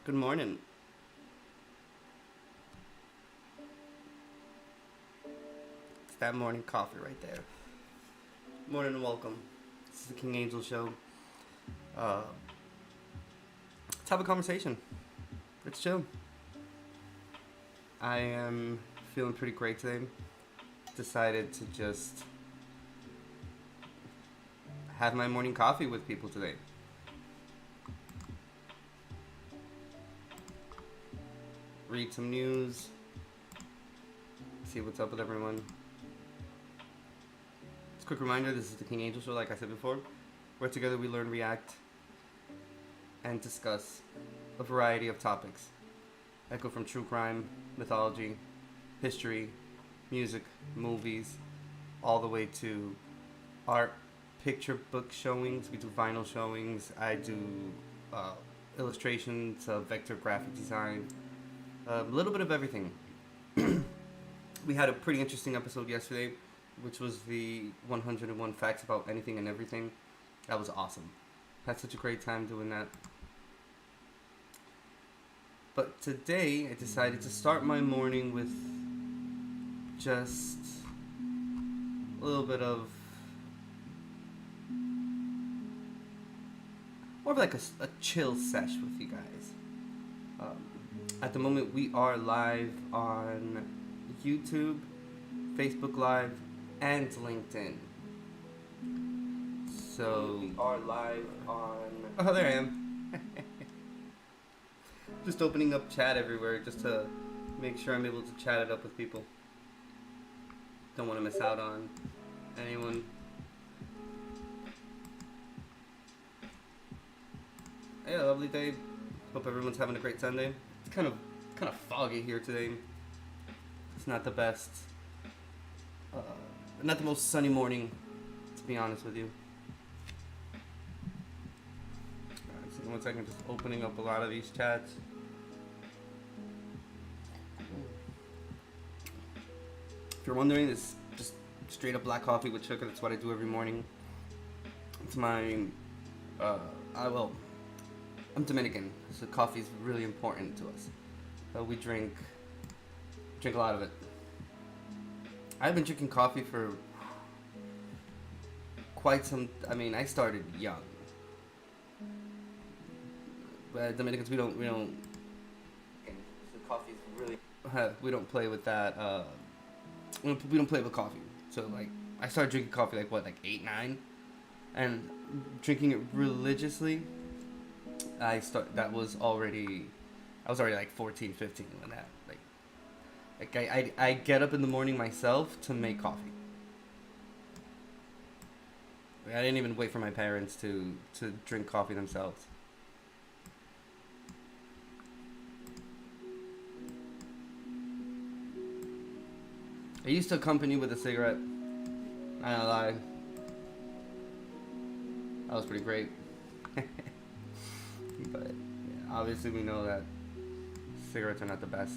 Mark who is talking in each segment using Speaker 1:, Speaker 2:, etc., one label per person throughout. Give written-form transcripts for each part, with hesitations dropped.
Speaker 1: Good morning. It's that morning coffee right there. Morning and welcome. This is the King Angel Show. Let's have a conversation. Let's chill. I am feeling pretty great today. Decided to just have my morning coffee with people today. Read some news, see what's up with everyone. Just a quick reminder, this is the King Angel Show, like I said before, where together we learn, react, and discuss a variety of topics that go from true crime, mythology, history, music, movies, all the way to art, picture book showings. We do vinyl showings. I do illustrations, vector graphic design, a little bit of everything. We had a pretty interesting episode yesterday, which was the 101 facts about anything and everything. That was awesome. Had such a great time doing that. But today, I decided to start my morning with just a little bit of more of like a chill sesh with you guys. At the moment, we are live on YouTube, Facebook Live, and LinkedIn. So we are live on. Oh, there I am. Just opening up chat everywhere, just to make sure I'm able to chat it up with people. Don't want to miss out on anyone. Yeah, lovely day. Hope everyone's having a great Sunday. It's kind of foggy here today. It's not the best, not the most sunny morning, to be honest with you. Alright, so 1 second, just opening up a lot of these chats. If you're wondering, it's just straight up black coffee with sugar. That's what I do every morning. It's my, I'm Dominican, so coffee is really important to us. We drink a lot of it. I've been drinking coffee for quite some. I mean, I started young. But Dominicans, we don't. So coffee's really. We don't play with that. We don't play with coffee. So like, I started drinking coffee like 8, 9, and drinking it religiously. I was already like 14, 15 when that I get up in the morning myself to make coffee. I didn't even wait for my parents to drink coffee themselves. I used to accompany with a cigarette. I don't lie. That was pretty great. But yeah, obviously we know that cigarettes are not the best.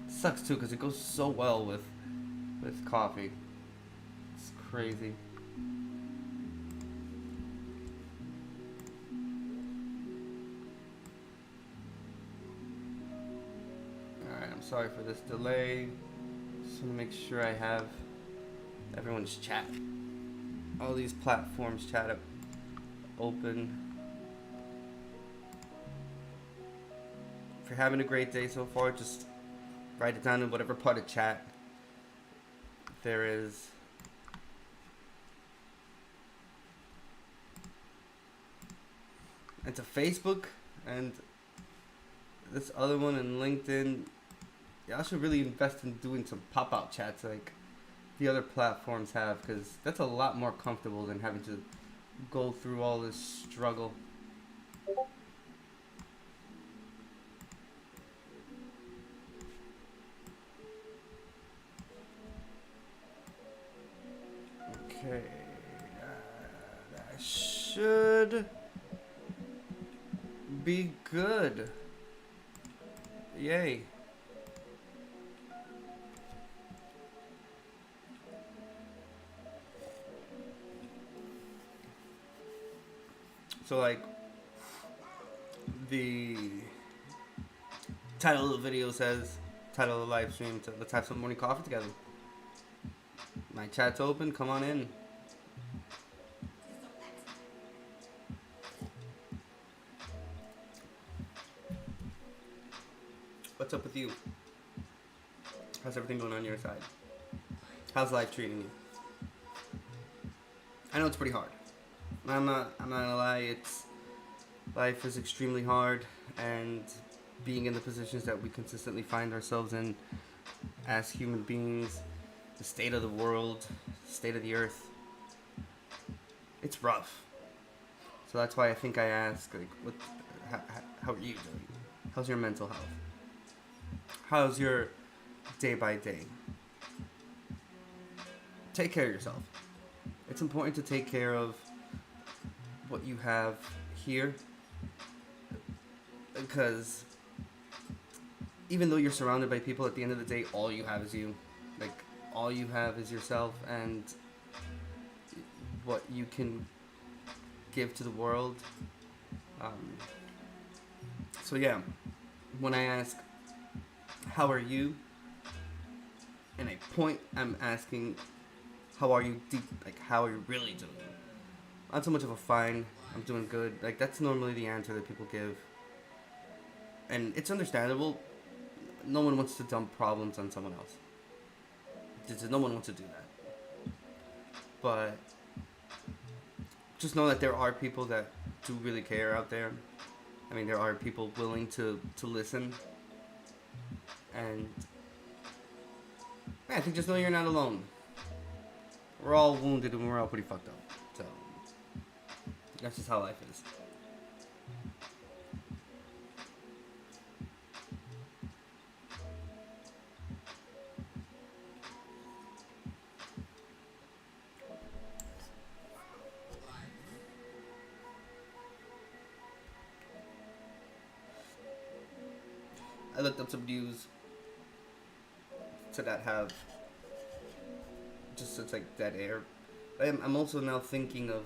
Speaker 1: Sucks too because it goes so well with coffee. It's crazy. Alright, I'm sorry for this delay. Just want to make sure I have everyone's chat. All these platforms chat up open. If you're having a great day so far, just write it down in whatever part of chat there is. and to Facebook and this other one and LinkedIn. Y'all should really invest in doing some pop-out chats like the other platforms have, because that's a lot more comfortable than having to go through all this struggle. Okay, that should be good. Yay. So like the title of the video says, title of the live stream, to let's have some morning coffee together. My chat's open, come on in. What's up with you? How's everything going on your side? How's life treating you? I know it's pretty hard. I'm not gonna lie, life is extremely hard, and being in the positions that we consistently find ourselves in as human beings, the state of the world, state of the earth, it's rough. So that's why I think I ask, like, how are you doing? How's your mental health? How's your day by day? Take care of yourself. It's important to take care of what you have here, because even though you're surrounded by people, at the end of the day, all you have is you. Like, all you have is yourself and what you can give to the world. So yeah, when I ask, how are you? And I point, I'm asking, how are you deep? Like, how are you really doing? Not so much of a fine, I'm doing good. Like, that's normally the answer that people give. And it's understandable. No one wants to dump problems on someone else. No one wants to do that. But just know that there are people that do really care out there. I mean, there are people willing to listen. And I think just know you're not alone. We're all wounded and we're all pretty fucked up. So that's just how life is. I looked up some news to that have just, it's like dead air. I'm also now thinking of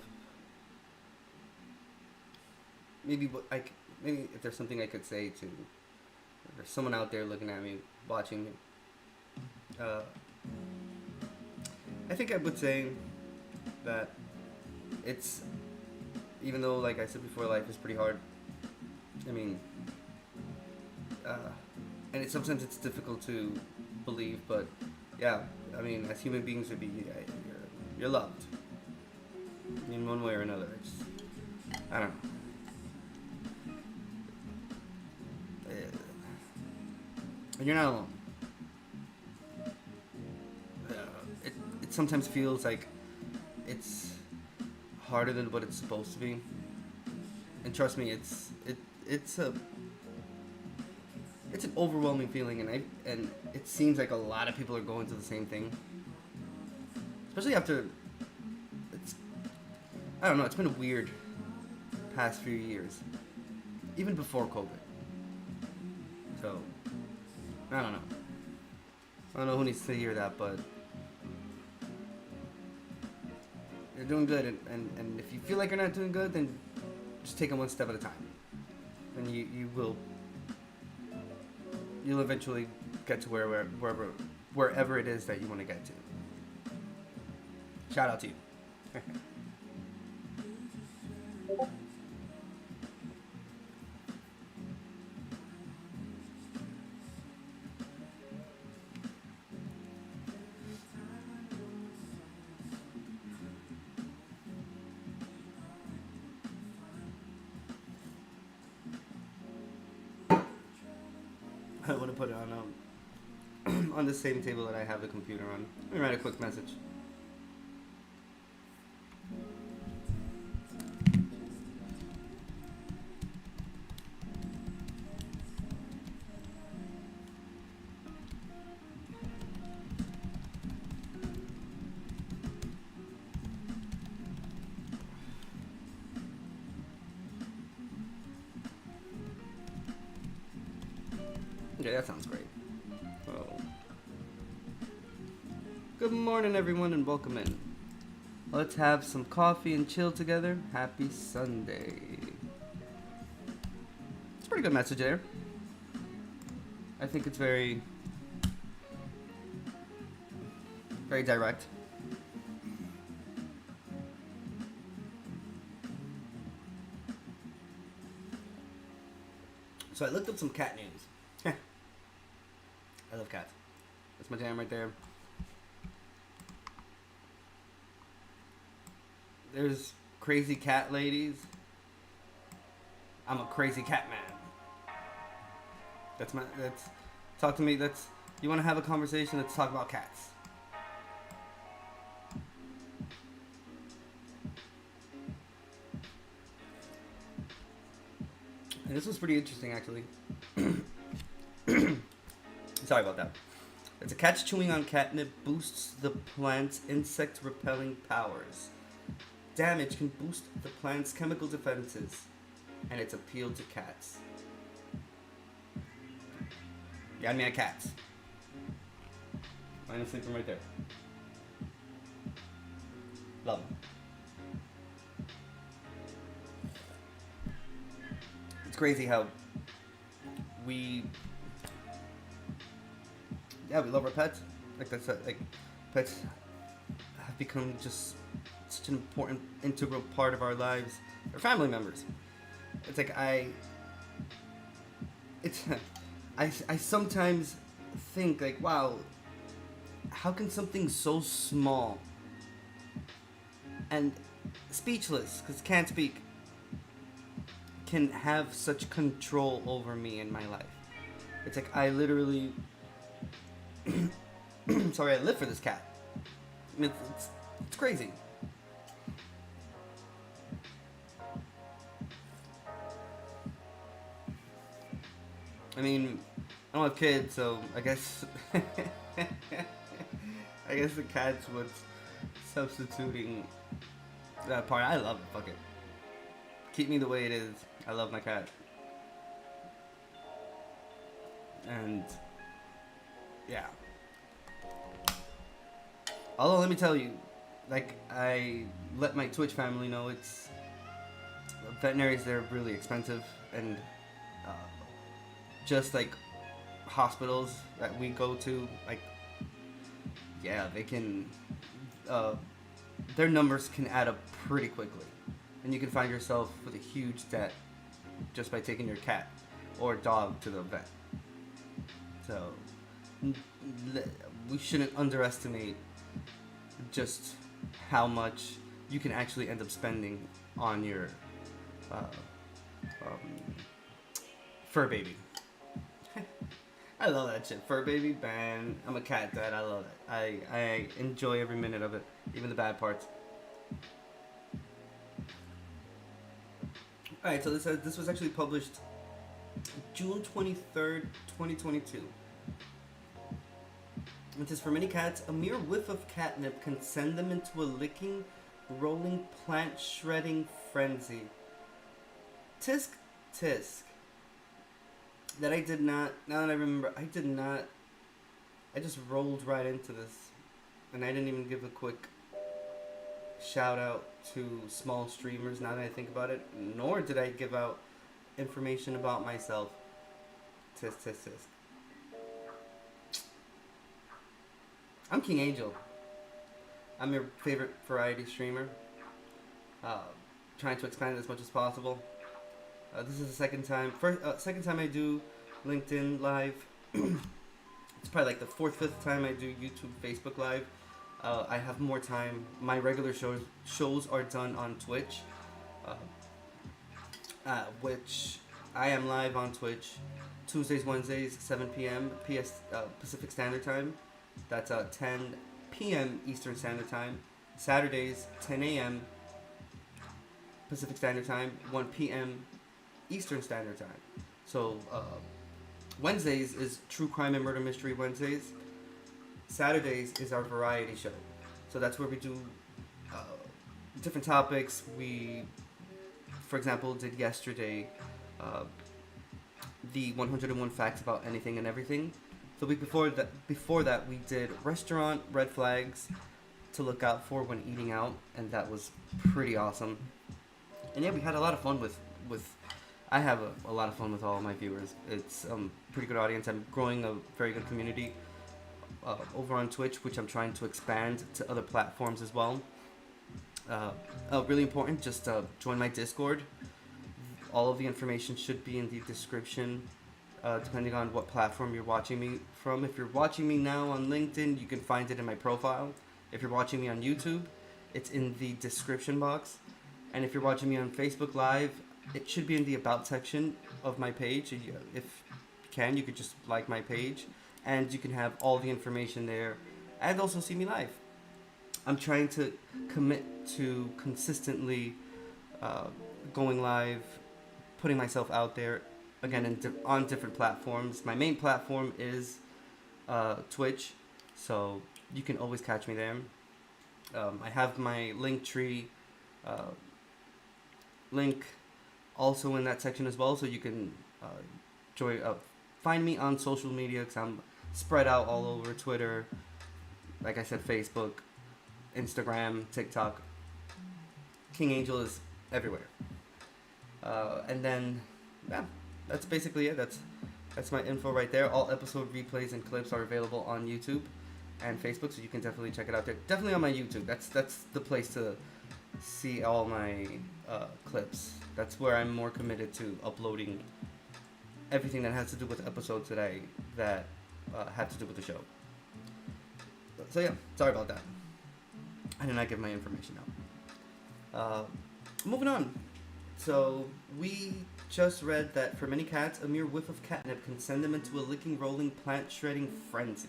Speaker 1: maybe if there's something I could say to, if there's someone out there looking at me, watching me. I think I would say that it's, even though, like I said before, life is pretty hard. I mean, and sometimes it's difficult to believe, but yeah, I mean, as human beings, you're loved in one way or another. I don't know. And you're not alone. It sometimes feels like it's harder than what it's supposed to be, and trust me, it's an overwhelming feeling, and it seems like a lot of people are going through the same thing. Especially after, I don't know, it's been a weird past few years. Even before COVID. So, I don't know. I don't know who needs to hear that, but you're doing good, and if you feel like you're not doing good, then just take it one step at a time. And you'll eventually get to wherever it is that you want to get to. Shout out to you. put it on on the same table that I have the computer on. Let me write a quick message. Okay, that sounds great. Oh. Good morning, everyone, and welcome in. Let's have some coffee and chill together. Happy Sunday. It's a pretty good message there. I think it's very direct. So I looked up some cat names. I love cats. That's my jam right there. There's crazy cat ladies. I'm a crazy cat man. That's talk to me. You want to have a conversation, let's talk about cats. And this was pretty interesting, actually. Sorry about that. It's a cat's chewing on catnip boosts the plant's insect repelling powers. Damage can boost the plant's chemical defenses, and its appeal to cats. Got me at cats. Mine is sleeping right there. Love them. It's crazy how we love our pets. Pets have become just such an important, integral part of our lives. They're family members. It's like I sometimes think like, wow, how can something so small and speechless, because can't speak, can have such control over me in my life? It's like I literally sorry, I live for this cat. It's crazy. I mean, I don't have kids, so I guess I guess the cat's what's substituting that part. I love it. Fuck it. Keep me the way it is. I love my cat. And yeah. Although, let me tell you, like, I let my Twitch family know, veterinaries, they're really expensive, and just like hospitals that we go to, like, yeah, they can, their numbers can add up pretty quickly, and you can find yourself with a huge debt just by taking your cat or dog to the vet. So we shouldn't underestimate just how much you can actually end up spending on your fur baby. I love that shit. Fur baby, man. I'm a cat dad. I love it. I enjoy every minute of it, even the bad parts. Alright, so this was actually published June 23rd, 2022. It says, for many cats, a mere whiff of catnip can send them into a licking, rolling, plant-shredding frenzy. Tisk, tisk. That I did not, now that I remember, I did not, I just rolled right into this. And I didn't even give a quick shout out to small streamers, now that I think about it. Nor did I give out information about myself. Tisk, tisk, tisk. I'm King Angel. I'm your favorite variety streamer. Trying to expand as much as possible. This is the second time I do LinkedIn Live. It's probably like the fourth, fifth time I do YouTube, Facebook Live. I have more time. My regular shows are done on Twitch, which I am live on Twitch Tuesdays, Wednesdays, 7 p.m. Pacific Standard Time. That's 10 p.m. Eastern Standard Time. Saturdays, 10 a.m. Pacific Standard Time, 1 p.m. Eastern Standard Time. So Wednesdays is True Crime and Murder Mystery Wednesdays. Saturdays is our variety show. So that's where we do different topics. We, for example, did yesterday the 101 facts about anything and everything. The week before that we did restaurant red flags to look out for when eating out, and that was pretty awesome. And yeah, we had a lot of fun with I have a lot of fun with all of my viewers. It's pretty good audience. I'm growing a very good community over on Twitch, which I'm trying to expand to other platforms as well. Really important, just join my Discord. All of the information should be in the description, depending on what platform you're watching me from. If you're watching me now on LinkedIn, you can find it in my profile. If you're watching me on YouTube, it's in the description box. And if you're watching me on Facebook Live, it should be in the About section of my page. If you can, you could just like my page, and you can have all the information there, and also see me live. I'm trying to commit to consistently going live, putting myself out there, again, on different platforms. My main platform is Twitch, so you can always catch me there. I have my Linktree link also in that section as well, so you can find me on social media, because I'm spread out all over Twitter, like I said, Facebook, Instagram, TikTok. King Angel is everywhere. And then, yeah, that's basically it. That's my info right there. All episode replays and clips are available on YouTube and Facebook, so you can definitely check it out there. Definitely on my YouTube. That's the place to see all my clips. That's where I'm more committed to uploading everything that has to do with episodes that have to do with the show. So yeah, sorry about that. I did not give my information out. Moving on. So we just read that for many cats, a mere whiff of catnip can send them into a licking, rolling, plant-shredding frenzy.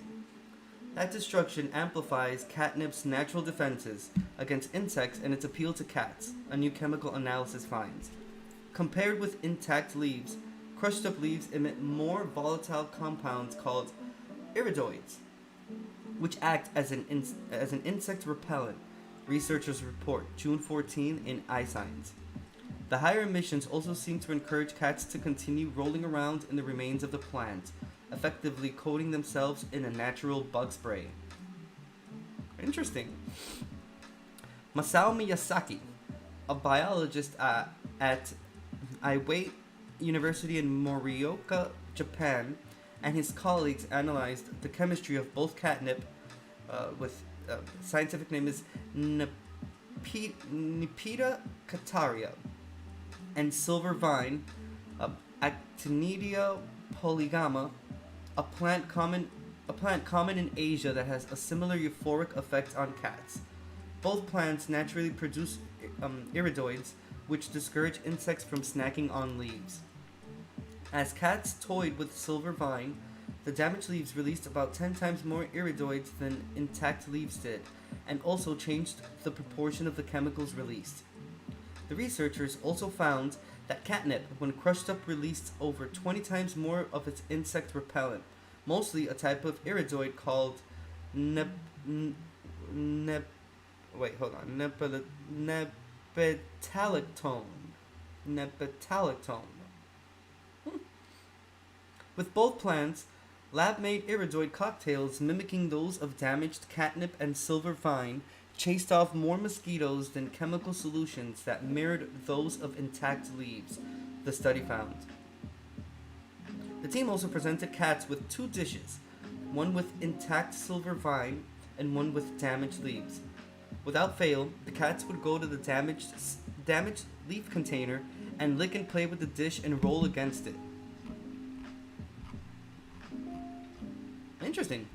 Speaker 1: That destruction amplifies catnip's natural defenses against insects and its appeal to cats, a new chemical analysis finds. Compared with intact leaves, crushed up leaves emit more volatile compounds called iridoids, which act as an insect repellent, researchers report June 14 in iScience. The higher emissions also seem to encourage cats to continue rolling around in the remains of the plant, effectively coating themselves in a natural bug spray. Interesting. Masao Miyazaki, a biologist at AITA University in Morioka, Japan, and his colleagues analyzed the chemistry of both catnip, with scientific name is Nipita cataria, and silver vine, Actinidia polygama, a plant common in Asia that has a similar euphoric effect on cats. Both plants naturally produce iridoids, which discourage insects from snacking on leaves. As cats toyed with silver vine, the damaged leaves released about 10 times more iridoids than intact leaves did, and also changed the proportion of the chemicals released. The researchers also found that catnip, when crushed up, released over 20 times more of its insect repellent, mostly a type of iridoid called nepetalactone. With both plants, lab-made iridoid cocktails mimicking those of damaged catnip and silver vine chased off more mosquitoes than chemical solutions that mirrored those of intact leaves, the study found. The team also presented cats with two dishes, one with intact silver vine and one with damaged leaves. Without fail, the cats would go to the damaged leaf container and lick and play with the dish and roll against it. Interesting.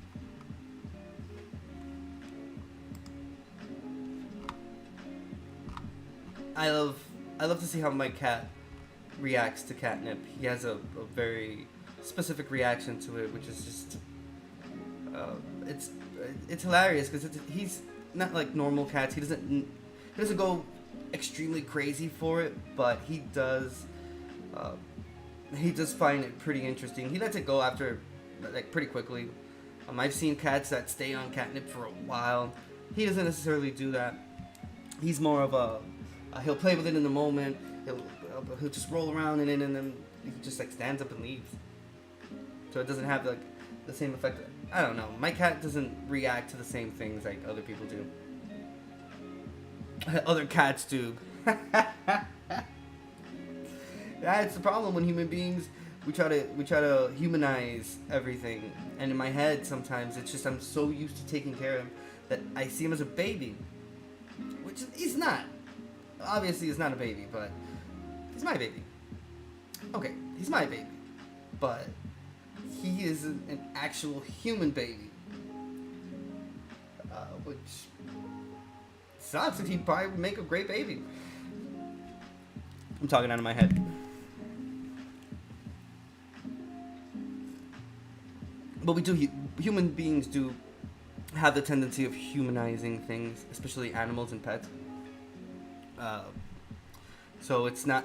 Speaker 1: I love to see how my cat reacts to catnip. He has a very specific reaction to it, which is just uh, it's it's hilarious because he's not like normal cats. He doesn't go extremely crazy for it, but uh, he does find it pretty interesting. He lets it go after like pretty quickly. I've seen cats that stay on catnip for a while. He doesn't necessarily do that. He's more of he'll play with it in the moment. He'll just roll around in it, and then he just like stands up and leaves. So it doesn't have like the same effect. I don't know. My cat doesn't react to the same things like other people do. Other cats do. That's the problem when human beings we try to humanize everything, and in my head sometimes it's just I'm so used to taking care of him that I see him as a baby, which he's not. Obviously, he's not a baby, but he's my baby. Okay, he's my baby, but he is an actual human baby, which sucks. He'd probably make a great baby. I'm talking out of my head. But we do, human beings do have the tendency of humanizing things, especially animals and pets. So it's not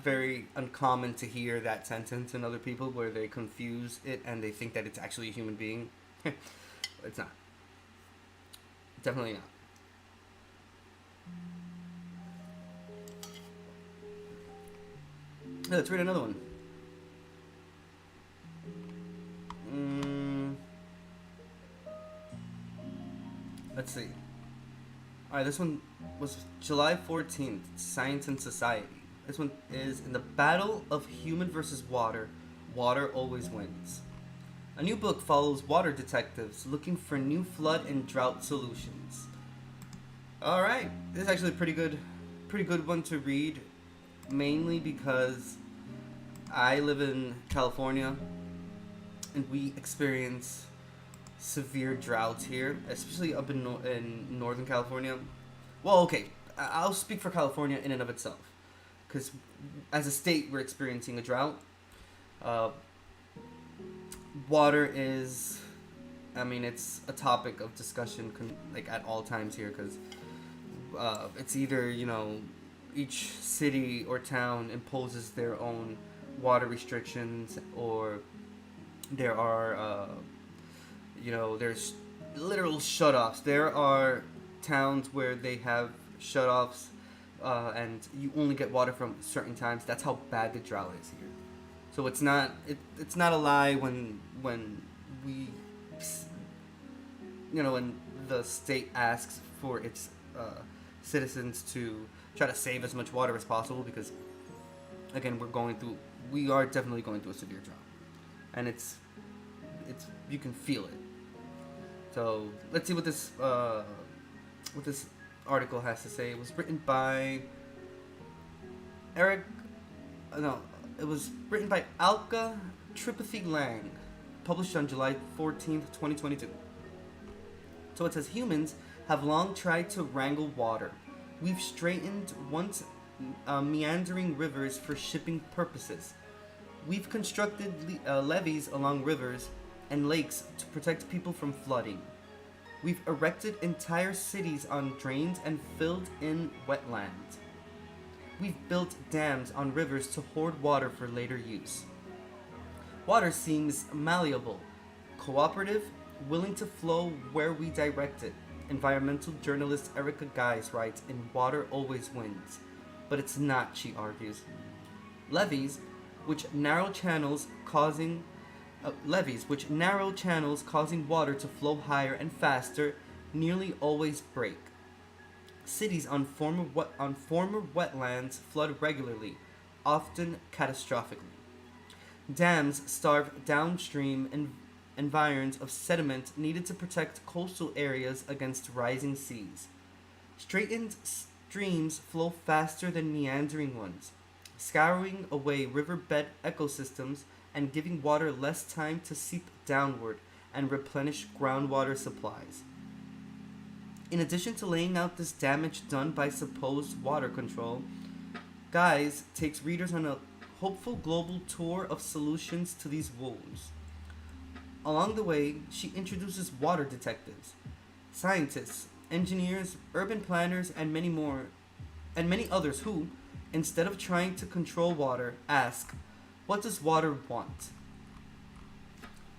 Speaker 1: very uncommon to hear that sentence in other people where they confuse it and they think that it's actually a human being. It's not. Definitely not. Let's read another one. Let's see. Alright, this one was July 14th, Science and Society. This one is, in the battle of human versus water, water always wins. A new book follows water detectives looking for new flood and drought solutions. Alright, this is actually a pretty good one to read, mainly because I live in California and we experience severe droughts here, especially up in Northern California. Well, okay, I'll speak for California in and of itself, because as a state we're experiencing a drought. Water is, it's a topic of discussion like at all times here, because it's either each city or town imposes their own water restrictions, or there are there's literal shutoffs. There are towns where they have shutoffs, and you only get water from certain times. That's how bad the drought is here. So it's not a lie when we when the state asks for its citizens to try to save as much water as possible, because again we are definitely going through a severe drought, and it's you can feel it. So let's see what this article has to say. It was written by it was written by Alka Tripathi Lang, published on July 14th, 2022. So it says, humans have long tried to wrangle water. We've straightened once meandering rivers for shipping purposes. We've constructed levees along rivers and lakes to protect people from flooding. We've erected entire cities on drains and filled in wetlands. We've built dams on rivers to hoard water for later use. Water seems malleable, cooperative, willing to flow where we direct it. Environmental journalist Erica Guys writes in Water Always Wins. But it's not, she argues. Levees, which narrow channels causing water to flow higher and faster, nearly always break. Cities on former wetlands flood regularly, often catastrophically. Dams starve downstream environs of sediment needed to protect coastal areas against rising seas. Straightened streams flow faster than meandering ones, scouring away riverbed ecosystems and giving water less time to seep downward and replenish groundwater supplies. In addition to laying out this damage done by supposed water control, Guys takes readers on a hopeful global tour of solutions to these woes. Along the way, she introduces water detectives, scientists, engineers, urban planners, and many others who, instead of trying to control water, ask, what does water want?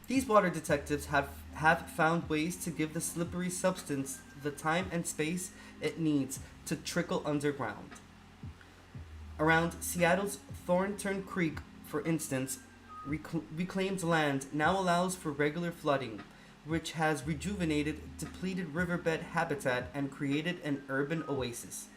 Speaker 1: These water detectives have found ways to give the slippery substance the time and space it needs to trickle underground. Around Seattle's Thornton Creek, for instance, reclaimed land now allows for regular flooding, which has rejuvenated depleted riverbed habitat and created an urban oasis.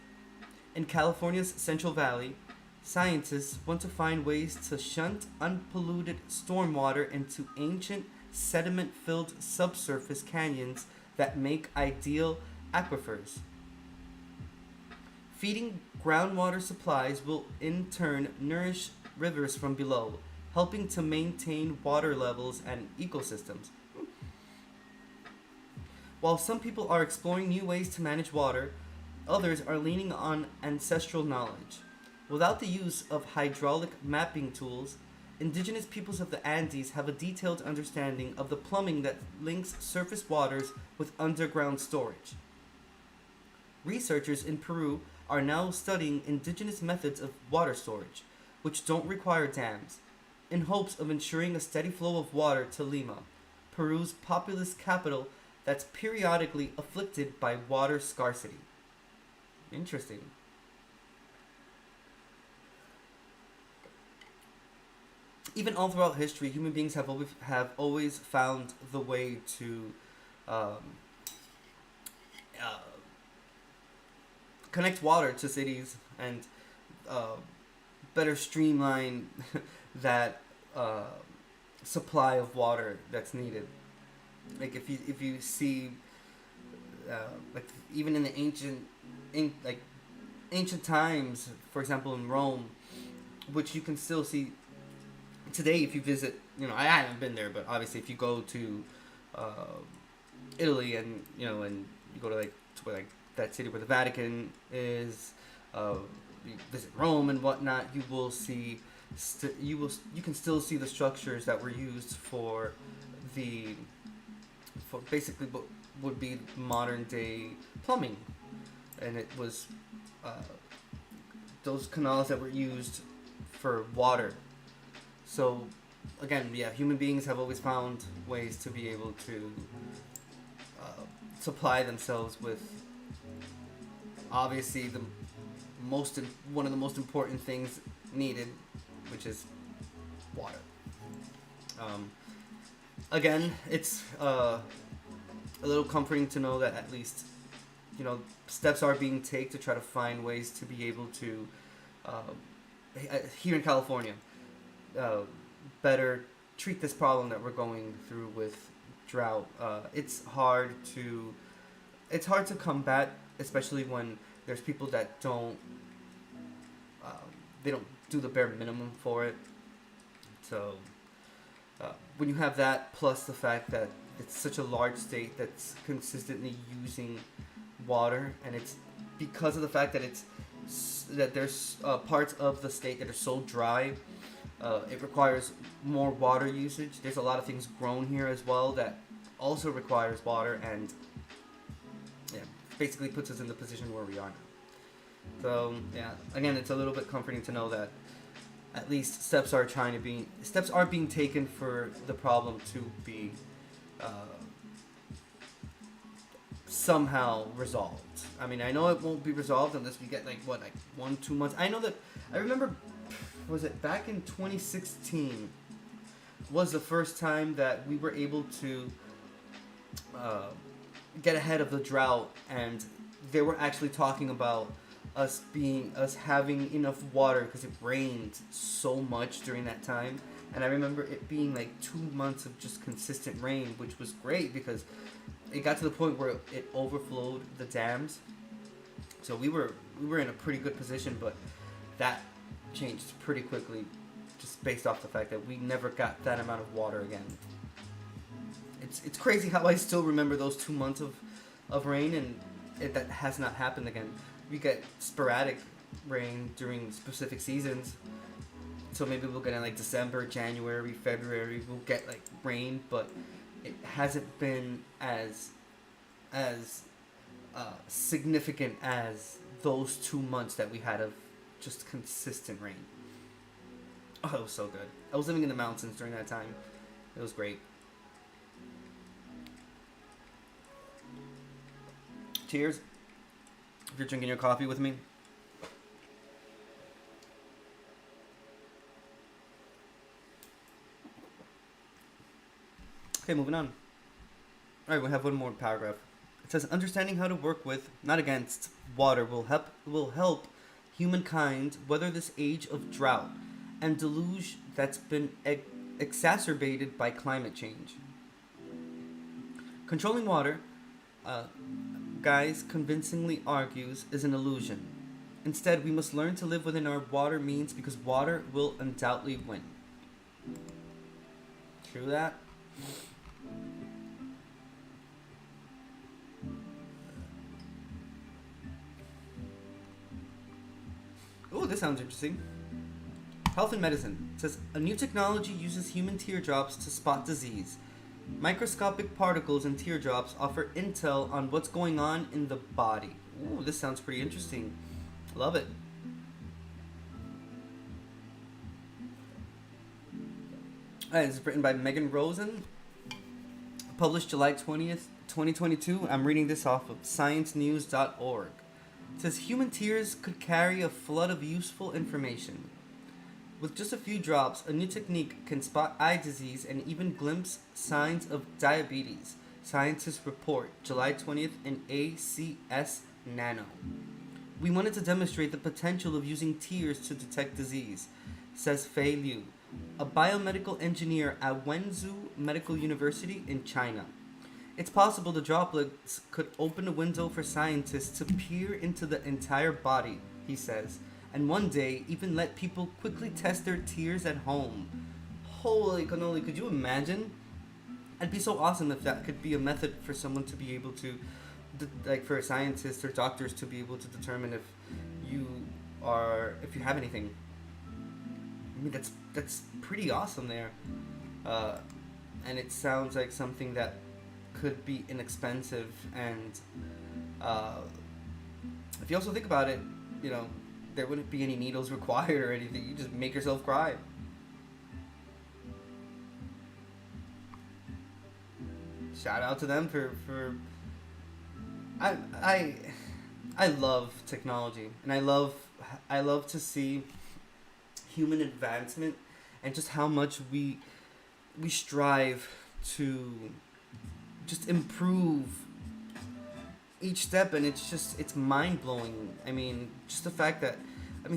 Speaker 1: In California's Central Valley, scientists want to find ways to shunt unpolluted stormwater into ancient sediment filled subsurface canyons that make ideal aquifers. Feeding groundwater supplies will in turn nourish rivers from below, helping to maintain water levels and ecosystems. While some people are exploring new ways to manage water, others are leaning on ancestral knowledge. Without the use of hydraulic mapping tools, indigenous peoples of the Andes have a detailed understanding of the plumbing that links surface waters with underground storage. Researchers in Peru are now studying indigenous methods of water storage, which don't require dams, in hopes of ensuring a steady flow of water to Lima, Peru's populous capital that's periodically afflicted by water scarcity. Interesting. Even all throughout history, human beings have always found the way to um, uh, connect water to cities and better streamline that supply of water that's needed. Like if you see like even in the ancient times, for example in Rome, which you can still see today if you visit. I haven't been there, but obviously if you go to Italy and and you go to where that city where the Vatican is, you visit Rome and whatnot, you will see you can still see the structures that were used for basically what would be modern day plumbing, and it was those canals that were used for water. So again, yeah, human beings have always found ways to be able to supply themselves with obviously one of the most important things needed, which is water. Again, it's a little comforting to know that at least steps are being taken to try to find ways to be able to here in California better treat this problem that we're going through with drought. It's hard to combat, especially when there's people that don't they don't do the bare minimum for it. So when you have that, plus the fact that it's such a large state that's consistently using water, and it's because of the fact that there's parts of the state that are so dry, it requires more water usage. There's a lot of things grown here as well that also requires water, and basically puts us in the position where we are now. So again, it's a little bit comforting to know that at least steps are being taken for the problem to be somehow resolved. I mean, I know it won't be resolved unless we get 1-2 months. I remember, was it back in 2016 was the first time that we were able to get ahead of the drought, and they were actually talking about us having enough water because it rained so much during that time. And I remember it being 2 months of just consistent rain, which was great because it got to the point where it overflowed the dams. So we were in a pretty good position, but that changed pretty quickly just based off the fact that we never got that amount of water again. It's crazy how I still remember those 2 months of rain, and that has not happened again. We get sporadic rain during specific seasons, So maybe we'll get in like December, January, February. We'll get like rain, but it hasn't been as significant as those 2 months that we had of just consistent rain. Oh, it was so good. I was living in the mountains during that time. It was great. Cheers. If you're drinking your coffee with me. Okay, moving on. Alright, we have one more paragraph. It says, understanding how to work with, not against, water will help humankind weather this age of drought and deluge that's been exacerbated by climate change. Controlling water, Guys convincingly argues, is an illusion. Instead, we must learn to live within our water means because water will undoubtedly win. True that? Oh, this sounds interesting. Health and medicine. It says, a new technology uses human teardrops to spot disease. Microscopic particles in teardrops offer intel on what's going on in the body. Ooh, this sounds pretty interesting. Love it. Alright, this is written by Megan Rosen. Published July 20th, 2022. I'm reading this off of sciencenews.org. It says, human tears could carry a flood of useful information. With just a few drops, a new technique can spot eye disease and even glimpse signs of diabetes, scientists report July 20th in ACS Nano. We wanted to demonstrate the potential of using tears to detect disease, says Fei Liu, a biomedical engineer at Wenzhou Medical University in China. It's possible the droplets could open a window for scientists to peer into the entire body, he says, and one day even let people quickly test their tears at home. Holy cannoli, could you imagine? It'd be so awesome if that could be a method for someone to be able to, like for scientists or doctors to be able to determine if you have anything. I mean, that's pretty awesome there. And it sounds like something that could be inexpensive, and if you also think about it, you know, there wouldn't be any needles required or anything. You just make yourself cry. Shout out to them for I love technology, and I love to see human advancement and just how much we strive to just improve each step, and it's mind-blowing. I mean, just the fact that,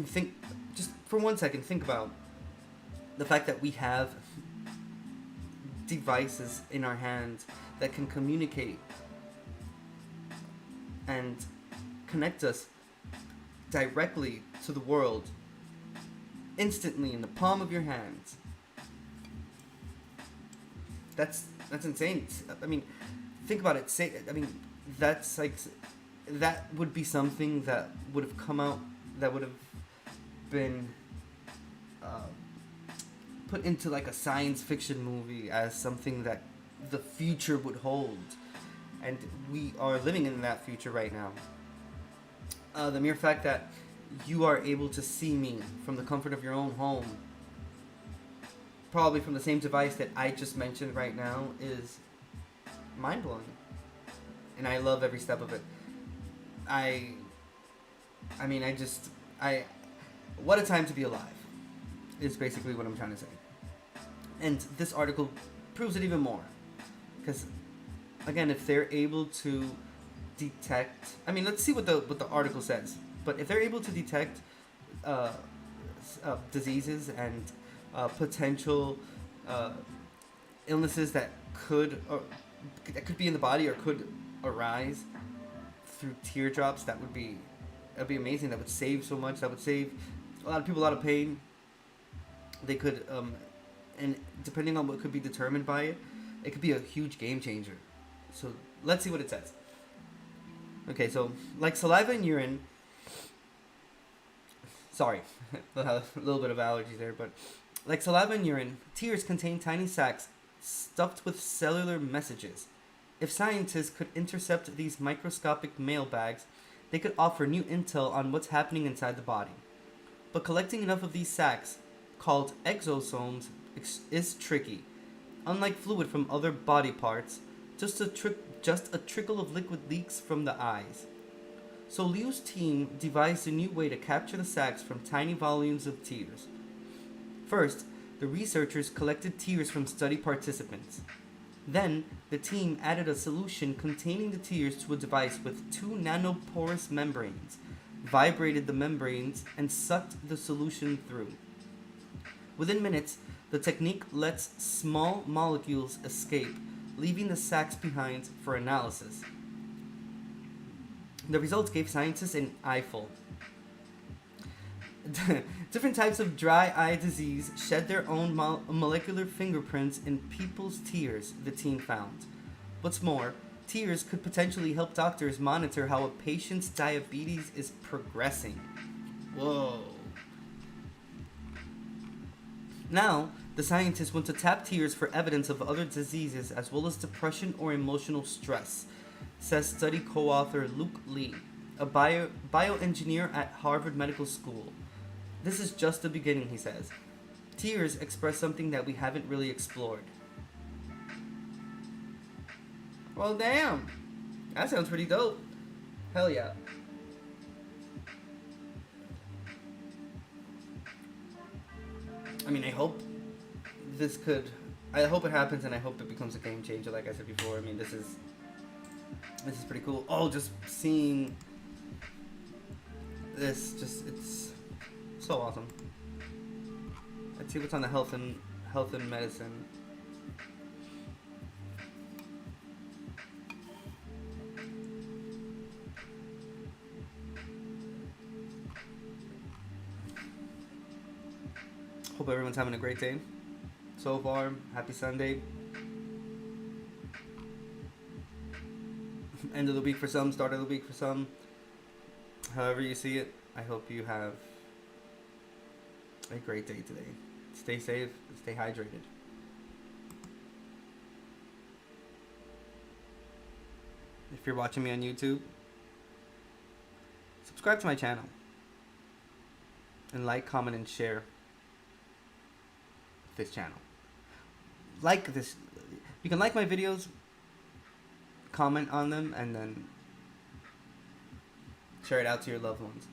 Speaker 1: think, just for 1 second, think about the fact that we have devices in our hands that can communicate and connect us directly to the world instantly in the palm of your hands. That's insane. I mean, think about it. That's like, that would be something that would have come out, that would have been put into like a science fiction movie as something that the future would hold, and we are living in that future right now. The mere fact that you are able to see me from the comfort of your own home, probably from the same device that I just mentioned right now, is mind-blowing. And I love every step of it. What a time to be alive, is basically what I'm trying to say. And this article proves it even more. Because, again, if they're able to detect, let's see what the article says. But if they're able to detect diseases and potential illnesses that could be in the body or could arise through teardrops, that'd be amazing. That would save so much. That would save a lot of people a lot of pain. They could, and depending on what could be determined by it, it could be a huge game changer. So let's see what it says. Okay, so like saliva and urine, Sorry, a little bit of allergies there, but like saliva and urine, tears contain tiny sacs stuffed with cellular messages. If scientists could intercept these microscopic mail bags, they could offer new intel on what's happening inside the body. But collecting enough of these sacs, called exosomes, is tricky. Unlike fluid from other body parts, just a trickle of liquid leaks from the eyes. So Liu's team devised a new way to capture the sacs from tiny volumes of tears. First, the researchers collected tears from study participants. Then, the team added a solution containing the tears to a device with 2 nanoporous membranes, vibrated the membranes, and sucked the solution through. Within minutes, the technique lets small molecules escape, leaving the sacs behind for analysis. The results gave scientists an eyeful. Different types of dry eye disease shed their own molecular fingerprints in people's tears, the team found. What's more, tears could potentially help doctors monitor how a patient's diabetes is progressing. Whoa. Now, the scientists want to tap tears for evidence of other diseases as well as depression or emotional stress, says study co-author Luke Lee, a bioengineer at Harvard Medical School. This is just the beginning, he says. Tears express something that we haven't really explored. Well, damn. That sounds pretty dope. Hell yeah. I mean, I hope it happens, and I hope it becomes a game changer, like I said before. I mean, this is pretty cool. Oh, just seeing this, it's so awesome. Let's see what's on the health and medicine. Hope everyone's having a great day so far. Happy Sunday. End of the week for some, start of the week for some. However you see it, I hope you have a great day today. Stay safe, stay hydrated. If you're watching me on YouTube, subscribe to my channel. And like, comment, and share this channel. Like this. You can like my videos, comment on them, and then share it out to your loved ones.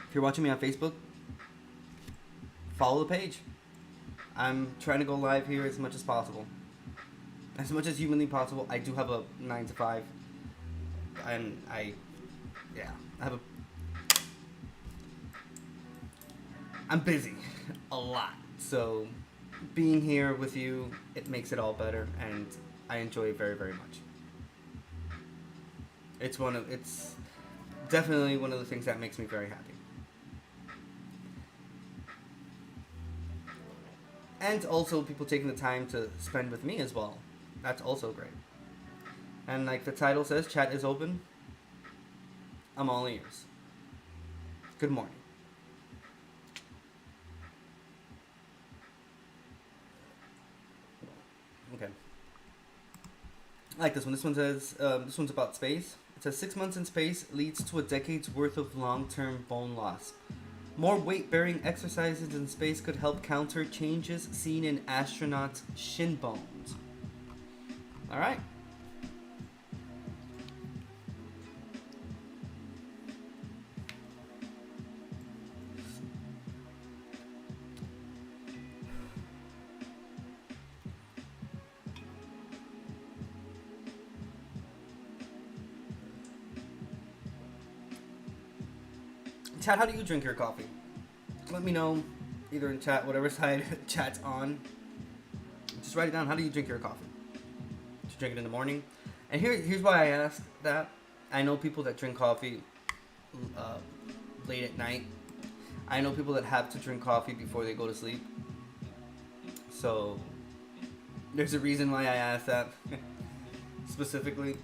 Speaker 1: If you're watching me on Facebook, follow the page. I'm trying to go live here as much as possible. As much as humanly possible. I do have a 9 to 5. And I'm busy a lot. So being here with you, it makes it all better, and I enjoy it very, very much. It's definitely one of the things that makes me very happy. And also people taking the time to spend with me as well. That's also great. And like the title says, chat is open. I'm all ears. Good morning. Okay. I like this one. This one says, this one's about space. It says 6 months in space leads to a decade's worth of long-term bone loss. More weight-bearing exercises in space could help counter changes seen in astronauts' shin bones. All right. Chat, how do you drink your coffee? Let me know, either in chat, whatever side chat's on. Just write it down. How do you drink your coffee? Do you drink it in the morning? And here's why I ask that. I know people that drink coffee late at night. I know people that have to drink coffee before they go to sleep. So there's a reason why I asked that specifically.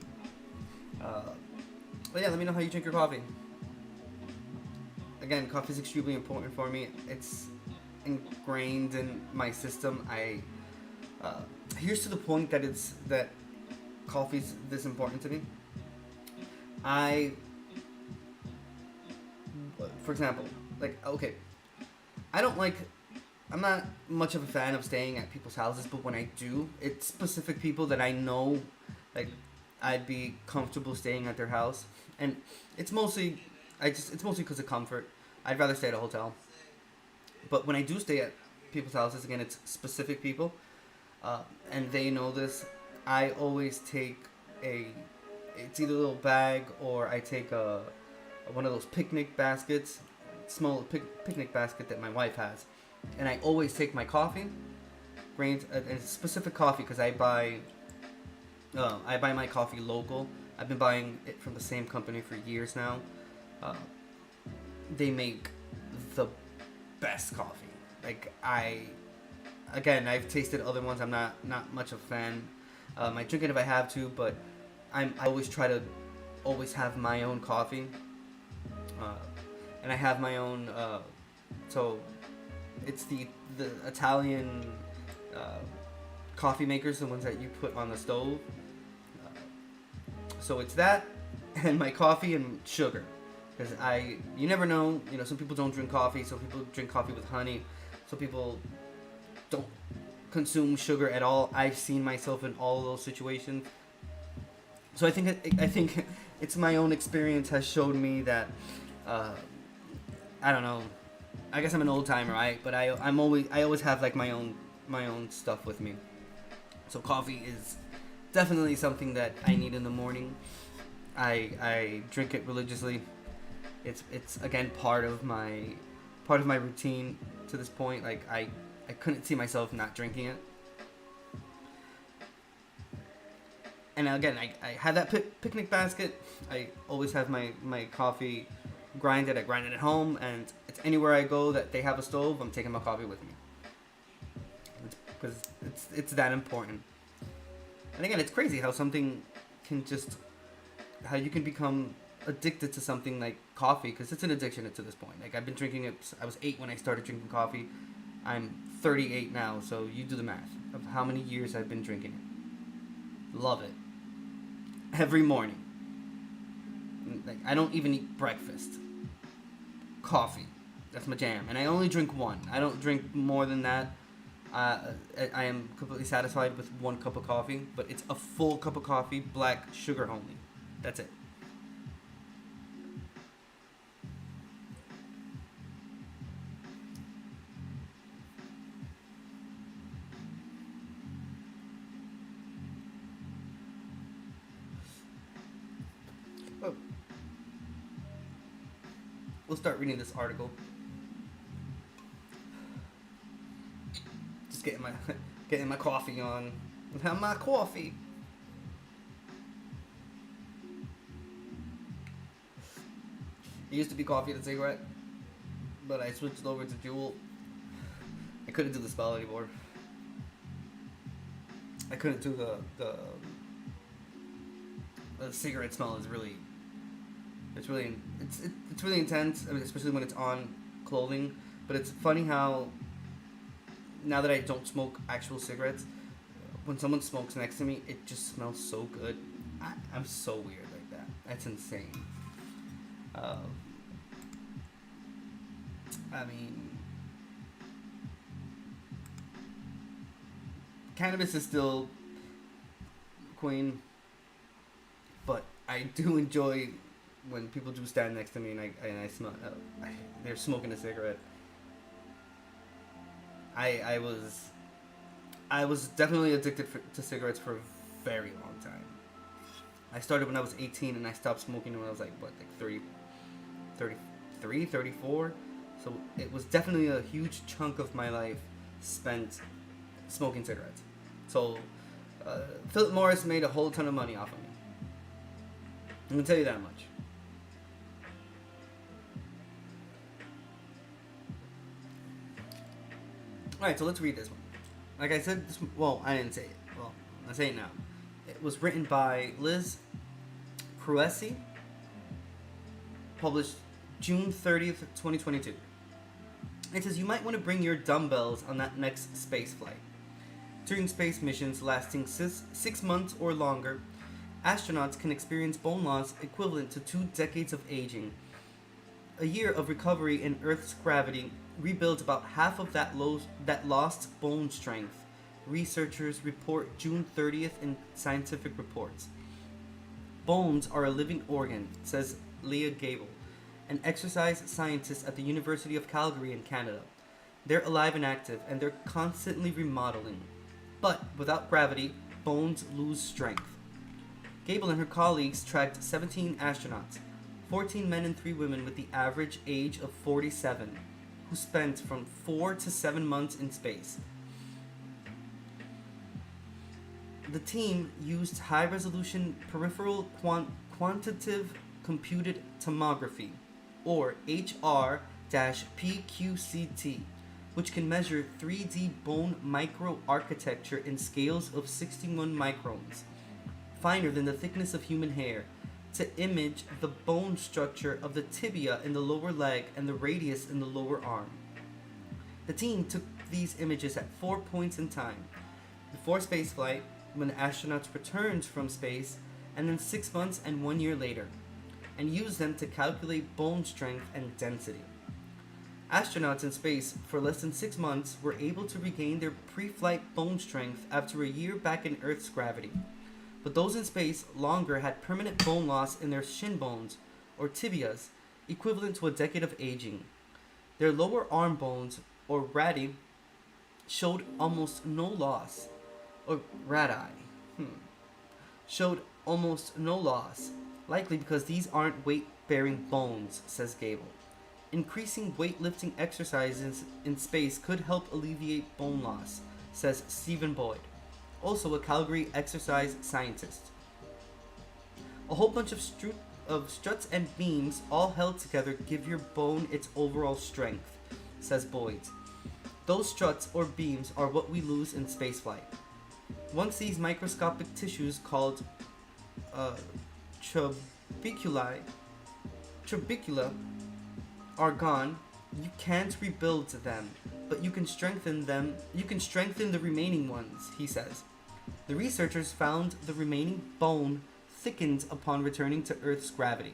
Speaker 1: But yeah, let me know how you drink your coffee. again, coffee is extremely important for me. It's ingrained in my system. Here's to the point that coffee's this important to me. I, for example, like, okay, I don't like, I'm not much of a fan of staying at people's houses, but when I do, it's specific people that I know, like, I'd be comfortable staying at their house, and it's mostly because of comfort. I'd rather stay at a hotel. But when I do stay at people's houses, again, it's specific people, and they know this. I always take it's either a little bag, or I take one of those picnic baskets, small picnic basket that my wife has, and I always take my coffee, grains, and specific coffee, because I buy my coffee local. I've been buying it from the same company for years now. They make the best coffee. Like, I've tasted other ones. I'm not much of a fan. I drink it if I have to, but I always try to always have my own coffee. And I have my own, so it's the Italian coffee makers, the ones that you put on the stove. So it's that, and my coffee and sugar. Because you never know, some people don't drink coffee, some people drink coffee with honey, some people don't consume sugar at all. I've seen myself in all of those situations. So I think it's my own experience has showed me that, I don't know, I guess I'm an old timer, right? But I always have like my own stuff with me. So coffee is definitely something that I need in the morning. I drink it religiously. It's again part of my routine to this point. Like I couldn't see myself not drinking it. And again, I had that picnic basket. I always have my coffee grinded. I grind it at home, and it's anywhere I go that they have a stove, I'm taking my coffee with me. Because it's that important. And again, it's crazy how something how you can become addicted to something like coffee, because it's an addiction to this point. Like, I've been drinking it, I was 8 when I started drinking coffee. I'm 38 now, so you do the math of how many years I've been drinking it. Love it. Every morning. Like, I don't even eat breakfast. Coffee. That's my jam. And I only drink one. I don't drink more than that. I am completely satisfied with 1 cup of coffee, but it's a full cup of coffee, black, sugar only. That's it. Oh. We'll start reading this article. Just getting my coffee on. Have my coffee. It used to be coffee and a cigarette, but I switched over to Juul. I couldn't do the spell anymore. I couldn't do the cigarette smell. It's really intense. I mean, especially when it's on clothing. But it's funny how now that I don't smoke actual cigarettes, when someone smokes next to me, it just smells so good. I'm so weird like that. That's insane. I mean, cannabis is still queen, but I do enjoy when people do stand next to me and I smell they're smoking a cigarette. I was definitely addicted to cigarettes for a very long time. I started when I was 18 and I stopped smoking when I was like 33, 34. So it was definitely a huge chunk of my life spent smoking cigarettes. So Philip Morris made a whole ton of money off of me. I'm gonna tell you that much. Alright, so let's read this one. Like I said, I didn't say it. Well, I'll say it now. It was written by Liz Cruesi, published June 30th, 2022. It says you might want to bring your dumbbells on that next space flight. During space missions lasting 6 months or longer, astronauts can experience bone loss equivalent to 2 decades of aging. A year of recovery in Earth's gravity rebuilds about half of that lost bone strength, researchers report June 30th in scientific reports. Bones are a living organ, says Leah Gable, an exercise scientist at the University of Calgary in Canada. They're alive and active, and they're constantly remodeling. But without gravity, bones lose strength. Gable and her colleagues tracked 17 astronauts, 14 men and 3 women with the average age of 47, who spent from 4 to 7 months in space. The team used high-resolution peripheral quantitative computed tomography, or HR-PQCT, which can measure 3D bone microarchitecture in scales of 61 microns, finer than the thickness of human hair, to image the bone structure of the tibia in the lower leg and the radius in the lower arm. The team took these images at 4 points in time: before spaceflight, when the astronauts returned from space, and then 6 months and 1 year later, and used them to calculate bone strength and density. Astronauts in space for less than 6 months were able to regain their pre-flight bone strength after a year back in Earth's gravity. But those in space longer had permanent bone loss in their shin bones, or tibias, equivalent to a decade of aging. Their lower arm bones, or radi, showed almost no loss, or showed almost no loss, likely because these aren't weight-bearing bones, says Gable. Increasing weightlifting exercises in space could help alleviate bone loss, says Stephen Boyd, also a Calgary exercise scientist. A whole bunch of struts and beams all held together give your bone its overall strength, says Boyd. Those struts or beams are what we lose in spaceflight. Once these microscopic tissues called trabecula are gone, you can't rebuild them, but you can strengthen them. You can strengthen the remaining ones, he says. The researchers found the remaining bone thickened upon returning to Earth's gravity.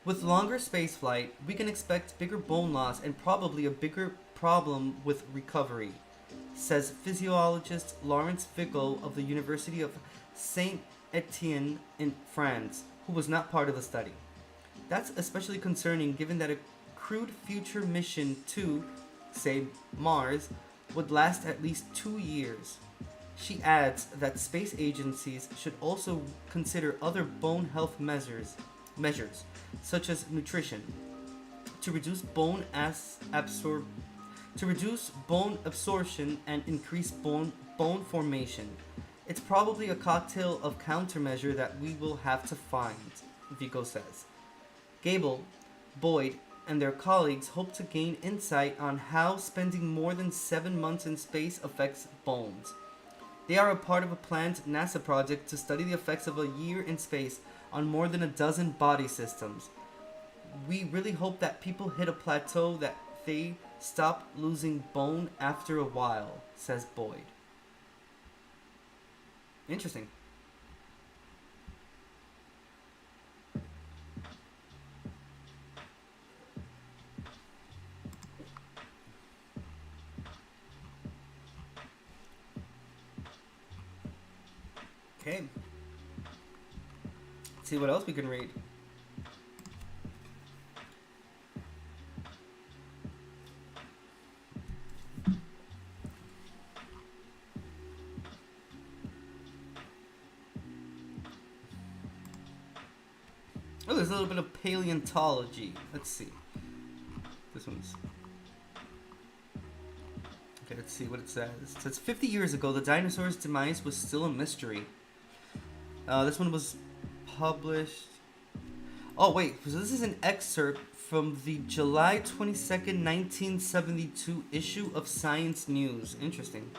Speaker 1: With longer spaceflight, we can expect bigger bone loss and probably a bigger problem with recovery, says physiologist Laurence Vigo of the University of Saint-Étienne in France, who was not part of the study. That's especially concerning given that a crewed future mission to, say, Mars would last at least 2 years. She adds that space agencies should also consider other bone health measures such as nutrition, to reduce bone absorption and increase bone formation. It's probably a cocktail of countermeasure that we will have to find, Vigo says. Gable, Boyd, and their colleagues hope to gain insight on how spending more than 7 months in space affects bones. They are a part of a planned NASA project to study the effects of a year in space on more than a dozen body systems. We really hope that people hit a plateau that they stop losing bone after a while, says Boyd. Interesting. Okay. Let's see what else we can read. Oh, there's a little bit of paleontology. Let's see. This one's... Okay, let's see what it says. It says 50 years ago, the dinosaurs' demise was still a mystery. This one was published... Oh, wait. So this is an excerpt from the July 22nd, 1972 issue of Science News. Interesting.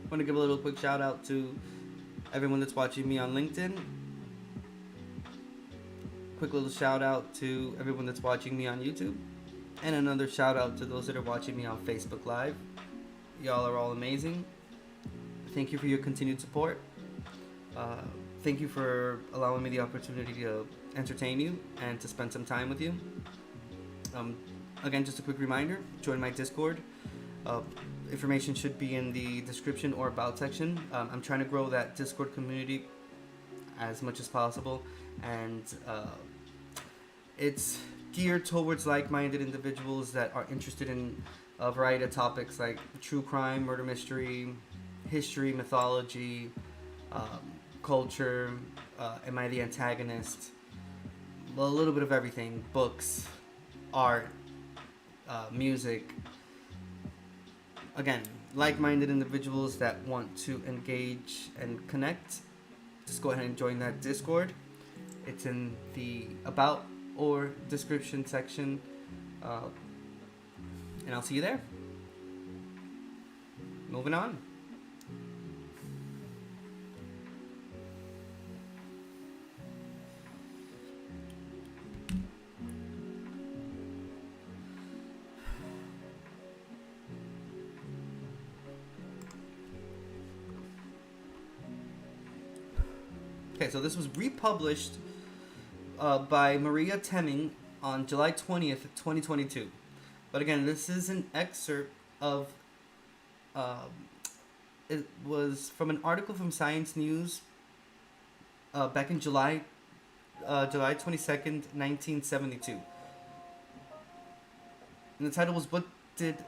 Speaker 1: Want to give a little quick shout out to everyone that's watching me on LinkedIn. Quick little shout out to everyone that's watching me on YouTube. And another shout out to those that are watching me on Facebook Live. Y'all are all amazing. Thank you for your continued support. Thank you for allowing me the opportunity to entertain you and to spend some time with you. Again, just a quick reminder, join my Discord. Information should be in the description or about section. I'm trying to grow that Discord community as much as possible, and it's geared towards like-minded individuals that are interested in a variety of topics like true crime, murder mystery, history, mythology, culture, am I the antagonist, a little bit of everything, books, art, music. Again, like-minded individuals that want to engage and connect, just go ahead and join that Discord. It's in the about or description section, and I'll see you there. Moving on. Okay, so this was republished by Maria Temming on July 20th, 2022. But again, this is an excerpt of, it was from an article from Science News back in July 22nd, 1972. And the title was What did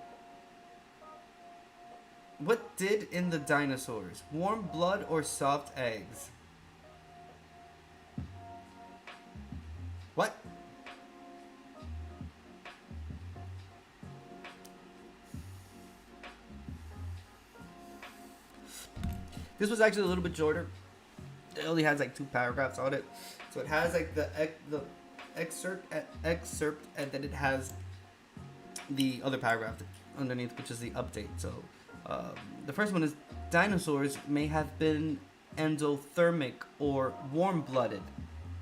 Speaker 1: in the dinosaurs? Warm blood or soft eggs? What? This was actually a little bit shorter. It only has like 2 paragraphs on it. So it has like the excerpt, and then it has the other paragraph underneath, which is the update. So the first one is, dinosaurs may have been endothermic or warm-blooded.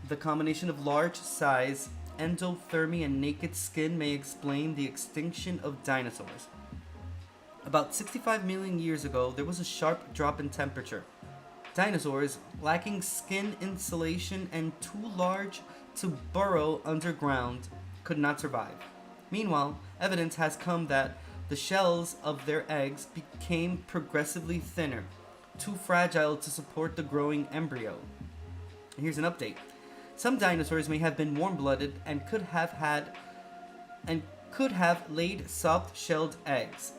Speaker 1: The combination of large size, endothermy, and naked skin may explain the extinction of dinosaurs. About 65 million years ago, there was a sharp drop in temperature. Dinosaurs, lacking skin insulation and too large to burrow underground, could not survive. Meanwhile, evidence has come that the shells of their eggs became progressively thinner, too fragile to support the growing embryo. Here's an update. Some dinosaurs may have been warm-blooded and could have laid soft-shelled eggs,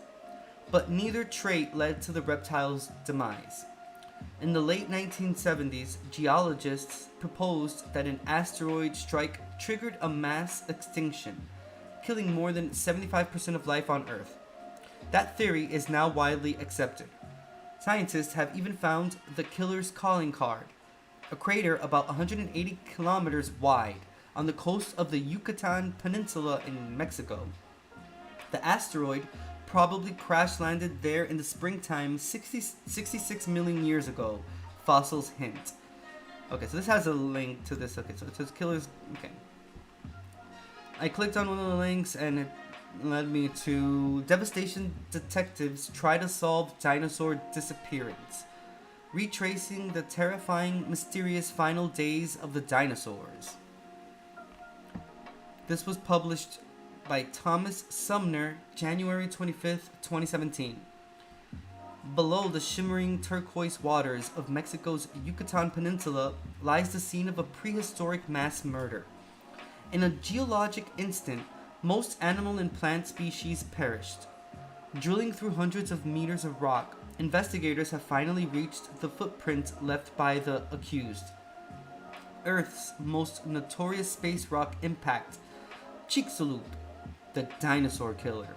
Speaker 1: but neither trait led to the reptile's demise. In the late 1970s, geologists proposed that an asteroid strike triggered a mass extinction, killing more than 75% of life on Earth. That theory is now widely accepted. Scientists have even found the killer's calling card, a crater about 180 kilometers wide on the coast of the Yucatan Peninsula in Mexico. The asteroid probably crash-landed there in the springtime 66 million years ago, fossils hint. Okay, so this has a link to this. Okay, so it says killers. Okay. I clicked on one of the links and it led me to Devastation Detectives Try to Solve Dinosaur Disappearance, retracing the terrifying, mysterious final days of the dinosaurs. This was published by Thomas Sumner, January 25th, 2017. Below the shimmering turquoise waters of Mexico's Yucatan Peninsula lies the scene of a prehistoric mass murder. In a geologic instant, most animal and plant species perished. Drilling through hundreds of meters of rock, investigators have finally reached the footprint left by the accused. Earth's most notorious space rock impact, Chicxulub, the dinosaur killer.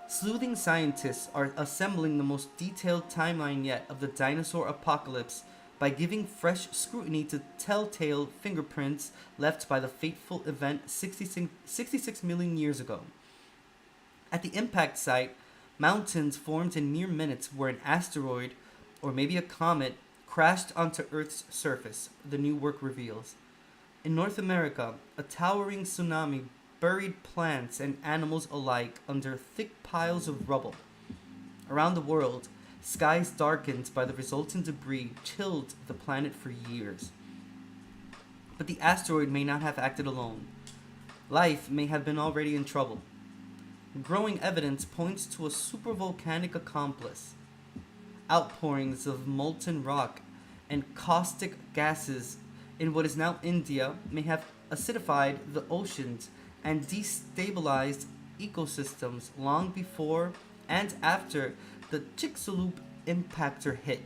Speaker 1: Sleuthing scientists are assembling the most detailed timeline yet of the dinosaur apocalypse by giving fresh scrutiny to telltale fingerprints left by the fateful event 66 million years ago. At the impact site, Mountains formed in mere minutes where an asteroid, or maybe a comet, crashed onto Earth's surface, the new work reveals. In North America, a towering tsunami buried plants and animals alike under thick piles of rubble. Around the world, skies darkened by the resultant debris chilled the planet for years. But the asteroid may not have acted alone. Life may have been already in trouble. Growing evidence points to a supervolcanic accomplice. Outpourings of molten rock and caustic gases in what is now India may have acidified the oceans and destabilized ecosystems long before and after the Chicxulub impactor hit.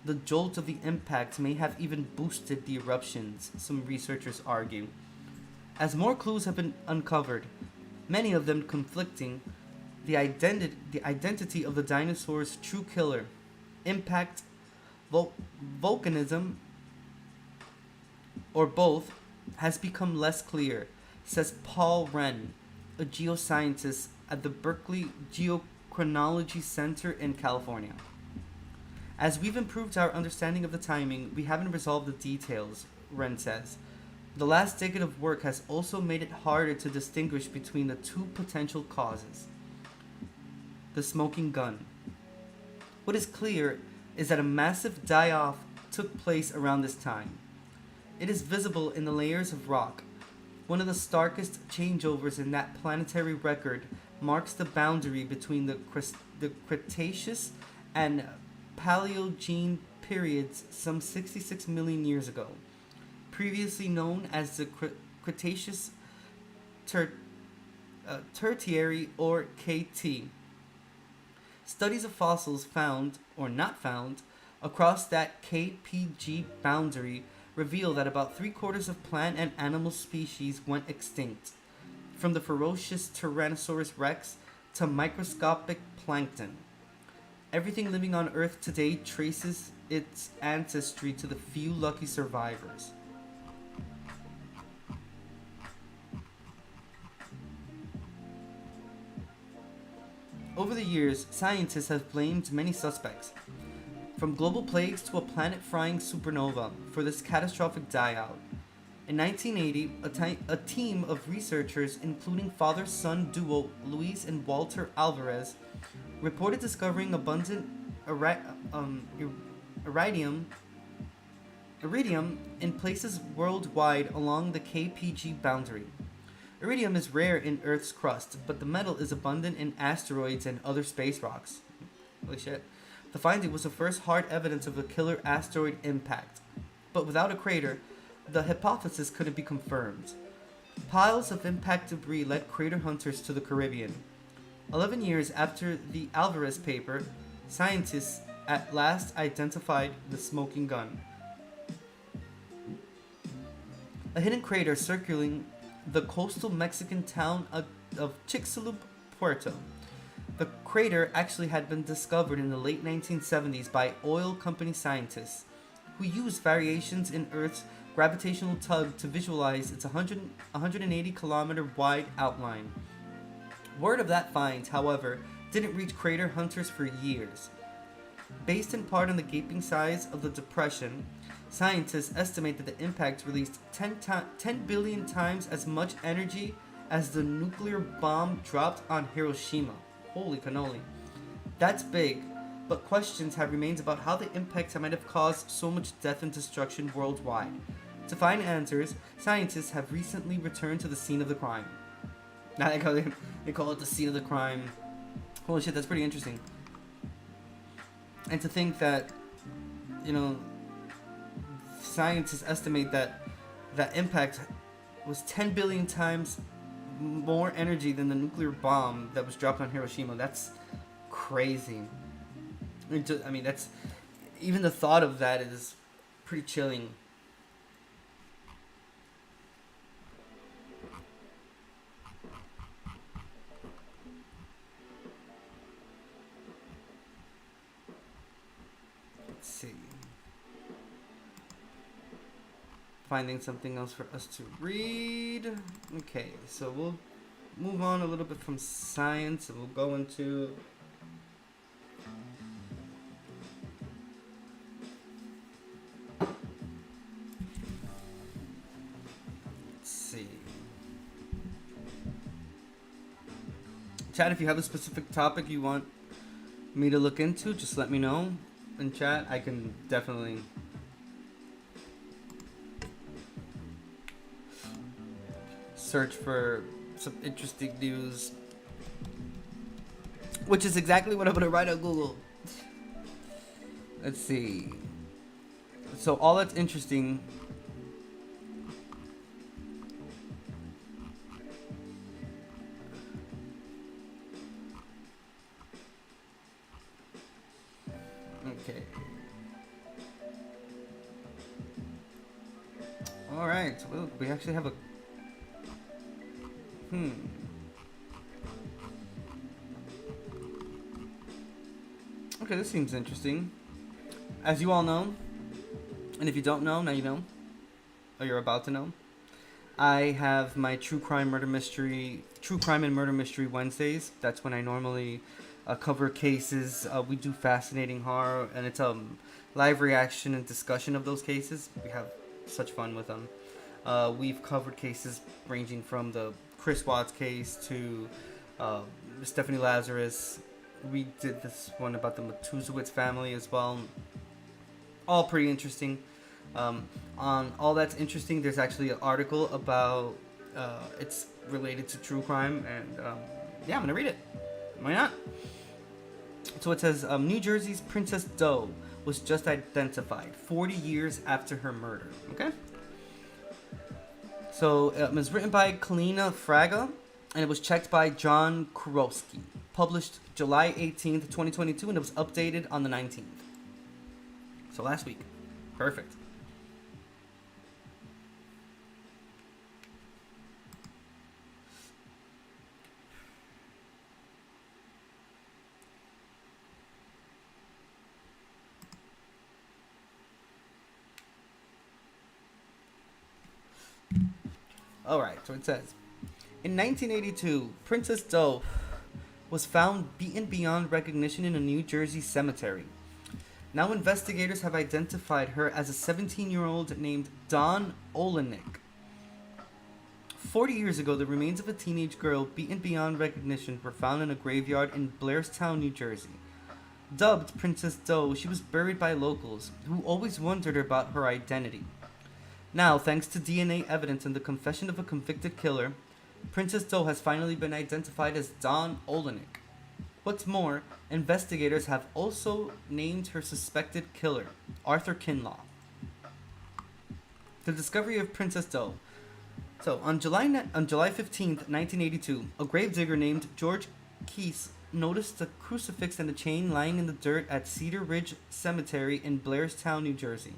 Speaker 1: The jolt of the impact may have even boosted the eruptions, some researchers argue. As more clues have been uncovered, many of them conflicting, the identity of the dinosaur's true killer, impact, volcanism, or both, has become less clear, says Paul Wren, a geoscientist at the Berkeley Geochronology Center in California. As we've improved our understanding of the timing, we haven't resolved the details, Wren says. The last decade of work has also made it harder to distinguish between the two potential causes. The smoking gun. What is clear is that a massive die-off took place around this time. It is visible in the layers of rock. One of the starkest changeovers in that planetary record marks the boundary between the Cretaceous and Paleogene periods some 66 million years ago, previously known as the Cretaceous Tertiary or KT. Studies of fossils found, or not found, across that KPG boundary reveal that about 3/4 of plant and animal species went extinct, from the ferocious Tyrannosaurus rex to microscopic plankton. Everything living on Earth today traces its ancestry to the few lucky survivors. Over the years, scientists have blamed many suspects, from global plagues to a planet-frying supernova, for this catastrophic die-out. In 1980, a team of researchers, including father-son duo Luis and Walter Alvarez, reported discovering abundant iridium in places worldwide along the KPG boundary. Iridium is rare in Earth's crust, but the metal is abundant in asteroids and other space rocks. Holy shit. The finding was the first hard evidence of a killer asteroid impact, but without a crater, the hypothesis couldn't be confirmed. Piles of impact debris led crater hunters to the Caribbean. 11 years after the Alvarez paper, scientists at last identified the smoking gun. A hidden crater circling the coastal Mexican town of Chicxulub, Puerto. The crater actually had been discovered in the late 1970s by oil company scientists, who used variations in Earth's gravitational tug to visualize its 180-kilometer wide outline. Word of that find, however, didn't reach crater hunters for years. Based in part on the gaping size of the depression, scientists estimate that the impact released 10 billion times as much energy as the nuclear bomb dropped on Hiroshima. Holy cannoli. That's big, but questions have remained about how the impact might have caused so much death and destruction worldwide. To find answers, scientists have recently returned to the scene of the crime. Now they call it the scene of the crime. Holy shit, that's pretty interesting. And to think that, scientists estimate that that impact was 10 billion times more energy than the nuclear bomb that was dropped on Hiroshima. That's crazy. That's, even the thought of that is pretty chilling. Let's see. Finding something else for us to read. Okay, so we'll move on a little bit from science and we'll go into Chat, if you have a specific topic you want me to look into, just let me know in chat. I can definitely search for some interesting news, which is exactly what I'm gonna write on Google. Let's see. So all that's interesting. Okay. All right. So we actually have a. Okay, this seems interesting. As you all know, and if you don't know, now you know, or you're about to know, I have my true crime and murder mystery Wednesdays. That's when I normally cover cases. We do fascinating horror, and it's live reaction and discussion of those cases. We have such fun with them. We've covered cases ranging from the Chris Watts case to Stephanie Lazarus. We did this one about the Matuzowitz family as well. All pretty interesting. On All That's Interesting, there's actually an article about it's related to true crime, and yeah, I'm gonna read it. Why not? So it says New Jersey's Princess Doe was just identified 40 years after her murder. Okay. So it was written by Kalina Fraga, and it was checked by John Kurowski. Published July 18th, 2022, and it was updated on the 19th. So last week. Perfect. Alright, so it says, in 1982, Princess Doe was found beaten beyond recognition in a New Jersey cemetery. Now investigators have identified her as a 17-year-old named Dawn Olenek. 40 years ago, the remains of a teenage girl beaten beyond recognition were found in a graveyard in Blairstown, New Jersey. Dubbed Princess Doe, she was buried by locals, who always wondered about her identity. Now, thanks to DNA evidence and the confession of a convicted killer, Princess Doe has finally been identified as Dawn Olenek. What's more, investigators have also named her suspected killer, Arthur Kinlaw. The discovery of Princess Doe. So, on July 15th, 1982, a gravedigger named George Keese noticed a crucifix and a chain lying in the dirt at Cedar Ridge Cemetery in Blairstown, New Jersey.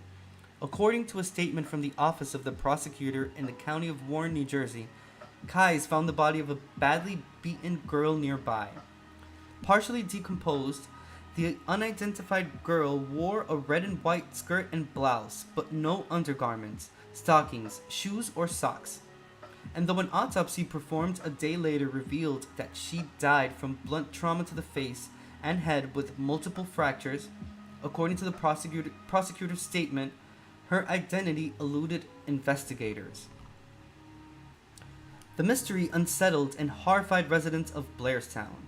Speaker 1: According to a statement from the office of the prosecutor in the county of Warren, New Jersey, Keyes found the body of a badly beaten girl nearby. Partially decomposed, the unidentified girl wore a red and white skirt and blouse, but no undergarments, stockings, shoes, or socks. And though an autopsy performed a day later revealed that she died from blunt trauma to the face and head with multiple fractures, according to the prosecutor's statement, her identity eluded investigators. The mystery unsettled and horrified residents of Blairstown,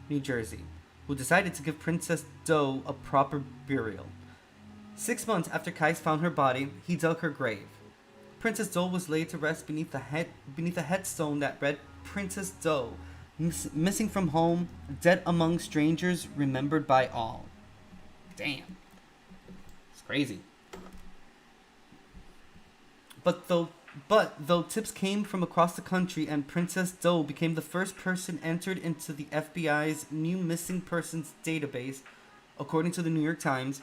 Speaker 1: New Jersey, who decided to give Princess Doe a proper burial. 6 months after Keyes found her body, he dug her grave. Princess Doe was laid to rest beneath a headstone that read, "Princess Doe, missing from home, dead among strangers, remembered by all." Damn. It's crazy. But though tips came from across the country and Princess Doe became the first person entered into the FBI's new missing persons database, according to the New York Times,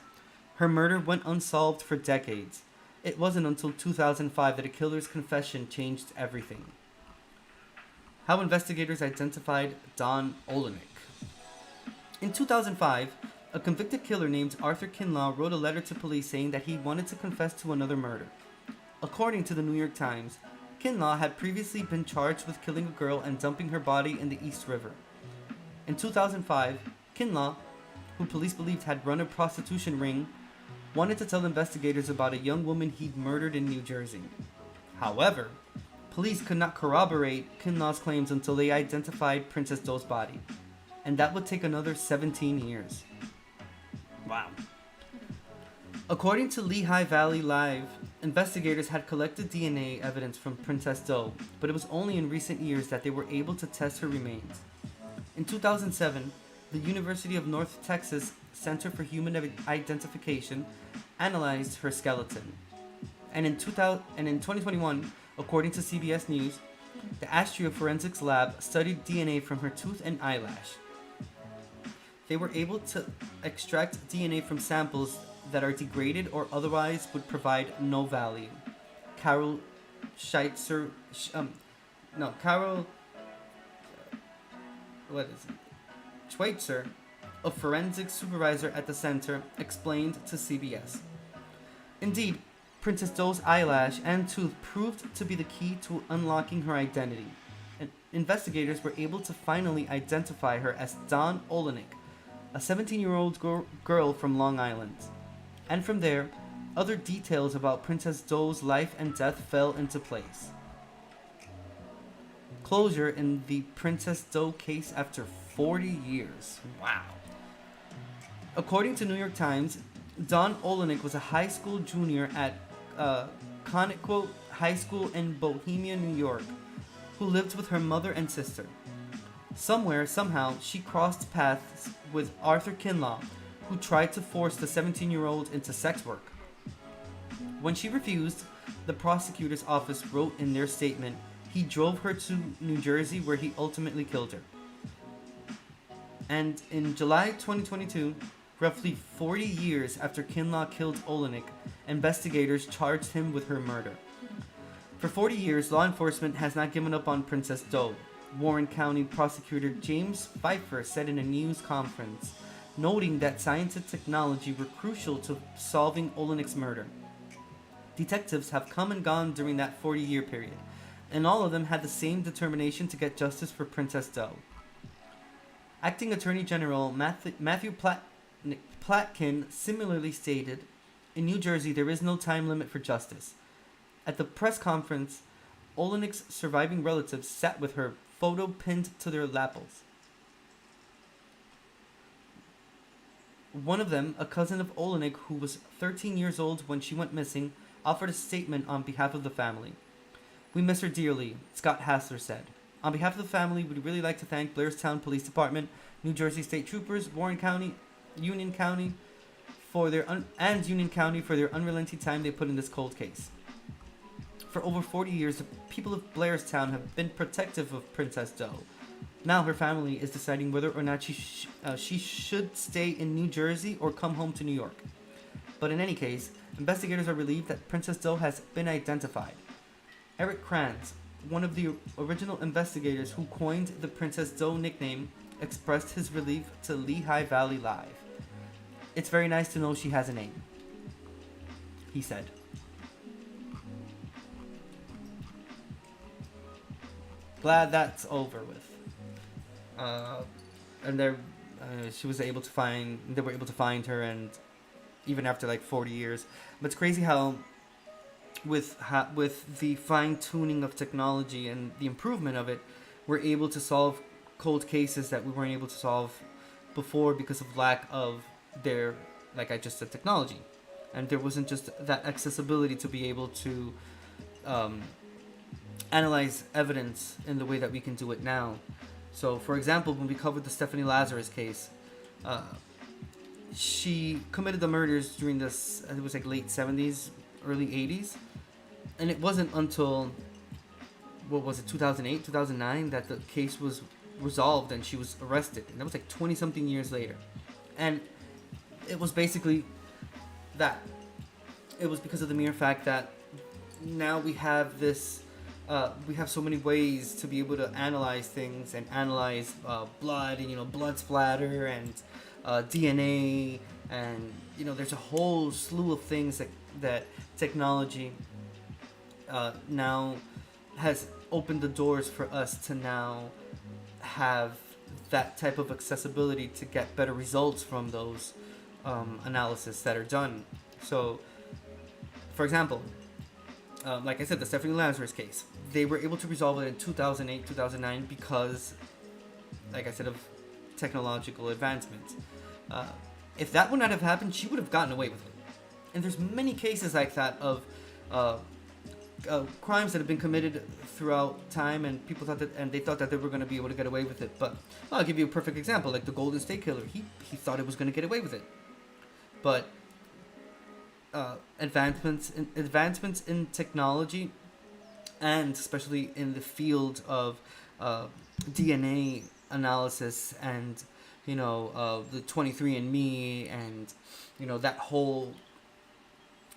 Speaker 1: her murder went unsolved for decades. It wasn't until 2005 that a killer's confession changed everything. How investigators identified Dawn Olenek. In 2005, a convicted killer named Arthur Kinlaw wrote a letter to police saying that he wanted to confess to another murder. According to the New York Times, Kinlaw had previously been charged with killing a girl and dumping her body in the East River. In 2005, Kinlaw, who police believed had run a prostitution ring, wanted to tell investigators about a young woman he'd murdered in New Jersey. However, police could not corroborate Kinlaw's claims until they identified Princess Doe's body. and that would take another 17 years. Wow. According to Lehigh Valley Live, investigators had collected DNA evidence from Princess Doe, but it was only in recent years that they were able to test her remains. In 2007, the University of North Texas Center for Human Identification analyzed her skeleton. And in 2021, according to CBS News, the Astria Forensics Lab studied DNA from her tooth and eyelash. They were able to extract DNA from samples that are degraded or otherwise would provide no value. Carol Scheitzer, Schweitzer, a forensic supervisor at the center, explained to CBS. Indeed, Princess Doe's eyelash and tooth proved to be the key to unlocking her identity, and investigators were able to finally identify her as Dawn Olenek, a 17-year-old girl from Long Island. And from there, other details about Princess Doe's life and death fell into place. Closure in the Princess Doe case after 40 years. Wow. According to New York Times, Dawn Olenek was a high school junior at Connecticut High School in Bohemia, New York, who lived with her mother and sister. Somehow, she crossed paths with Arthur Kinlaw, who tried to force the 17-year-old into sex work. When she refused, the prosecutor's office wrote in their statement, he drove her to New Jersey where he ultimately killed her. And in July 2022, roughly 40 years after Kinlaw killed Olenek, investigators charged him with her murder. For 40 years, law enforcement has not given up on Princess Doe. Warren County Prosecutor James Pfeiffer said in a news conference, noting that science and technology were crucial to solving Olenek's murder. Detectives have come and gone during that 40-year period, and all of them had the same determination to get justice for Princess Doe. Acting Attorney General Matthew Platkin similarly stated, in New Jersey there is no time limit for justice. At the press conference, Olenek's surviving relatives sat with her, photo pinned to their lapels. One of them, a cousin of Olenek who was 13 years old when she went missing, offered a statement on behalf of the family. We miss her dearly, Scott Hassler said. On behalf of the family, we'd really like to thank Blairstown Police Department, New Jersey State Troopers, Warren County, Union County for their unrelenting time they put in this cold case. For over 40 years, the people of Blairstown have been protective of Princess Doe. Now her family is deciding whether or not she should stay in New Jersey or come home to New York. But in any case, investigators are relieved that Princess Doe has been identified. Eric Kranz, one of the original investigators who coined the Princess Doe nickname, expressed his relief to Lehigh Valley Live. It's very nice to know she has a name, he said. Glad that's over with. And they were able to find her, and even after like 40 years. But it's crazy how with the fine-tuning of technology and the improvement of it, we're able to solve cold cases that we weren't able to solve before because of lack of their, like I just said, technology. And there wasn't just that accessibility to be able to analyze evidence in the way that we can do it now. So, for example, when we covered the Stephanie Lazarus case, she committed the murders during this, it was like late 70s, early 80s. And it wasn't until, 2008, 2009, that the case was resolved and she was arrested. And that was like 20-something years later. And it was basically that. It was because of the mere fact that now we have this, we have so many ways to be able to analyze things and analyze blood and, blood splatter and DNA. And, there's a whole slew of things that technology now has opened the doors for us to now have that type of accessibility to get better results from those analysis that are done. So, for example, like I said, the Stephanie Lazarus case, they were able to resolve it in 2008, 2009 because, like I said, of technological advancements. If that would not have happened, she would have gotten away with it. And there's many cases like that of crimes that have been committed throughout time, and people thought that, and they thought that they were going to be able to get away with it. But I'll give you a perfect example, like the Golden State Killer. He thought it was going to get away with it, but advancements in technology, and especially in the field of DNA analysis, and the 23andMe, and that whole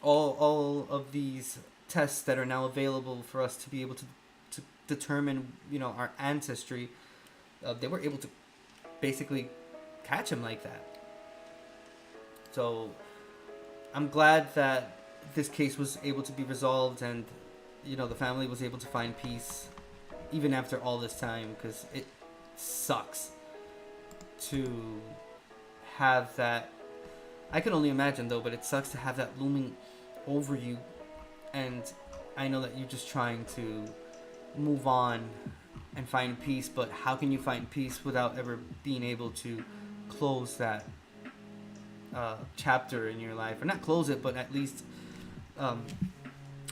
Speaker 1: all of these tests that are now available for us to be able to determine our ancestry. They were able to basically catch him like that. So I'm glad that this case was able to be resolved, and the family was able to find peace even after all this time, because it sucks to have that. I can only imagine though, but it sucks to have that looming over you, and I know that you're just trying to move on and find peace, but how can you find peace without ever being able to close that chapter in your life, or not close it, but at least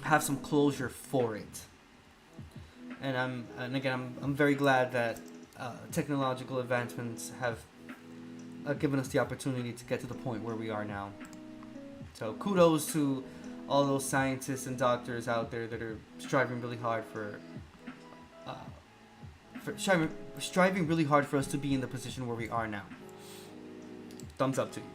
Speaker 1: have some closure for it. And I'm very glad that technological advancements have given us the opportunity to get to the point where we are now. So kudos to all those scientists and doctors out there that are striving really hard for striving really hard for us to be in the position where we are now. Thumbs up to you.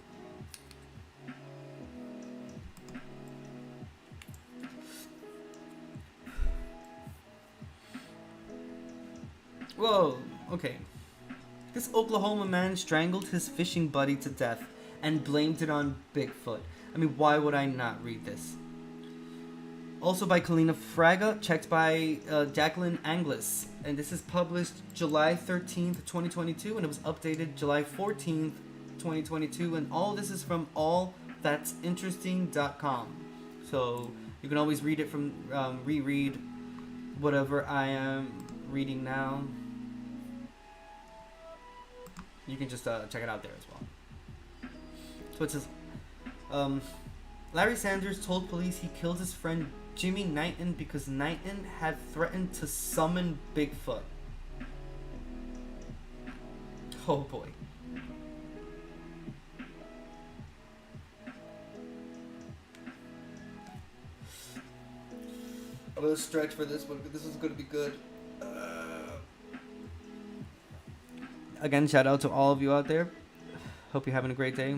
Speaker 1: Whoa, okay. This Oklahoma man strangled his fishing buddy to death and blamed it on Bigfoot. I mean, why would I not read this? Also by Kalina Fraga, checked by Jacqueline Anglis. And this is published July 13th, 2022, and it was updated July 14th, 2022. And all this is from allthat'sinteresting.com. So you can always read it from, reread whatever I am reading now. You can just check it out there as well. So it says, Larry Sanders told police he killed his friend Jimmy Knighton because Knighton had threatened to summon Bigfoot. Oh boy. I'm gonna stretch for this one, but this is gonna be good. Again, shout out to all of you out there. Hope you're having a great day.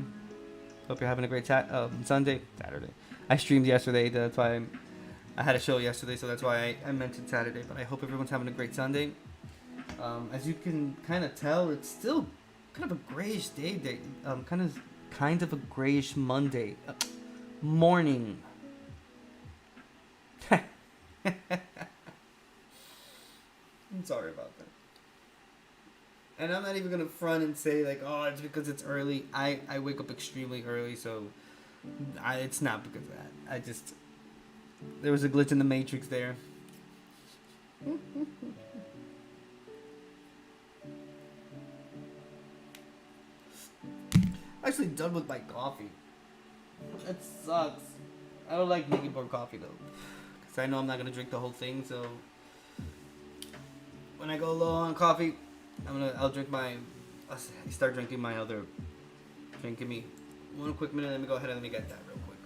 Speaker 1: Hope you're having a great Saturday. I streamed yesterday. That's why I had a show yesterday, so that's why I mentioned Saturday. But I hope everyone's having a great Sunday. As you can kind of tell, it's still kind of a grayish day. Kind of a grayish Monday morning. I'm sorry about that. And I'm not even going to front and say, like, oh, it's because it's early. I wake up extremely early, so it's not because of that. There was a glitch in the Matrix there. Actually done with my coffee. It sucks. I don't like making more coffee, though. Because I know I'm not going to drink the whole thing, so when I go low on coffee, I'll start drinking my other drink. Give me one quick minute. Let me go ahead and let me get that real quick.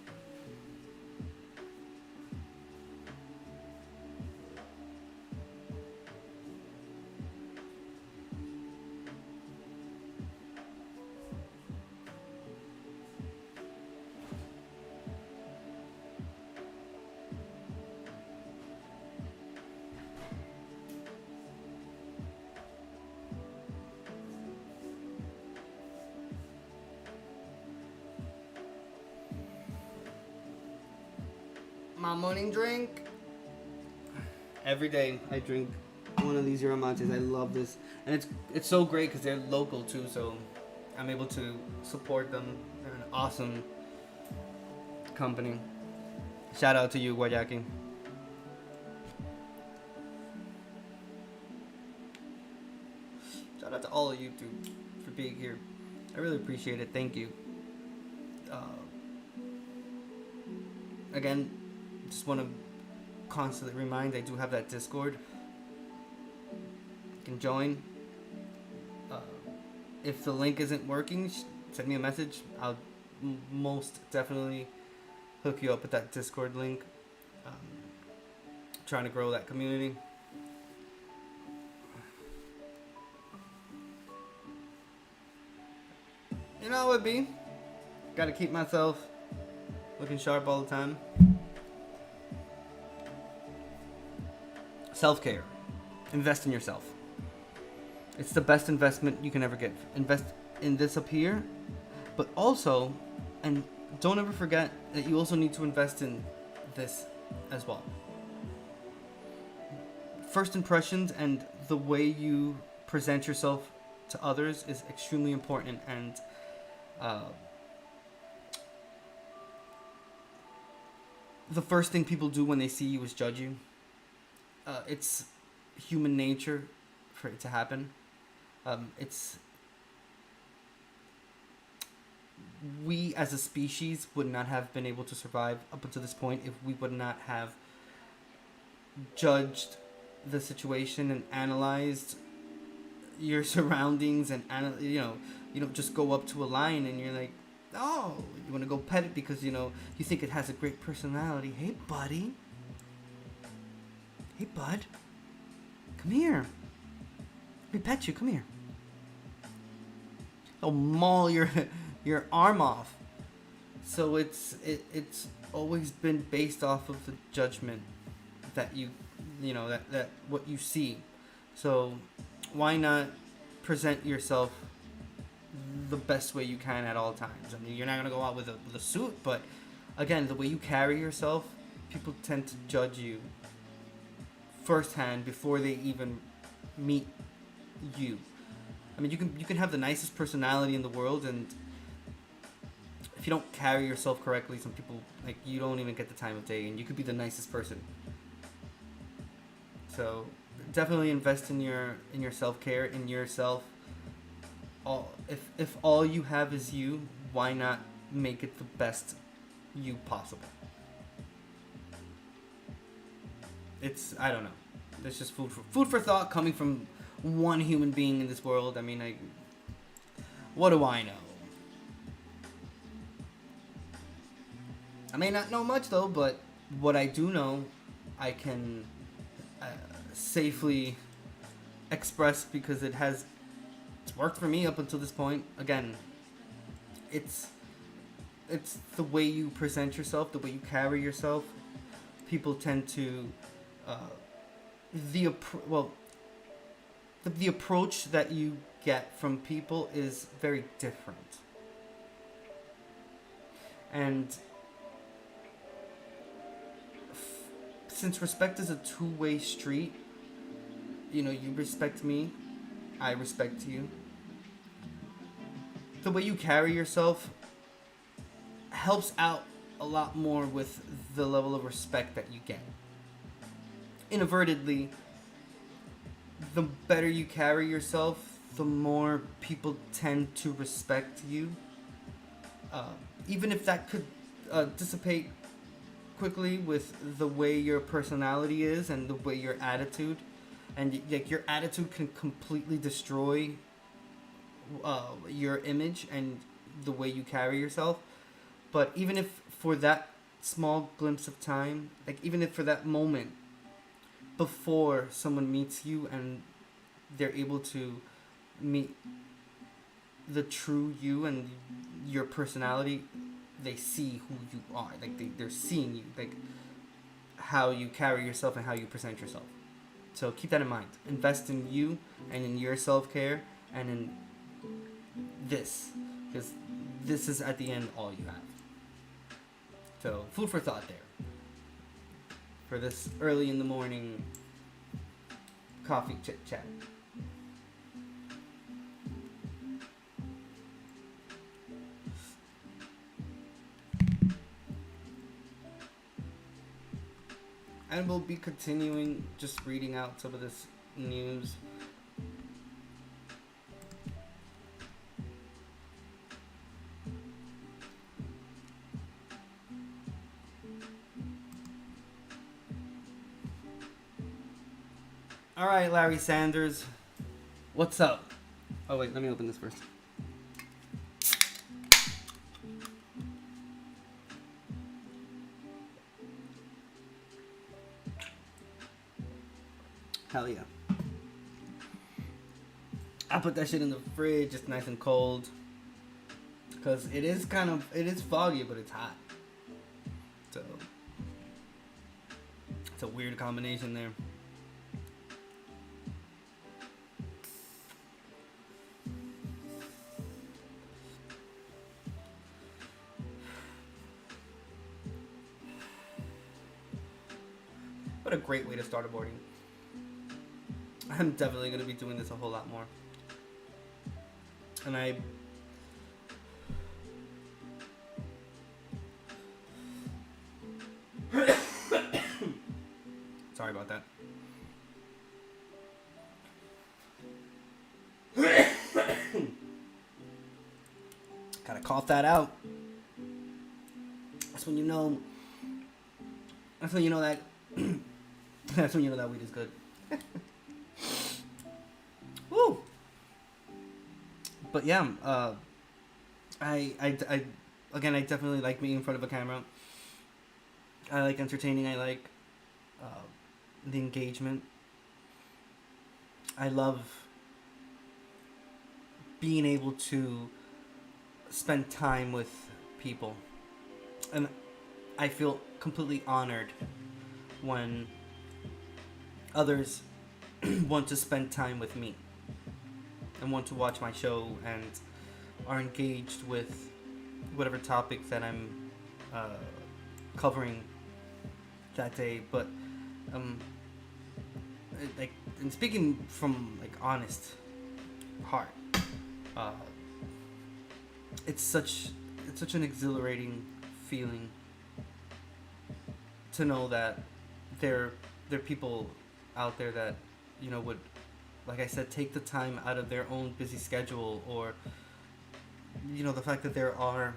Speaker 1: My morning drink. Every day I drink one of these yerba mates. I love this, and it's so great because they're local too. So I'm able to support them. They're an awesome company. Shout out to you, Guayaki. Shout out to all of you too for being here. I really appreciate it. Thank you. Uh, Again, just want to constantly remind, I do have that Discord. You can join. Uh, if the link isn't working, send me a message. I'll most definitely hook you up with that Discord link. Um, Trying to grow that community. You know what, B? Gotta keep myself looking sharp all the time. Self-care. Invest in yourself. It's the best investment you can ever get. Invest in this up here, but also, and don't ever forget that you also need to invest in this as well. First impressions and the way you present yourself to others is extremely important, and the first thing people do when they see you is judge you. It's human nature for it to happen. We as a species would not have been able to survive up until this point if we would not have judged the situation and analyzed your surroundings, and you don't just go up to a lion and you're like, oh, you want to go pet it because you think it has a great personality. Hey buddy, hey bud, come here, let me pet you, come here. I'll maul your arm off. So it's always been based off of the judgment that that what you see. So why not present yourself the best way you can at all times? I mean, you're not gonna go out with a suit, but again, the way you carry yourself, people tend to judge you firsthand before they even meet you. I mean, you can have the nicest personality in the world, and if you don't carry yourself correctly, some people, like, you don't even get the time of day, and you could be the nicest person. So definitely invest in your self-care, in yourself. If all you have is you, why not make it the best you possible? I don't know. It's just food for thought coming from one human being in this world. I mean, what do I know? I may not know much though, but what I do know, I can safely express because it's worked for me up until this point. Again, it's the way you present yourself, the way you carry yourself. People tend to the approach that you get from people is very different. And since respect is a two-way street, you respect me, I respect you. The way you carry yourself helps out a lot more with the level of respect that you get. Inadvertently, the better you carry yourself, the more people tend to respect you. Even if that could dissipate quickly with the way your personality is and the way your attitude, and like your attitude can completely destroy your image and the way you carry yourself. But even if for that small glimpse of time, like even if for that moment before someone meets you and they're able to meet the true you and your personality, they see who you are. Like they're seeing you, like how you carry yourself and how you present yourself. So keep that in mind. Invest in you and in your self-care and in this, because this is at the end all you have. So food for thought there for this early in the morning coffee chit chat. And we'll be continuing just reading out some of this news. All right, Larry Sanders. What's up? Oh, wait, let me open this first. Hell yeah. I put that shit in the fridge. It's nice and cold. Because it is foggy, but it's hot. So, it's a weird combination there. What a great way to start a morning. I'm definitely going to be doing this a whole lot more. And sorry about that. Gotta cough that out. That's when you know that that's when you know that weed is good. Woo! But yeah, I definitely like being in front of a camera. I like entertaining. I like the engagement. I love being able to spend time with people, and I feel completely honored when others want to spend time with me and want to watch my show and are engaged with whatever topic that I'm covering that day. But like, and speaking from like honest heart, it's such an exhilarating feeling to know that there are people out there that, you know, would, like I said, take the time out of their own busy schedule, or, you know, the fact that there are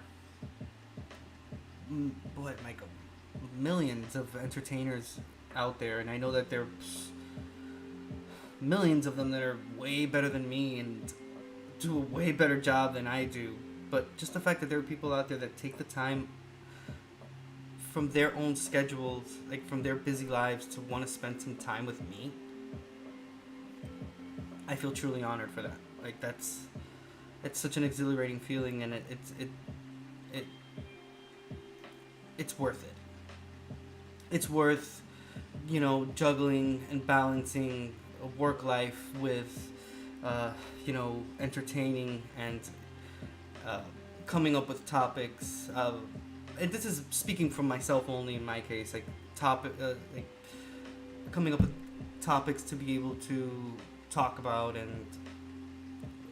Speaker 1: millions of entertainers out there, and I know that there are millions of them that are way better than me and do a way better job than I do. But just the fact that there are people out there that take the time from their own schedules, like from their busy lives, to want to spend some time with me, I feel truly honored for that. Like, it's such an exhilarating feeling, and it's worth it. It's worth, you know, juggling and balancing a work life with, you know, entertaining and coming up with topics. And this is speaking from myself only in my case, like like coming up with topics to be able to talk about and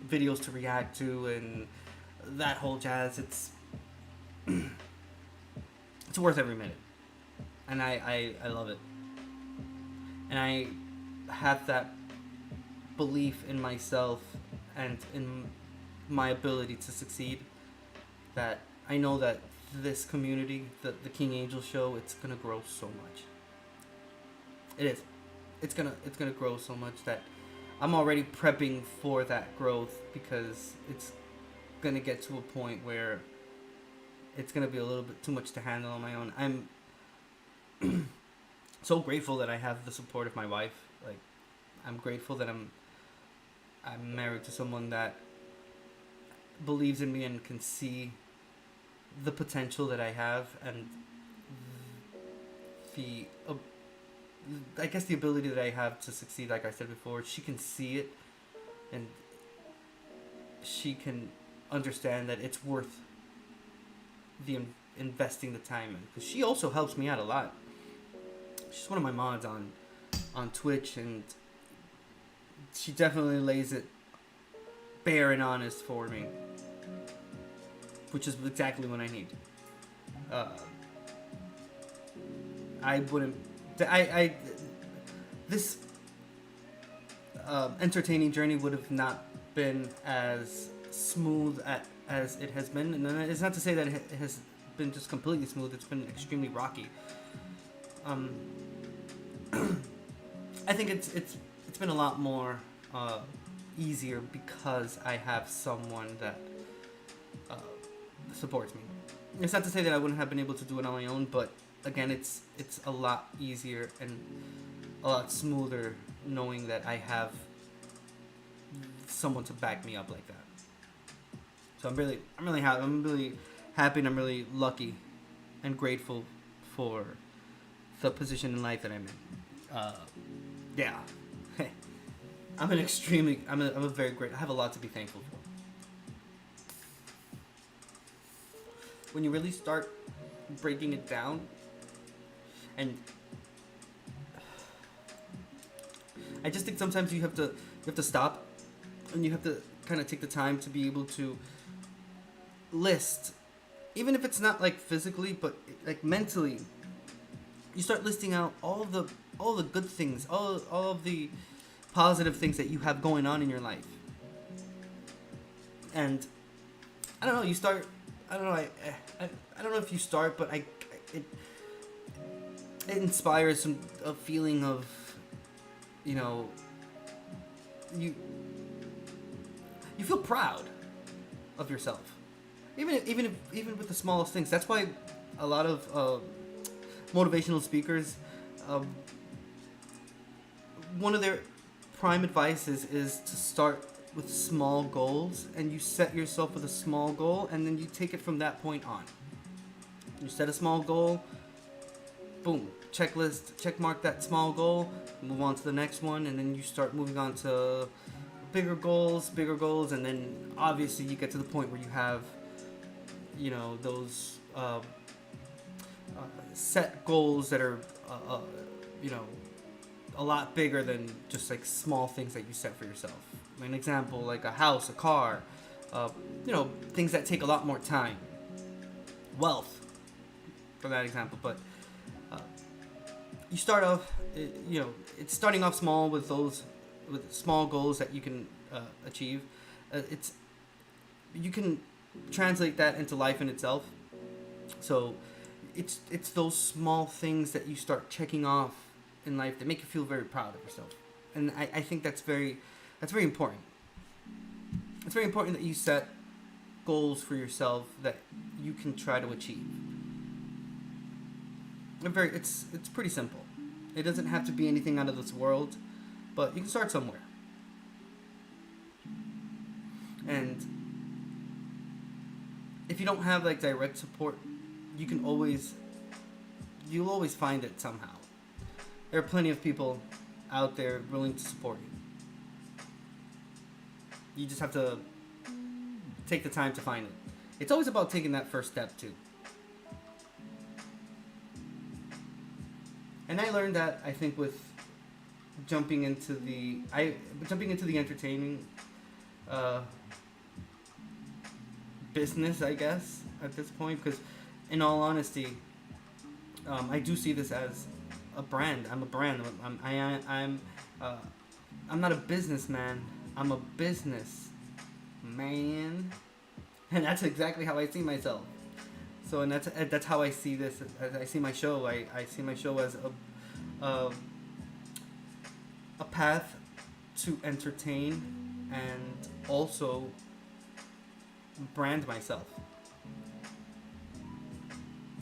Speaker 1: videos to react to and that whole jazz. It's it's worth every minute, and I love it, and I have that belief in myself and in my ability to succeed, that I know that this community, the King Angel Show, it's gonna grow so much. It is. It's gonna grow so much that I'm already prepping for that growth, because it's gonna get to a point where it's gonna be a little bit too much to handle on my own. I'm so grateful that I have the support of my wife. Like, I'm grateful that I'm married to someone that believes in me and can see the potential that I have, and the I guess the ability that I have to succeed. Like I said before, she can see it, and she can understand that it's worth the investing the time in, because she also helps me out a lot. She's one of my mods on Twitch, and she definitely lays it bare and honest for me, which is exactly what I need. This entertaining journey would have not been as smooth as it has been, and it's not to say that it has been just completely smooth. It's been extremely rocky. I think it's it's been a lot more easier because I have someone that uh, supports me. It's not to say that I wouldn't have been able to do it on my own, but again, it's a lot easier and a lot smoother knowing that I have someone to back me up like that. So I'm really happy. I'm really happy, and I'm really lucky and grateful for the position in life that I'm in. Yeah, I'm a very great. I have a lot to be thankful for. When you really start breaking it down, and I just think sometimes you have to stop, and you have to kind of take the time to be able to list, even if it's not like physically, but like mentally. You start listing out all the good things, all of the positive things that you have going on in your life, and I don't know. You start. I don't know. I don't know if you start, but it inspires a feeling of, you know, you feel proud of yourself, even with the smallest things. That's why a lot of motivational speakers, one of their prime advices is to start with small goals, and you set yourself with a small goal, and then you take it from that point on. You set a small goal, boom, checklist, check mark that small goal, move on to the next one, and then you start moving on to bigger goals, and then obviously you get to the point where you have, you know, those set goals that are, you know, a lot bigger than just like small things that you set for yourself. An example, like a house, a car, you know, things that take a lot more time. Wealth, for that example. But you start off, you know, it's starting off small with small goals that you can achieve. You can translate that into life in itself. So it's those small things that you start checking off in life that make you feel very proud of yourself. And I think that's very important. It's very important that you set goals for yourself that you can try to achieve. It's pretty simple. It doesn't have to be anything out of this world, but you can start somewhere. And if you don't have like direct support, you'll always find it somehow. There are plenty of people out there willing to support you. You just have to take the time to find it. It's always about taking that first step too. And I learned that, I think, with jumping into the entertaining business, I guess, at this point, because in all honesty, I do see this as a brand. I'm a brand. I'm not a businessman. I'm a business man, and that's exactly how I see myself. So, and that's how I see this. As I see my show. I see my show as a path to entertain and also brand myself.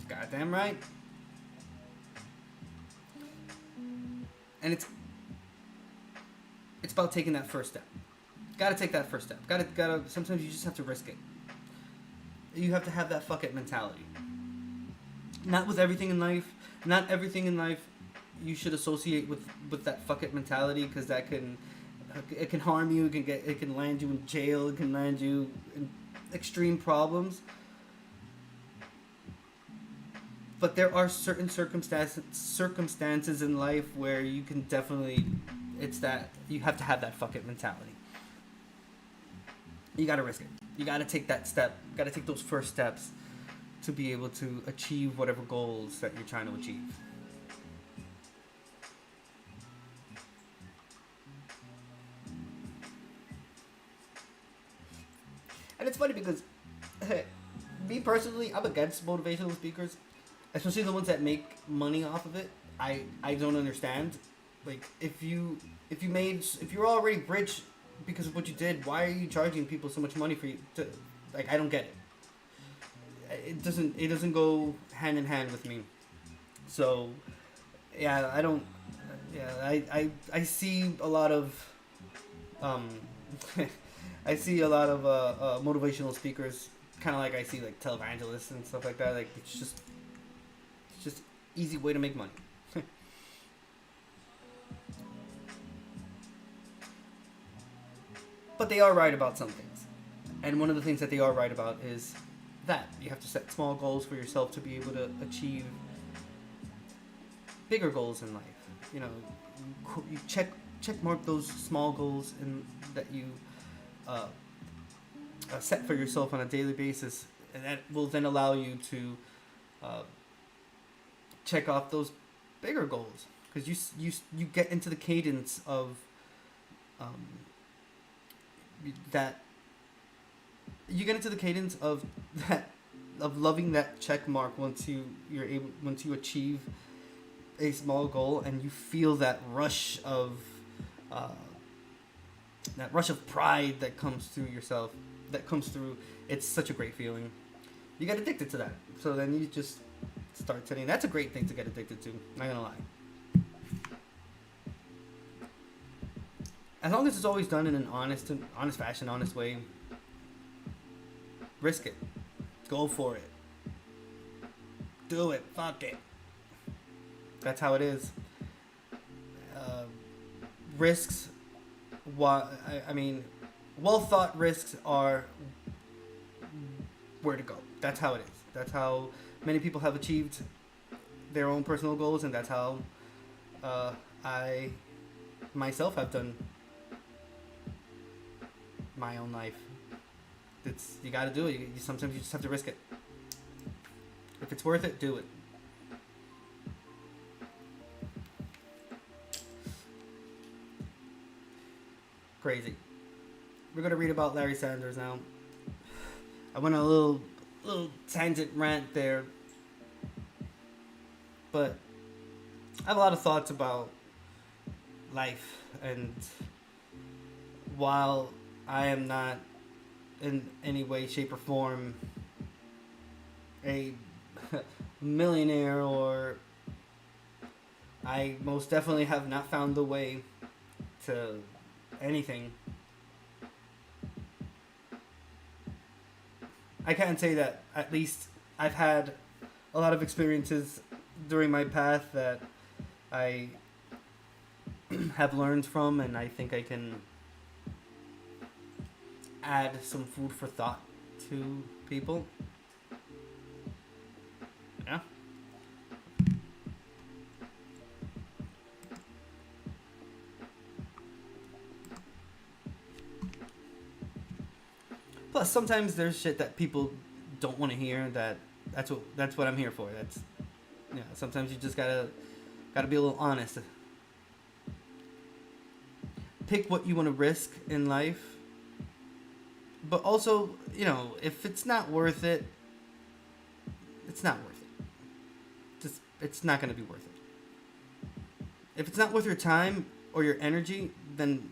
Speaker 1: Goddamn right. And it's about taking that first step. Gotta take that first step. Gotta. Sometimes you just have to risk it. You have to have that fuck it mentality. Not with everything in life. Not everything in life you should associate with that fuck it mentality, because it can harm you. It can land you in jail. It can land you in extreme problems. But there are certain circumstances in life where you can definitely, you have to have that fuck it mentality. You gotta risk it. You gotta take that step. You gotta take those first steps to be able to achieve whatever goals that you're trying to achieve. And it's funny because, me personally, I'm against motivational speakers. Especially the ones that make money off of it. I don't understand Like if you're already rich because of what you did, why are you charging people so much money for you to, like, I don't get it. It doesn't go hand in hand with me. So yeah, I don't yeah, I see a lot of um I see a lot of motivational speakers, kind of like I see like televangelists and stuff like that. Like it's just easy way to make money. But they are right about some things. And one of the things that they are right about is that you have to set small goals for yourself to be able to achieve bigger goals in life. You know, you check mark those small goals and that you uh, set for yourself on a daily basis, and that will then allow you to uh, check off those bigger goals, because you get into the cadence of um, that you get into the cadence of that of loving that check mark once you achieve a small goal, and you feel that rush of uh, pride that comes through yourself, that comes through. It's such a great feeling. You get addicted to that, so then you just start setting. That's a great thing to get addicted to, not gonna lie. As long as it's always done in an honest fashion, honest way. Risk it. Go for it. Do it. Fuck it. That's how it is. Risks. I mean, well thought risks are where to go. That's how it is. That's how many people have achieved their own personal goals, and that's how I myself have done my own life. You got to do it. Sometimes you just have to risk it. If it's worth it, do it. Crazy. We're gonna read about Larry Sanders now. I went on a little tangent rant there, but I have a lot of thoughts about life, and while I am not in any way, shape, or form a millionaire, or I most definitely have not found the way to anything, I can't say that at least I've had a lot of experiences during my path that I have learned from, and I think I can add some food for thought to people. Yeah. Plus, sometimes there's shit that people don't want to hear. That's what I'm here for. Sometimes you just gotta be a little honest. Pick what you want to risk in life, but also, if it's not worth it, it's not worth it. It's not gonna be worth it. If it's not worth your time or your energy, then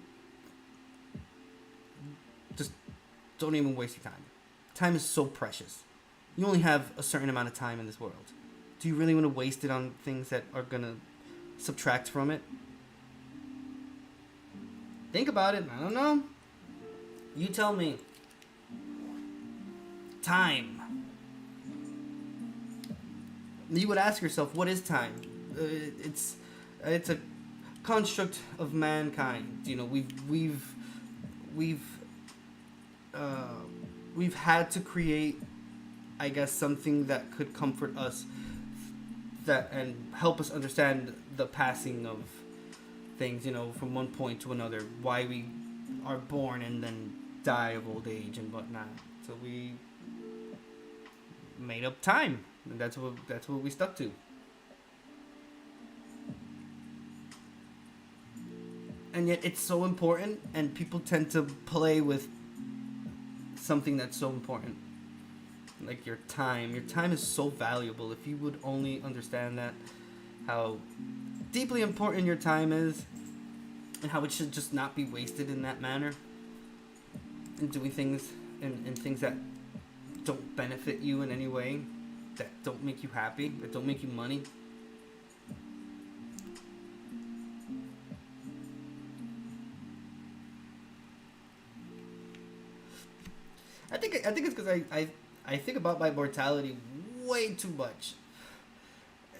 Speaker 1: just don't even waste your time. Time is so precious. You only have a certain amount of time in this world. Do you really want to waste it on things that are going to subtract from it? Think about it. I don't know. You tell me. Time. You would ask yourself, what is time? It's a construct of mankind. We've had to create, I guess, something that could comfort us, and help us understand the passing of things, from one point to another, why we are born and then die of old age and whatnot. So we made up time, and that's what we stuck to. And yet it's so important, and people tend to play with something that's so important, like your time. Your time is so valuable. If you would only understand that, how deeply important your time is, and how it should just not be wasted in that manner, and doing things and things that don't benefit you in any way, that don't make you happy, that don't make you money. I think it's because I think about my mortality way too much,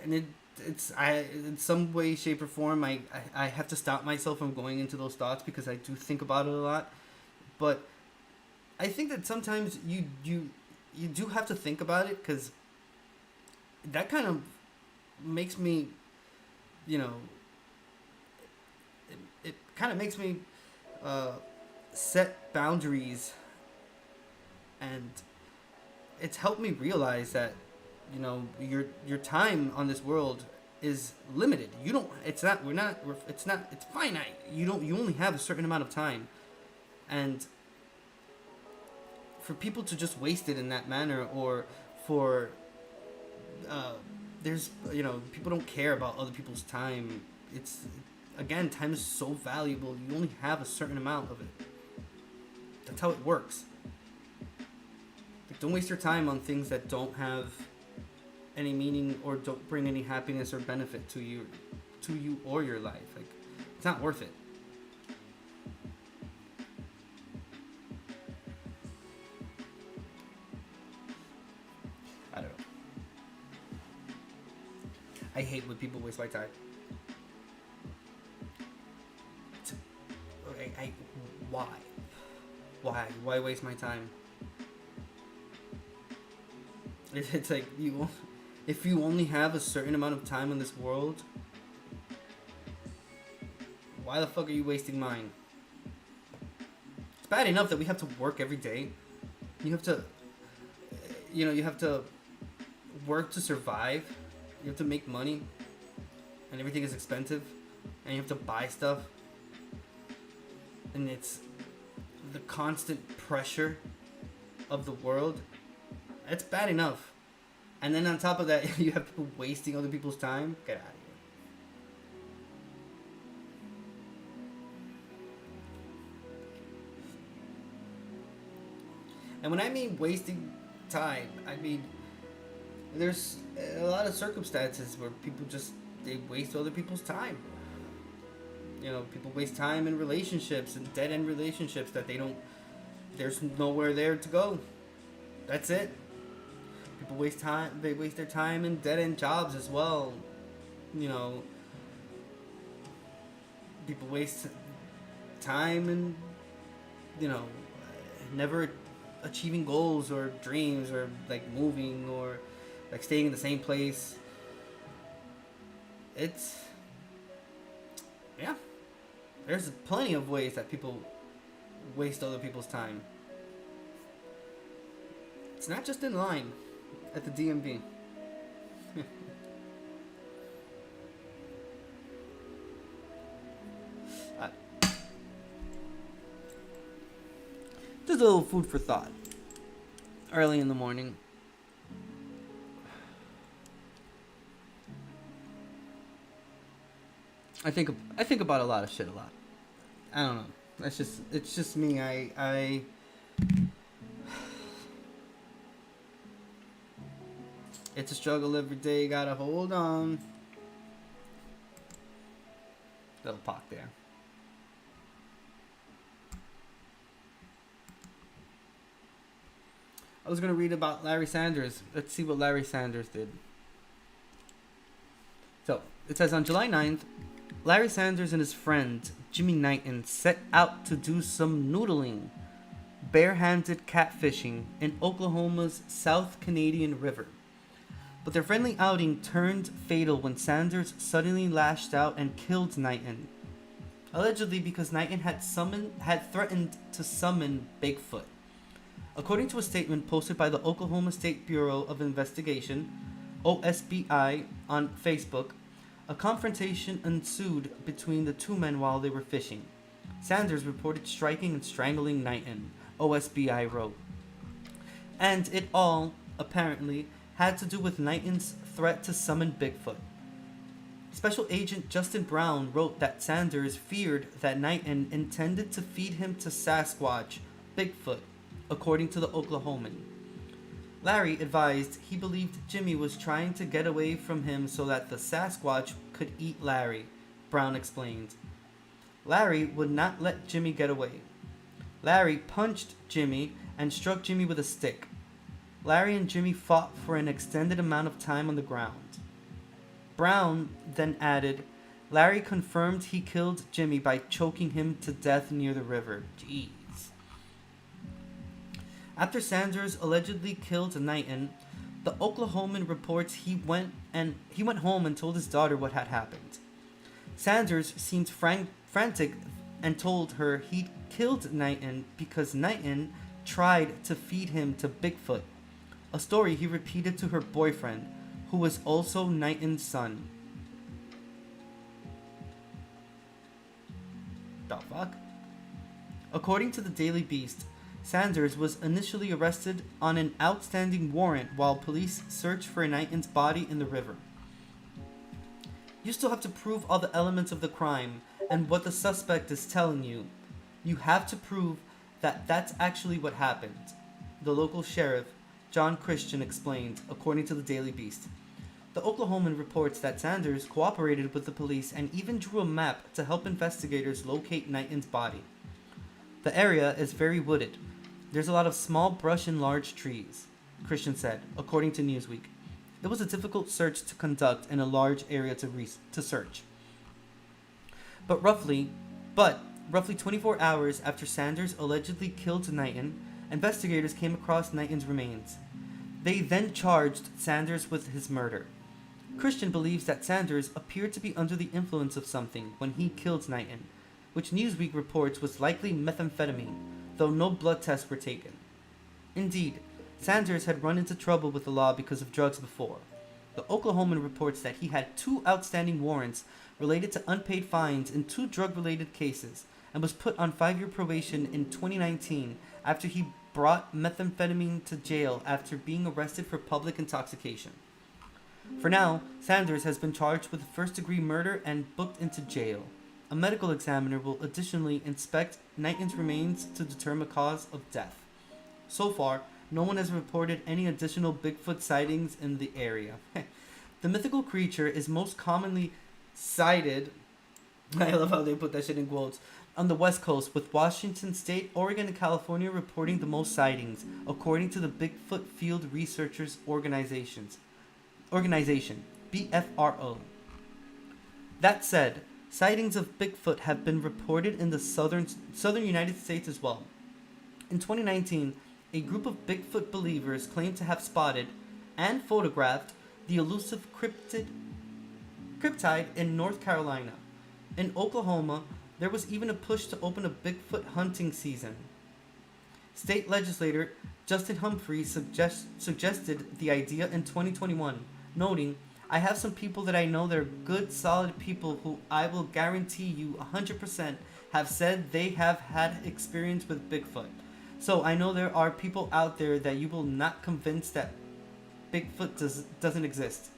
Speaker 1: and it's in some way, shape, or form I have to stop myself from going into those thoughts because I do think about it a lot. But I think that sometimes you do have to think about it, because that kind of makes me, you know, it kind of makes me set boundaries, and it's helped me realize that, you know, your time on this world is limited. You don't. It's not. We're not. It's not. It's finite. You don't. You only have a certain amount of time, and for people to just waste it in that manner, or for there's, you know, people don't care about other people's time. It's, again, time is so valuable. You only have a certain amount of it. That's how it works. Like, don't waste your time on things that don't have any meaning or don't bring any happiness or benefit to you or your life. Like, it's not worth it. I don't know. I hate when people waste my time. Why? Why waste my time? It's like, if you only have a certain amount of time in this world, why the fuck are you wasting mine? It's bad enough that we have to work every day. You have to, you have to work to survive. You have to make money, and everything is expensive, and you have to buy stuff, and it's the constant pressure of the world. It's bad enough. And then on top of that, you have people wasting other people's time. Get out of here. And when I mean wasting time, I mean there's a lot of circumstances where people just, they waste other people's time. You know, people waste time in relationships, and dead-end relationships that there's nowhere there to go. That's it. People waste time. They waste their time in dead-end jobs as well. You know, people waste time in, you know, never achieving goals or dreams, or like moving, or like staying in the same place. It's, yeah. There's plenty of ways that people waste other people's time. It's not just in line at the DMV. Just a little food for thought. Early in the morning. I think about a lot of shit a lot. I don't know. It's just me. I it's a struggle every day. Gotta hold on. Little pock there. I was gonna read about Larry Sanders. Let's see what Larry Sanders did. So it says on July 9th, Larry Sanders and his friend Jimmy Knighton set out to do some noodling, barehanded catfishing in Oklahoma's South Canadian River. But their friendly outing turned fatal when Sanders suddenly lashed out and killed Knighton, allegedly because Knighton had threatened to summon Bigfoot. According to a statement posted by the Oklahoma State Bureau of Investigation, OSBI, on Facebook, a confrontation ensued between the two men while they were fishing. Sanders reported striking and strangling Knighton, OSBI wrote. And it all, apparently, had to do with Knighton's threat to summon Bigfoot.
Speaker 2: Special Agent Justin Brown wrote that Sanders feared that Knighton intended to feed him to Sasquatch, Bigfoot, according to the Oklahoman. Larry advised he believed Jimmy was trying to get away from him so that the Sasquatch could eat Larry, Brown explained. Larry would not let Jimmy get away. Larry punched Jimmy and struck Jimmy with a stick. Larry and Jimmy fought for an extended amount of time on the ground. Brown then added, Larry confirmed he killed Jimmy by choking him to death near the river. Jeez. After Sanders allegedly killed Knighton, the Oklahoman reports he went home and told his daughter what had happened. Sanders seemed frantic and told her he'd killed Knighton because Knighton tried to feed him to Bigfoot, a story he repeated to her boyfriend, who was also Knighton's son. The fuck? According to the Daily Beast, Sanders was initially arrested on an outstanding warrant while police searched for Knighton's body in the river. You still have to prove all the elements of the crime and what the suspect is telling you. You have to prove that that's actually what happened, the local sheriff, John Christian, explained, according to the Daily Beast. The Oklahoman reports that Sanders cooperated with the police and even drew a map to help investigators locate Knighton's body. The area is very wooded. There's a lot of small brush and large trees, Christian said, according to Newsweek. It was a difficult search to conduct in a large area to search. But roughly 24 hours after Sanders allegedly killed Knighton, investigators came across Knighton's remains. They then charged Sanders with his murder. Christian believes that Sanders appeared to be under the influence of something when he killed Knighton, which Newsweek reports was likely methamphetamine, though no blood tests were taken. Indeed, Sanders had run into trouble with the law because of drugs before. The Oklahoman reports that he had 2 outstanding warrants related to unpaid fines in 2 drug-related cases and was put on 5-year probation in 2019 after he brought methamphetamine to jail after being arrested for public intoxication. For now, Sanders has been charged with first-degree murder and booked into jail. A medical examiner will additionally inspect Knighton's remains to determine cause of death. So far, no one has reported any additional Bigfoot sightings in the area. The mythical creature is most commonly sighted, I love how they put that shit in quotes, on the West Coast, with Washington State, Oregon, and California reporting the most sightings, according to the Bigfoot Field Researchers Organization, BFRO. That said, sightings of Bigfoot have been reported in the southern United States as well. In 2019, a group of Bigfoot believers claimed to have spotted and photographed the elusive cryptid in North Carolina. In Oklahoma, there was even a push to open a Bigfoot hunting season. State legislator Justin Humphreys suggested the idea in 2021, noting, I have some people that I know that are good, solid people who I will guarantee you 100% have said they have had experience with Bigfoot. So I know there are people out there that you will not convince that Bigfoot doesn't exist.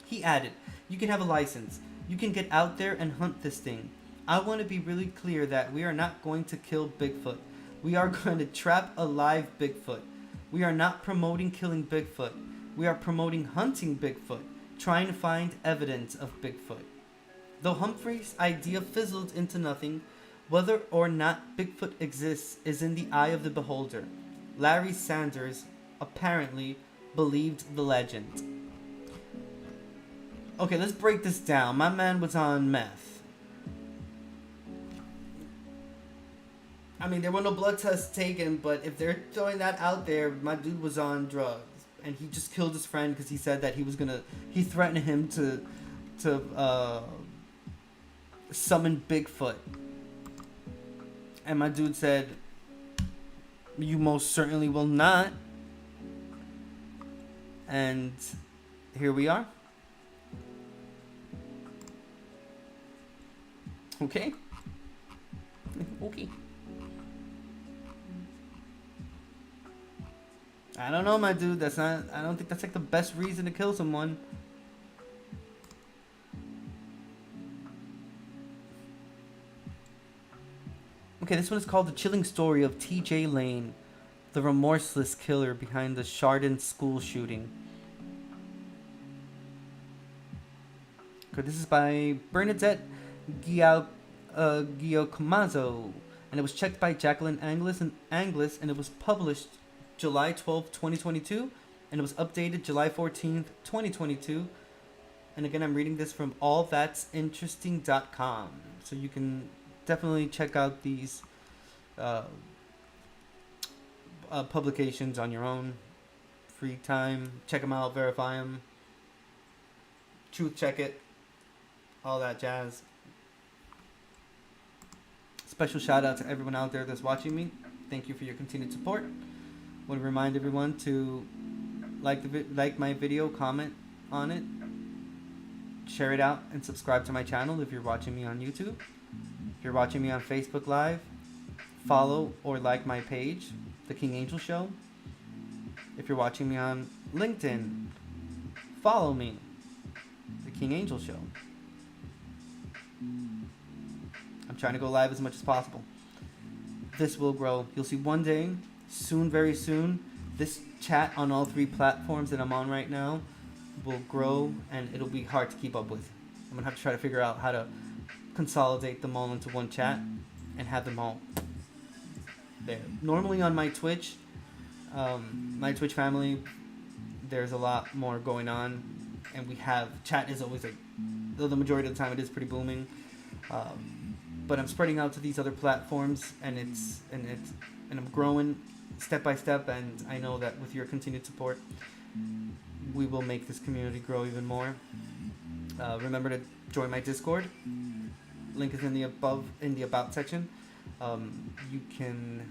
Speaker 2: He added, you can have a license. You can get out there and hunt this thing. I want to be really clear that we are not going to kill Bigfoot. We are going to trap a live Bigfoot. We are not promoting killing Bigfoot. We are promoting hunting Bigfoot, trying to find evidence of Bigfoot. Though Humphrey's idea fizzled into nothing, whether or not Bigfoot exists is in the eye of the beholder. Larry Sanders apparently believed the legend. Okay, let's break this down. My man was on meth. I mean, there were no blood tests taken, but if they're throwing that out there, my dude was on drugs. And he just killed his friend because he said that he threatened him to summon Bigfoot. And my dude said, you most certainly will not. And here we are. Okay. Okay. I don't know, my dude. I don't think that's like the best reason to kill someone. Okay, this one is called The Chilling Story of T.J. Lane, the remorseless killer behind the Chardon school shooting. Okay, this is by Bernadette Giacomazo, and it was checked by Jacqueline Anglis, and it was published July 12th, 2022, and it was updated July 14th, 2022. And again, I'm reading this from allthat'sinteresting.com, so you can definitely check out these publications on your own free time. Check them out, verify them, truth check it, all that jazz. Special shout out to everyone out there that's watching me. Thank you for your continued support. I want to remind everyone to like my video, comment on it, share it out, and subscribe to my channel if you're watching me on YouTube. If you're watching me on Facebook Live, follow or like my page, The King Angel Show. If you're watching me on LinkedIn, follow me, The King Angel Show. I'm trying to go live as much as possible. This will grow. You'll see one day, soon, very soon, this chat on all 3 platforms that I'm on right now will grow, and it'll be hard to keep up with. I'm going to have to try to figure out how to consolidate them all into one chat and have them all there. Normally on my Twitch family, there's a lot more going on, and we have chat is always like, though the majority of the time it is pretty booming, but I'm spreading out to these other platforms, and I'm growing step by step, and I know that with your continued support, we will make this community grow even more. Remember to join my Discord. Link is in the about section. You can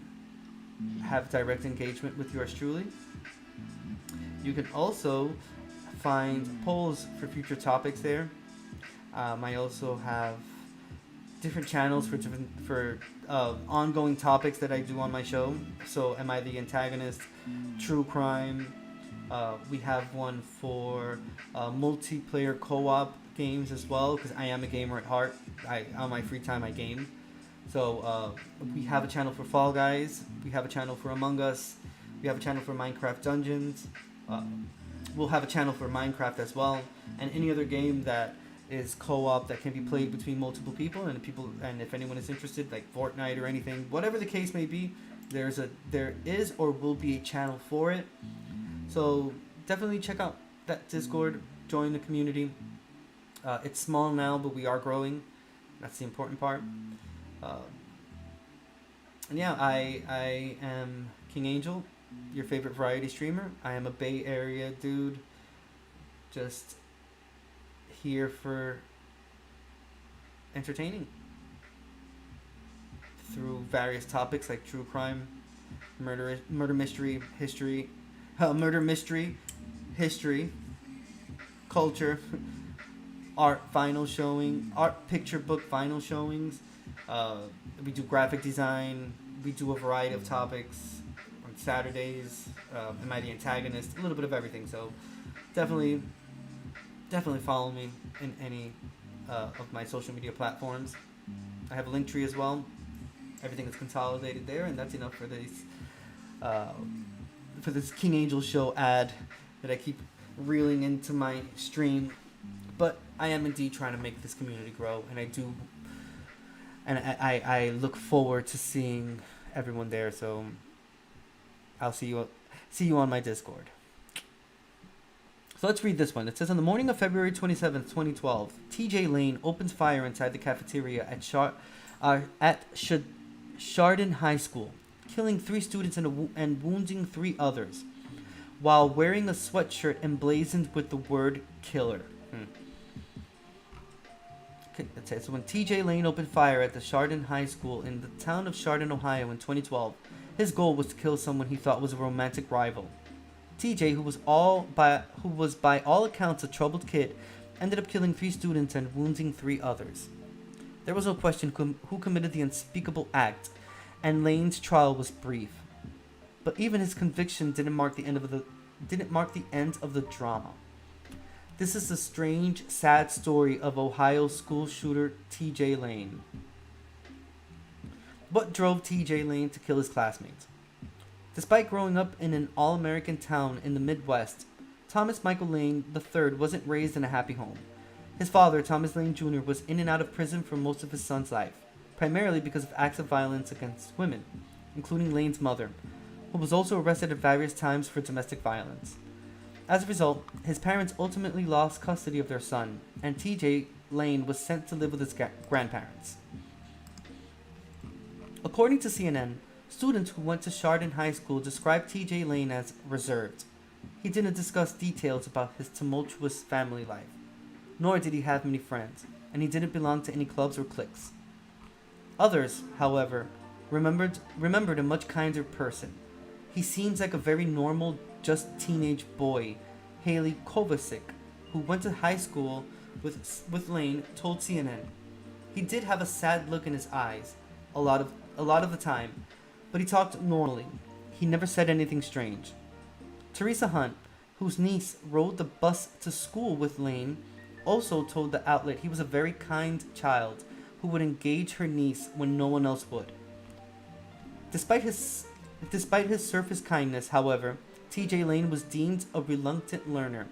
Speaker 2: have direct engagement with yours truly. You can also find polls for future topics there. I also have different channels for ongoing topics that I do on my show. So, am I the antagonist? True crime. We have one for multiplayer co-op games as well, because I am a gamer at heart. On my free time I game. So we have a channel for Fall Guys. We have a channel for Among Us. We have a channel for Minecraft Dungeons. We'll have a channel for Minecraft as well, and any other game that is co-op that can be played between multiple people. And if anyone is interested, like Fortnite or anything, whatever the case may be, there is or will be a channel for it. So definitely check out that Discord, join the community. It's small now, but we are growing. That's the important part. And yeah, I am King Angel, your favorite variety streamer. I am a Bay Area dude, just here for entertaining through various topics like true crime, murder mystery, history, culture, art picture book final showings. We do graphic design. We do a variety of topics on Saturdays. Am I the antagonist? A little bit of everything. So definitely follow me in any of my social media platforms. I have a link tree as well. Everything is consolidated there, and that's enough for this King Angel Show ad that I keep reeling into my stream. But I am indeed trying to make this community grow, and I look forward to seeing everyone there. So I'll see you on my Discord. So let's read this one. It says, on the morning of February 27th, 2012, T.J. Lane opens fire inside the cafeteria at Chardon High School, killing 3 students and wounding 3 others, while wearing a sweatshirt emblazoned with the word killer. Okay, it says, when T.J. Lane opened fire at the Chardon High School in the town of Chardon, Ohio in 2012, his goal was to kill someone he thought was a romantic rival. TJ, who was by all accounts a troubled kid, ended up killing 3 students and wounding 3 others. There was no question who committed the unspeakable act, and Lane's trial was brief. But even his conviction didn't mark the end of the drama. This is the strange, sad story of Ohio school shooter TJ Lane. what drove TJ Lane to kill his classmates. Despite growing up in an all-American town in the Midwest, Thomas Michael Lane III wasn't raised in a happy home. His father, Thomas Lane Jr., was in and out of prison for most of his son's life, primarily because of acts of violence against women, including Lane's mother, who was also arrested at various times for domestic violence. As a result, his parents ultimately lost custody of their son, and TJ Lane was sent to live with his grandparents. According to CNN, students who went to Chardon High School described TJ Lane as reserved. He didn't discuss details about his tumultuous family life, nor did he have many friends, and he didn't belong to any clubs or cliques. Others, however, remembered a much kinder person. He seems like a very normal, just teenage boy. Haley Kovacic, who went to high school with Lane, told CNN. He did have a sad look in his eyes a lot of the time, but he talked normally. He never said anything strange. Teresa Hunt, whose niece rode the bus to school with Lane, also told the outlet he was a very kind child who would engage her niece when no one else would. Despite his surface kindness, however, TJ Lane was deemed a reluctant learner,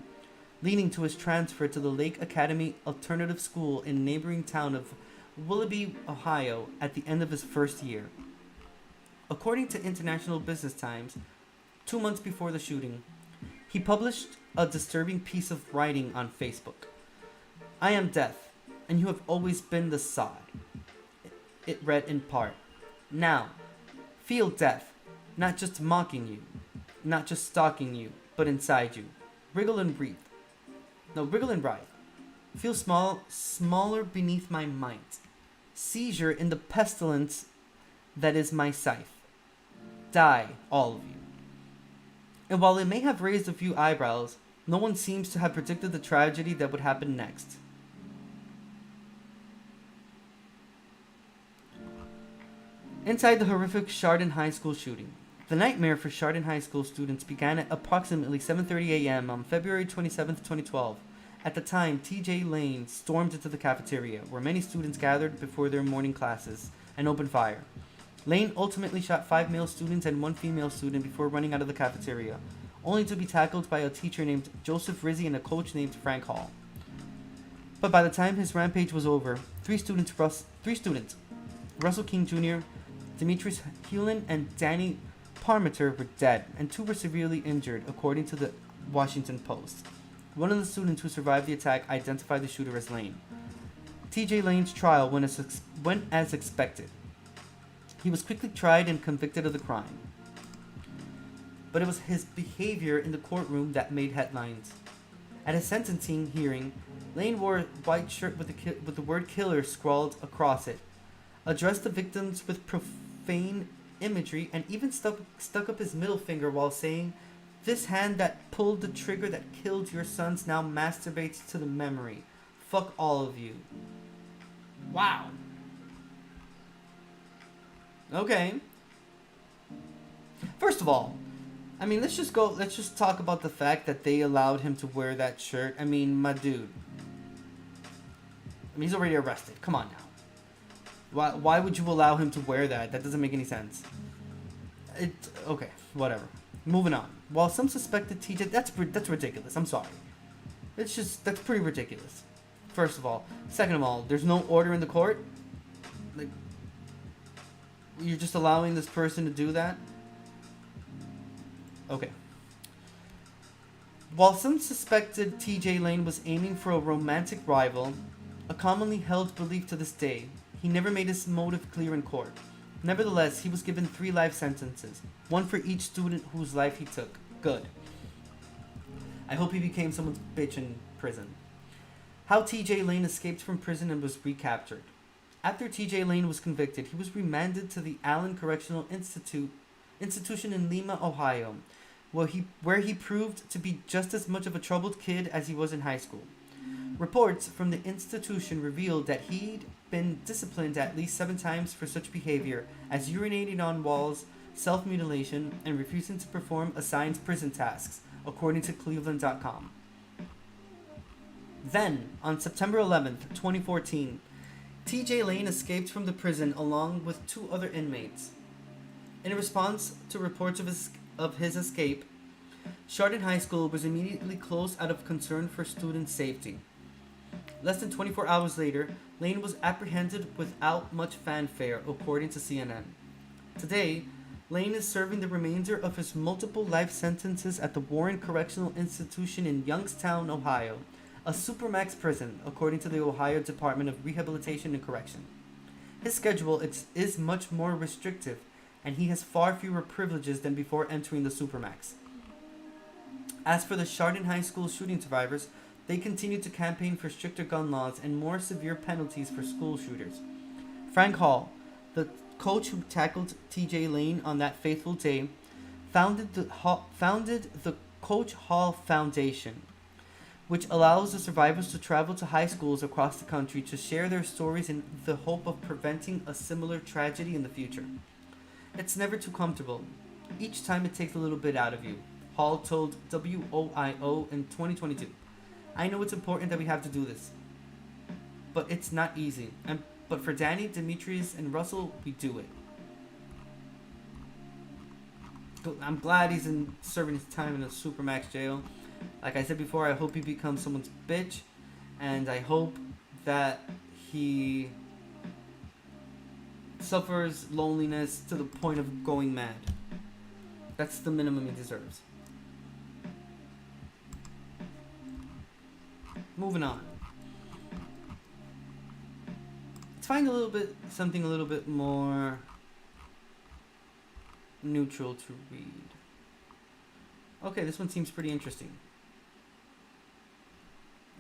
Speaker 2: leading to his transfer to the Lake Academy Alternative School in the neighboring town of Willoughby, Ohio, at the end of his first year. According to International Business Times, 2 months before the shooting, he published a disturbing piece of writing on Facebook. "I am death, and you have always been the sod." It read in part, "Now, feel death, not just mocking you, not just stalking you, but inside you. Wriggle and writhe. Feel smaller beneath my might. Seizure in the pestilence that is my scythe. Die, all of you." And while it may have raised a few eyebrows, no one seems to have predicted the tragedy that would happen next. Inside the horrific Chardon High School shooting. The nightmare for Chardon High School students began at approximately 7:30 a.m. on February 27, 2012. At the time, TJ Lane stormed into the cafeteria, where many students gathered before their morning classes, and opened fire. Lane ultimately shot 5 male students and 1 female student before running out of the cafeteria, only to be tackled by a teacher named Joseph Rizzi and a coach named Frank Hall. But by the time his rampage was over, three students, Russell King Jr., Demetrius Hewlin, and Danny Parmenter, were dead, and 2 were severely injured, according to the Washington Post. One of the students who survived the attack identified the shooter as Lane. TJ Lane's trial went as expected. He was quickly tried and convicted of the crime. But it was his behavior in the courtroom that made headlines. At his sentencing hearing, Lane wore a white shirt with the word killer scrawled across it, addressed the victims with profane imagery, and even stuck up his middle finger while saying, "This hand that pulled the trigger that killed your sons now masturbates to the memory. Fuck all of you." Wow. Okay. First of all, I mean, let's just talk about the fact that they allowed him to wear that shirt. I mean, my dude. I mean, he's already arrested. Come on now. Why would you allow him to wear that? That doesn't make any sense. Okay, whatever. Moving on. While some suspected TJ, that's ridiculous. I'm sorry. That's pretty ridiculous. First of all. Second of all, there's no order in the court. Like, you're just allowing this person to do that? Okay. While some suspected TJ Lane was aiming for a romantic rival, a commonly held belief to this day, he never made his motive clear in court. Nevertheless, he was given 3 life sentences, 1 for each student whose life he took. Good. I hope he became someone's bitch in prison. How TJ Lane escaped from prison and was recaptured. After TJ Lane was convicted, he was remanded to the Allen Correctional Institution in Lima, Ohio, where he proved to be just as much of a troubled kid as he was in high school. Reports from the institution revealed that he'd been disciplined at least 7 times for such behavior as urinating on walls, self-mutilation, and refusing to perform assigned prison tasks, according to Cleveland.com. Then, on September 11th, 2014, TJ Lane escaped from the prison along with two other inmates. In response to reports of his escape, Chardon High School was immediately closed out of concern for student safety. Less than 24 hours later, Lane was apprehended without much fanfare, according to CNN. Today, Lane is serving the remainder of his multiple life sentences at the Warren Correctional Institution in Youngstown, Ohio, a supermax prison, according to the Ohio Department of Rehabilitation and Correction. His schedule is much more restrictive, and he has far fewer privileges than before entering the supermax. As for the Chardon High School shooting survivors, they continue to campaign for stricter gun laws and more severe penalties for school shooters. Frank Hall, the coach who tackled TJ Lane on that fateful day, founded the Coach Hall Foundation, which allows the survivors to travel to high schools across the country to share their stories in the hope of preventing a similar tragedy in the future. It's never too comfortable. Each time it takes a little bit out of you, Hall told WOIO in 2022. I know it's important that we have to do this, but it's not easy. But for Danny, Demetrius, and Russell, we do it. I'm glad he's serving his time in a supermax jail. Like I said before, I hope he becomes someone's bitch, and I hope that he suffers loneliness to the point of going mad. That's the minimum he deserves. Moving on. Let's find something a little bit more neutral to read. Okay, this one seems pretty interesting.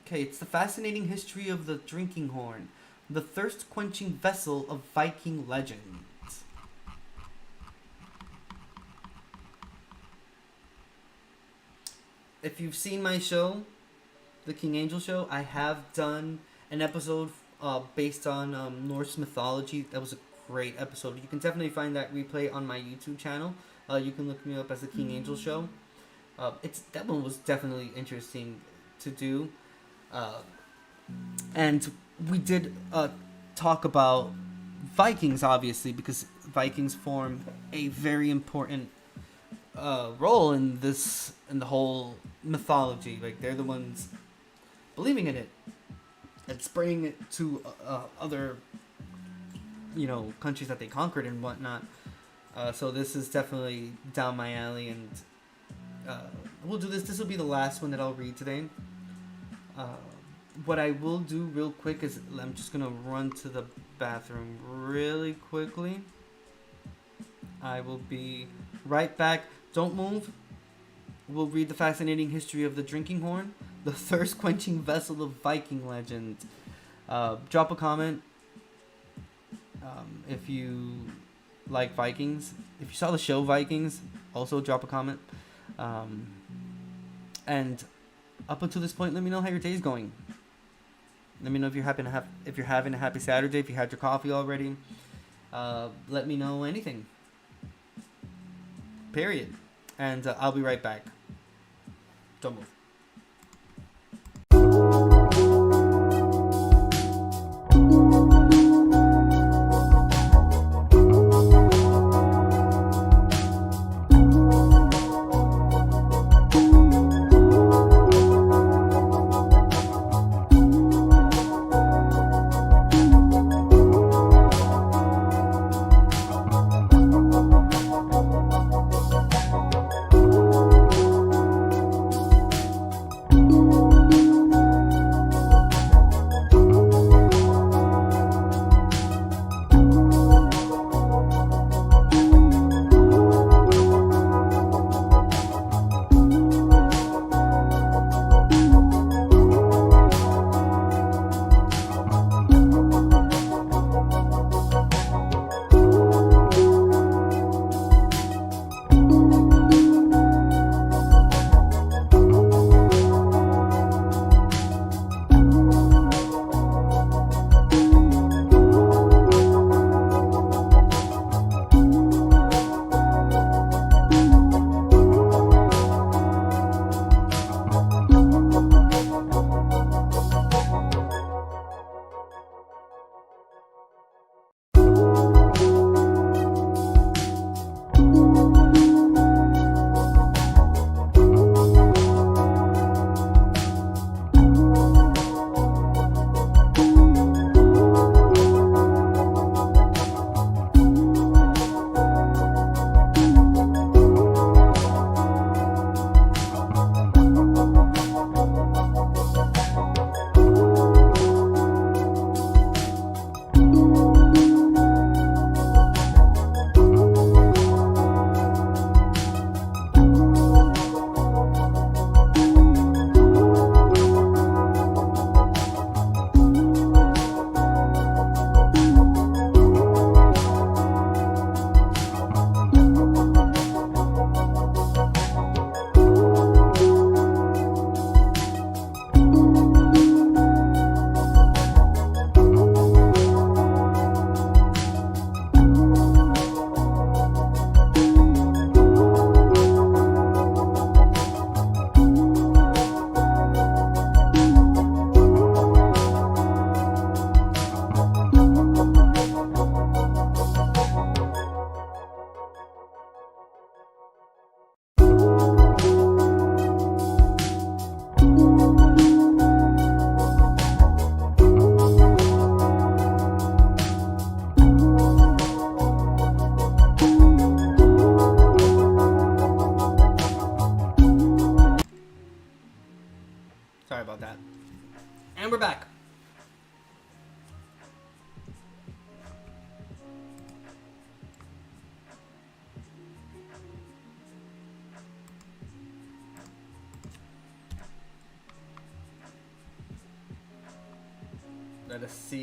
Speaker 2: Okay, it's the fascinating history of the drinking horn, the thirst-quenching vessel of Viking legends. If you've seen my show, The King Angel Show, I have done an episode based on Norse mythology. That was a great episode. You can definitely find that replay on my YouTube channel. You can look me up as The King Angel Show. That one was definitely interesting to do. And we did talk about Vikings, obviously, because Vikings form a very important role in the whole mythology. Like, they're the ones believing in it and spreading it to other, countries that they conquered and whatnot. So this is definitely down my alley, and we'll do this. This will be the last one that I'll read today. What I will do real quick is I'm just going to run to the bathroom really quickly. I will be right back. Don't move. We'll read the fascinating history of the drinking horn, the thirst-quenching vessel of Viking legend. Drop a comment if you like Vikings. If you saw the show Vikings, also drop a comment. And up until this point, let me know how your day's going. Let me know if you're having a happy Saturday, if you had your coffee already. Let me know anything. Period. And I'll be right back. Don't move. Sorry about that. And we're back.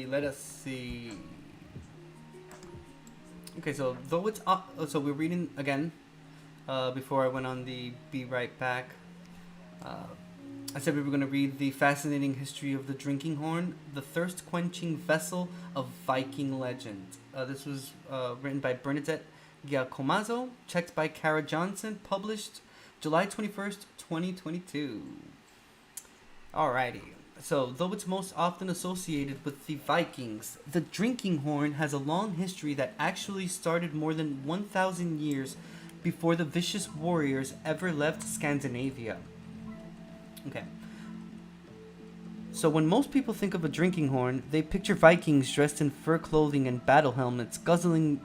Speaker 2: Let us see. Okay, so though it's so we're reading again. Before I went on the Be Right Back, I said we were going to read the fascinating history of the drinking horn, the thirst-quenching vessel of Viking legend. This was written by Bernadette Giacomazo, checked by Kara Johnson, published July 21st, 2022. Alrighty. So, though it's most often associated with the Vikings, the drinking horn has a long history that actually started more than 1,000 years before the vicious warriors ever left Scandinavia. Okay. So when most people think of a drinking horn, they picture Vikings dressed in fur clothing and battle helmets, guzzling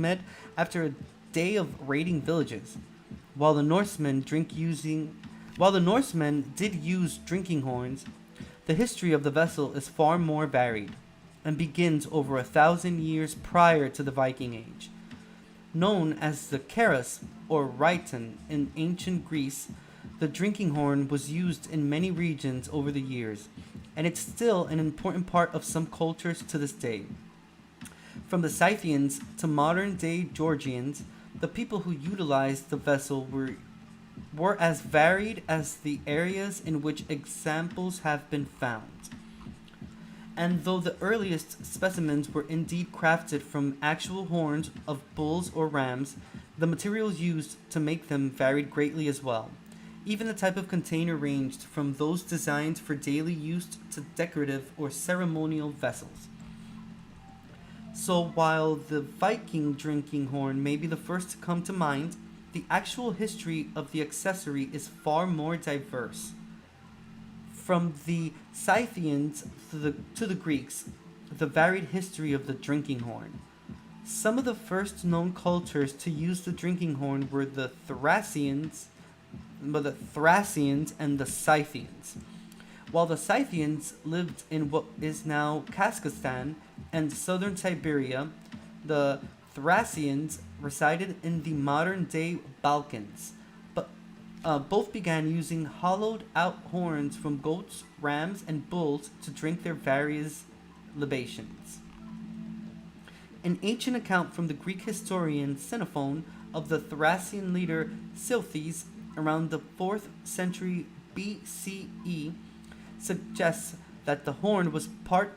Speaker 2: med after a day of raiding villages. While the Norsemen did use drinking horns, the history of the vessel is far more varied and begins over 1,000 years prior to the Viking Age. Known as the keras or rhyton in ancient Greece, the drinking horn was used in many regions over the years, and it's still an important part of some cultures to this day. From the Scythians to modern-day Georgians, the people who utilized the vessel were as varied as the areas in which examples have been found. And though the earliest specimens were indeed crafted from actual horns of bulls or rams, the materials used to make them varied greatly as well. Even the type of container ranged from those designed for daily use to decorative or ceremonial vessels. So while the Viking drinking horn may be the first to come to mind, the actual history of the accessory is far more diverse. From the Scythians to the Greeks, the varied history of the drinking horn. Some of the first known cultures to use the drinking horn were the Thracians and the Scythians. While the Scythians lived in what is now Kazakhstan and southern Siberia, the Thracians resided in the modern-day Balkans. Both began using hollowed-out horns from goats, rams, and bulls to drink their various libations. An ancient account from the Greek historian Xenophon of the Thracian leader Silthes around the 4th century BCE suggests that the horn was part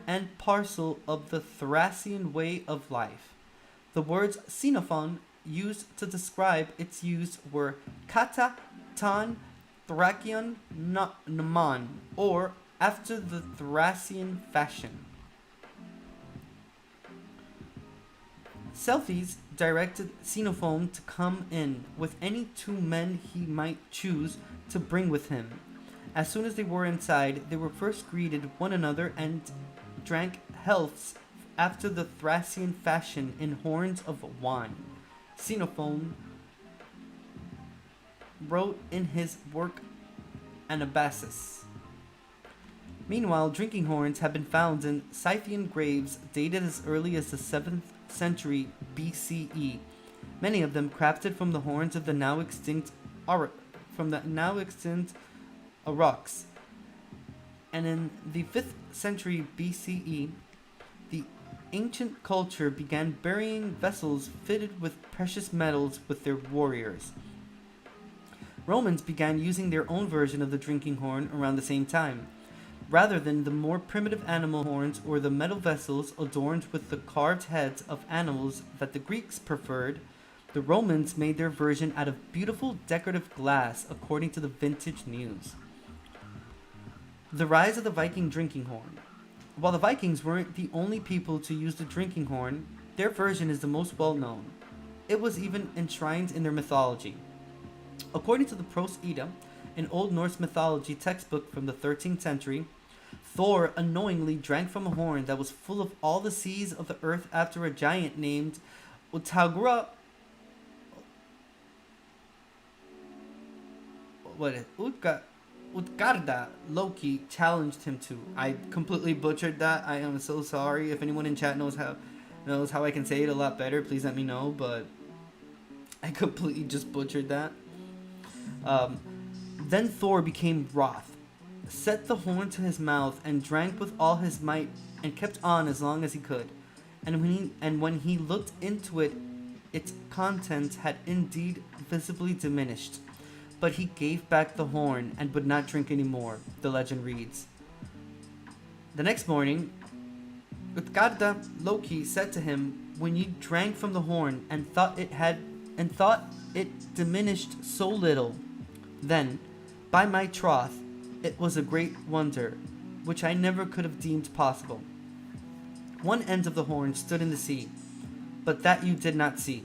Speaker 2: and parcel of the Thracian way of life. The words Xenophon used to describe its use were kata, tan, thrakion, naman, or after the Thracian fashion. Celthes directed Xenophon to come in with any 2 men he might choose to bring with him. As soon as they were inside, they were first greeted one another and drank healths after the Thracian fashion in horns of wine. Xenophon wrote in his work Anabasis. Meanwhile, drinking horns have been found in Scythian graves dated as early as the 7th century BCE. Many of them crafted from the horns of the now extinct aurochs. And in the 5th century BCE, the ancient culture began burying vessels fitted with precious metals with their warriors. Romans began using their own version of the drinking horn around the same time. Rather than the more primitive animal horns or the metal vessels adorned with the carved heads of animals that the Greeks preferred, the Romans made their version out of beautiful decorative glass, according to the Vintage News. The rise of the Viking drinking horn. While the Vikings weren't the only people to use the drinking horn, their version is the most well known. It was even enshrined in their mythology. According to the AITA, an Old Norse mythology textbook from the 13th century, Thor unknowingly drank from a horn that was full of all the seas of the earth after a giant named Utagura. Utgarda, Loki challenged him to. I completely butchered that. I am so sorry. If anyone in chat knows how I can say it a lot better, please let me know. But I completely just butchered that. Then Thor became wroth, set the horn to his mouth, and drank with all his might, and kept on as long as he could. And when he looked into it, its contents had indeed visibly diminished. But he gave back the horn and would not drink any more, the legend reads. The next morning, Utgarda Loki said to him, "When you drank from the horn and thought it diminished so little, then, by my troth, it was a great wonder, which I never could have deemed possible. One end of the horn stood in the sea, but that you did not see.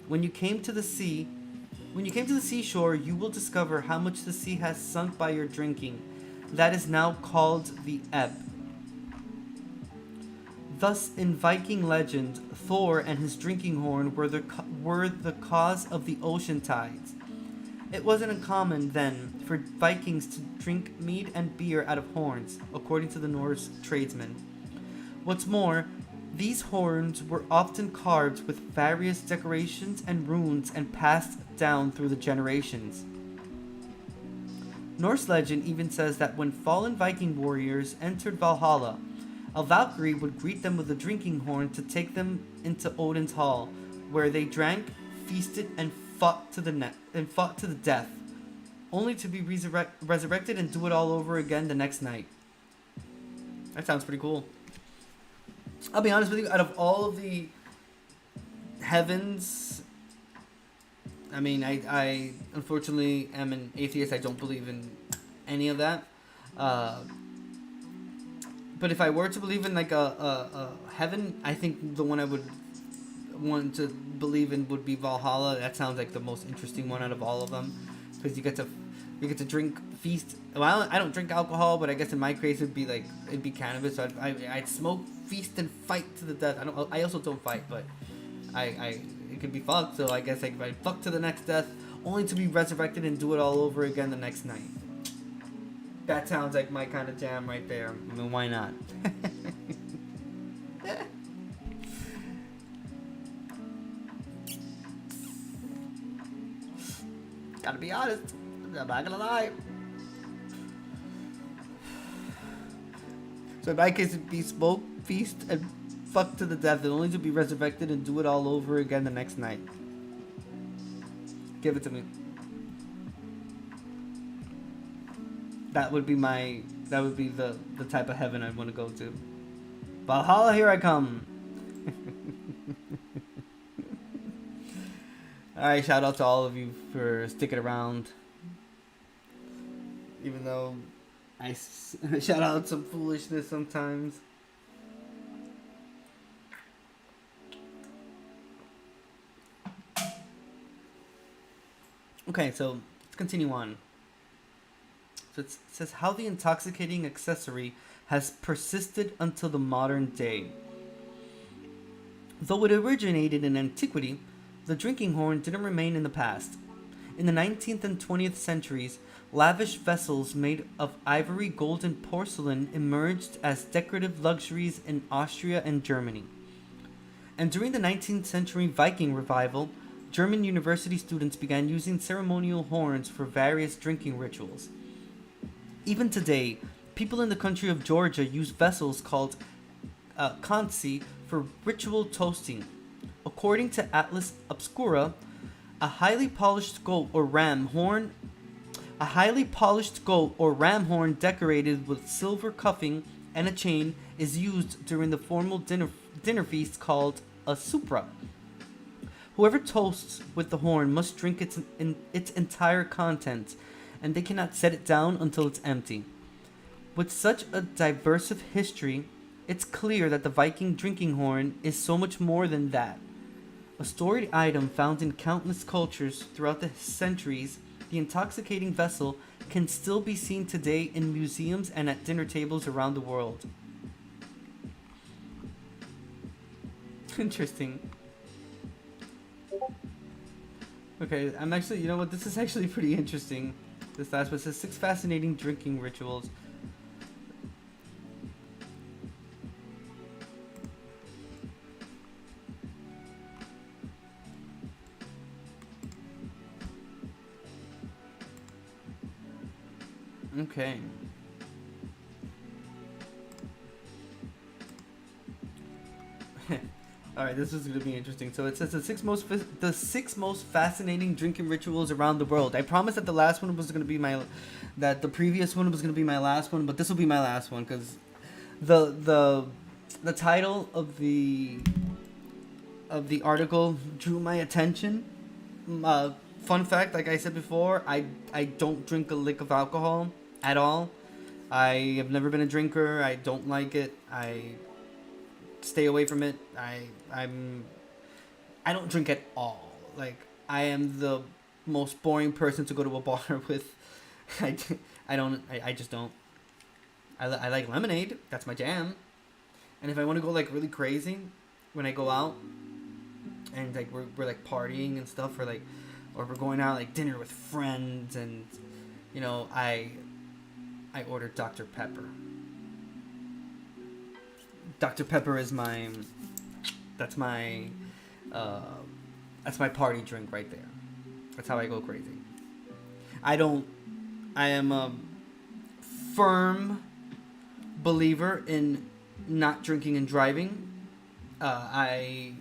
Speaker 2: When you came to the seashore, you will discover how much the sea has sunk by your drinking. That is now called the ebb." Thus, in Viking legend, Thor and his drinking horn were the cause of the ocean tides. It wasn't uncommon then for Vikings to drink mead and beer out of horns, according to the Norse tradesmen. What's more, these horns were often carved with various decorations and runes and passed down through the generations. Norse legend even says that when fallen Viking warriors entered Valhalla, a Valkyrie would greet them with a drinking horn to take them into Odin's hall, where they drank, feasted, and fought to the death, only to be resurrected and do it all over again the next night. That sounds pretty cool. I'll be honest with you, out of all of the heavens, I mean, I unfortunately am an atheist. I don't believe in any of that. But if I were to believe in like a heaven, I think the one I would want to believe in would be Valhalla. That sounds like the most interesting one out of all of them, because you get to drink, feast. Well, I don't drink alcohol, but I guess in my case it'd be cannabis. So I'd smoke, feast, and fight to the death. I also don't fight, but it could be fucked. So I guess I'd fuck to the next death, only to be resurrected and do it all over again the next night. That sounds like my kind of jam right there. I mean, why not? Gotta be honest. I'm not gonna lie. So in my case, it'd be smoke, feast, and fuck to the death, and only to be resurrected and do it all over again the next night. Give it to me. That would be the type of heaven I'd want to go to. Valhalla, here I come. Alright, shout out to all of you for sticking around. Even though I shout out some foolishness sometimes. Okay, so let's continue on. So it says how the intoxicating accessory has persisted until the modern day. Though it originated in antiquity, the drinking horn didn't remain in the past. In the 19th and 20th centuries, lavish vessels made of ivory, gold, and porcelain emerged as decorative luxuries in Austria and Germany. And during the 19th century Viking revival, German university students began using ceremonial horns for various drinking rituals. Even today, people in the country of Georgia use vessels called kantsi for ritual toasting. According to Atlas Obscura, a highly polished goat or ram horn decorated with silver cuffing and a chain is used during the formal dinner feast called a supra. Whoever toasts with the horn must drink its entire contents, and they cannot set it down until it's empty. With such a diverse history, it's clear that the Viking drinking horn is so much more than that. A storied item found in countless cultures throughout the centuries, the intoxicating vessel can still be seen today in museums and at dinner tables around the world. Interesting. Okay, I'm actually, you know what, this is actually pretty interesting. This last one says 6 fascinating drinking rituals. Okay. All right, this is going to be interesting. So it says the six most fascinating drinking rituals around the world. I promised that the last one was going to be the previous one was going to be my last one, but this will be my last one because the title of the article drew my attention. Fun fact, like I said before, I don't drink a lick of alcohol at all. I have never been a drinker. I don't like it. I stay away from it. I don't drink at all. Like, I am the most boring person to go to a bar with. I just don't. I like lemonade. That's my jam. And if I want to go like really crazy when I go out and like we're like partying and stuff, or we're going out like dinner with friends, and you know, I order Dr. Pepper. Dr. Pepper is that's my party drink right there. That's how I go crazy. I am a firm believer in not drinking and driving. I'm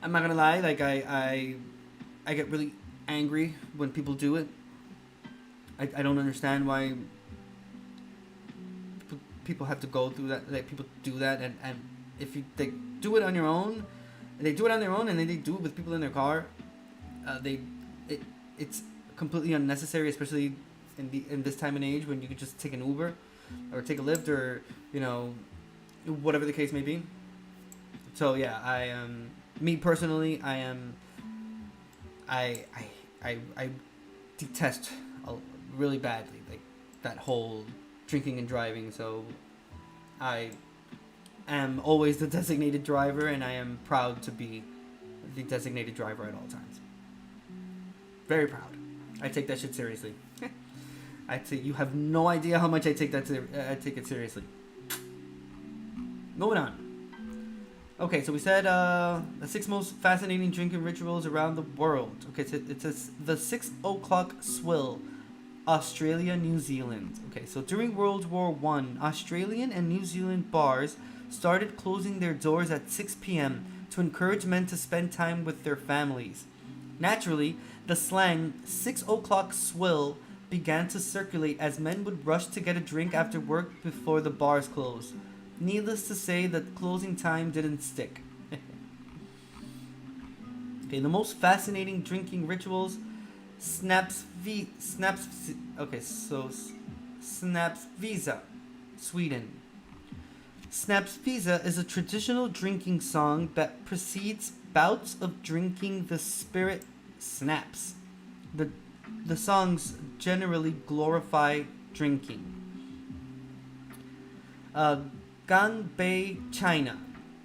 Speaker 2: not gonna lie, like I get really angry when people do it. I don't understand why people have to go through that. Like, people do that, and if they do it on your own, and they do it on their own, and then they do it with people in their car, it's completely unnecessary, especially in this time and age when you could just take an Uber or take a Lyft, or you know, whatever the case may be. So yeah, me personally, I detest really badly like that whole drinking and driving. So I am always the designated driver, and I am proud to be the designated driver at all times. Very proud. I take that shit seriously. You have no idea how much I take that. I take it seriously. Moving on. Okay, so we said the 6 most fascinating drinking rituals around the world. Okay, so it says the 6 o'clock swill, Australia, New Zealand. Okay, so during World War I, Australian and New Zealand bars started closing their doors at 6 p.m. to encourage men to spend time with their families. Naturally, the slang 6 o'clock swill began to circulate as men would rush to get a drink after work before the bars closed. Needless to say, that closing time didn't stick. Okay, the most fascinating drinking rituals. Snapsvisa, Sweden. Snapsvisa is a traditional drinking song that precedes bouts of drinking the spirit snaps. The songs generally glorify drinking. Ganbei, China.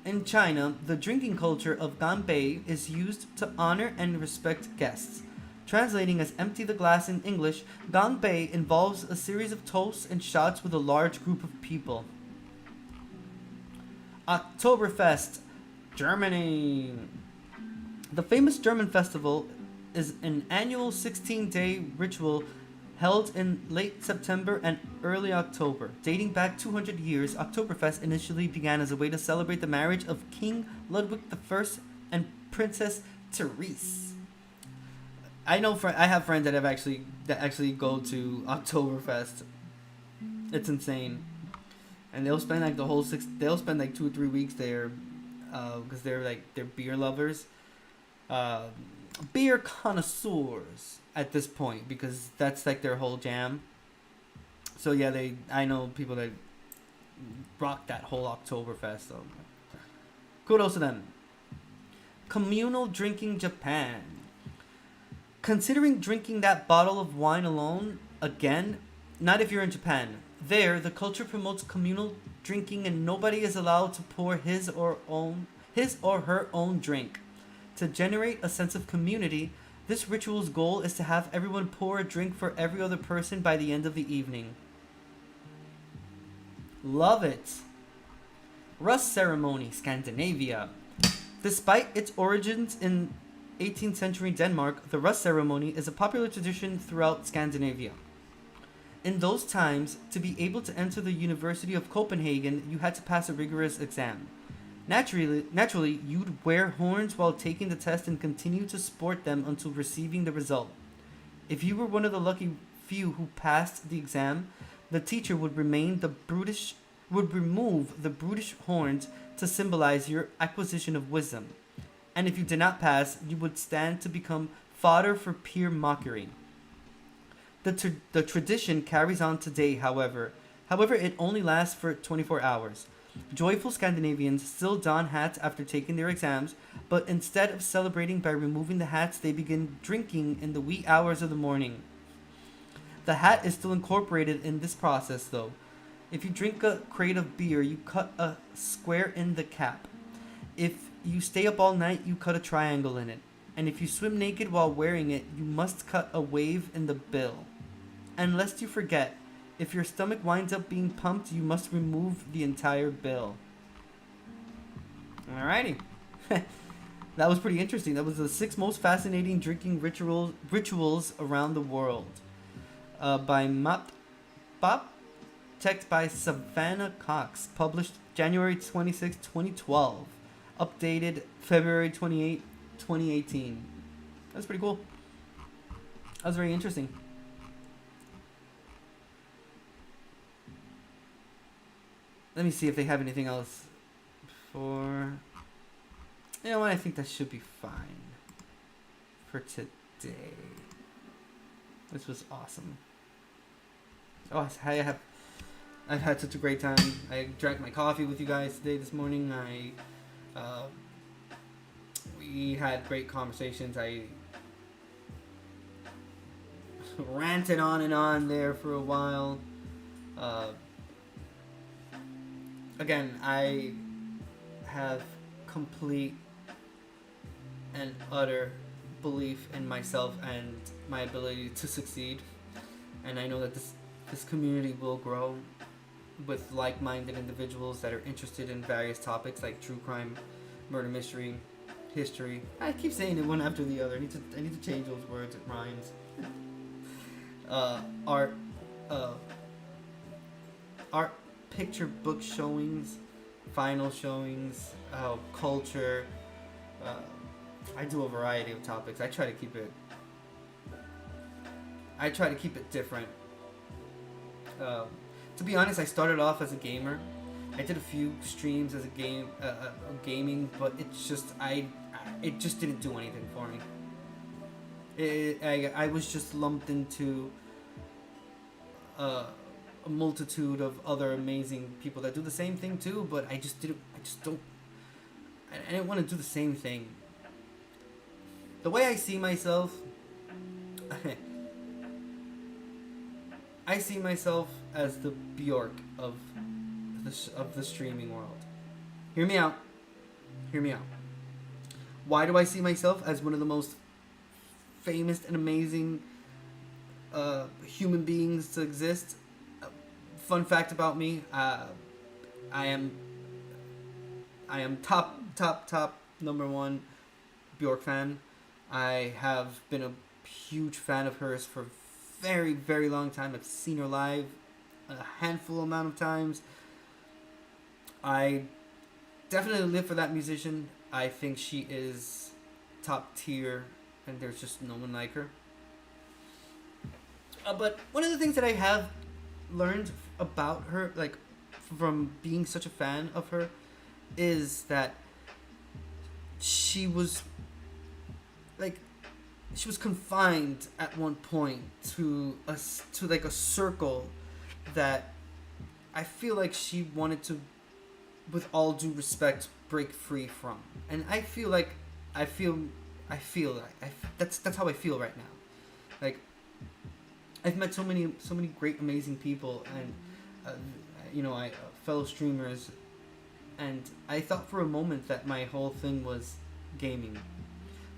Speaker 2: In China, the drinking culture of Ganbei is used to honor and respect guests. Translating as empty the glass in English, Ganbei involves a series of toasts and shots with a large group of people. Oktoberfest, Germany. The famous German festival is an annual 16-day ritual held in late September and early October. Dating back 200 years, Oktoberfest initially began as a way to celebrate the marriage of King Ludwig I and Princess Therese. I have friends that actually go to Oktoberfest. It's insane, and they'll spend like they'll spend like 2 or 3 weeks there, because they're beer lovers, beer connoisseurs at this point, because that's like their whole jam. So yeah, I know people that rock that whole Oktoberfest. So kudos to them. Communal drinking, Japan. Considering drinking that bottle of wine alone, again, not if you're in Japan. There, the culture promotes communal drinking, and nobody is allowed to pour his or her own drink. To generate a sense of community, This ritual's goal is to have everyone pour a drink for every other person by the end of the evening. Love it. Rust ceremony, Scandinavia. Despite its origins in 18th century Denmark, the rust ceremony is a popular tradition throughout Scandinavia. In those times, to be able to enter the University of Copenhagen, you had to pass a rigorous exam. Naturally, you'd wear horns while taking the test and continue to sport them until receiving the result. If you were one of the lucky few who passed the exam, the teacher would remove the brutish horns to symbolize your acquisition of wisdom. And if you did not pass, you would stand to become fodder for peer mockery. The tradition carries on today, however. However, it only lasts for 24 hours. Joyful Scandinavians still don hats after taking their exams, but instead of celebrating by removing the hats, they begin drinking in the wee hours of the morning. The hat is still incorporated in this process, though. If you drink a crate of beer, you cut a square in the cap. If you stay up all night, you cut a triangle in it. And if you swim naked while wearing it, you must cut a wave in the bill. And lest you forget, if your stomach winds up being pumped, you must remove the entire bill. Alrighty. That was pretty interesting. That was the 6 most fascinating drinking rituals around the world. By Map Bop. Text by Savannah Cox. Published January 26, 2012. Updated February 28, 2018. That's pretty cool. That was very interesting. Let me see if they have anything else for... You know what? I think that should be fine for today. This was awesome. Oh, I've had such a great time. I drank my coffee with you guys today, this morning. We had great conversations. I ranted on and on there for a while. Again, I have complete and utter belief in myself and my ability to succeed. And I know that this community will grow with like-minded individuals that are interested in various topics like true crime, murder mystery, history. I keep saying it one after the other. I need to change those words. It rhymes. Art picture book showings, final showings, culture. I do a variety of topics. I try to keep it different. To be honest, I started off as a gamer. I did a few streams as gaming, but it just didn't do anything for me. I was just lumped into a multitude of other amazing people that do the same thing too, but I didn't want to do the same thing. The way I see myself, I see myself as the Bjork of the streaming world. Hear me out. Why do I see myself as one of the most famous and amazing human beings to exist? Fun fact about me, I am top number one Bjork fan. I have been a huge fan of hers for a very, very long time. I've seen her live a handful amount of times. I definitely live for that musician. I think she is top tier, and there's just no one like her. But one of the things that I have learned about her, like from being such a fan of her, is that she was confined at one point to a circle that I feel like she wanted to, with all due respect, break free from. And I feel like that's how I feel right now. Like, I've met so many great, amazing people, and fellow streamers, and I thought for a moment that my whole thing was gaming,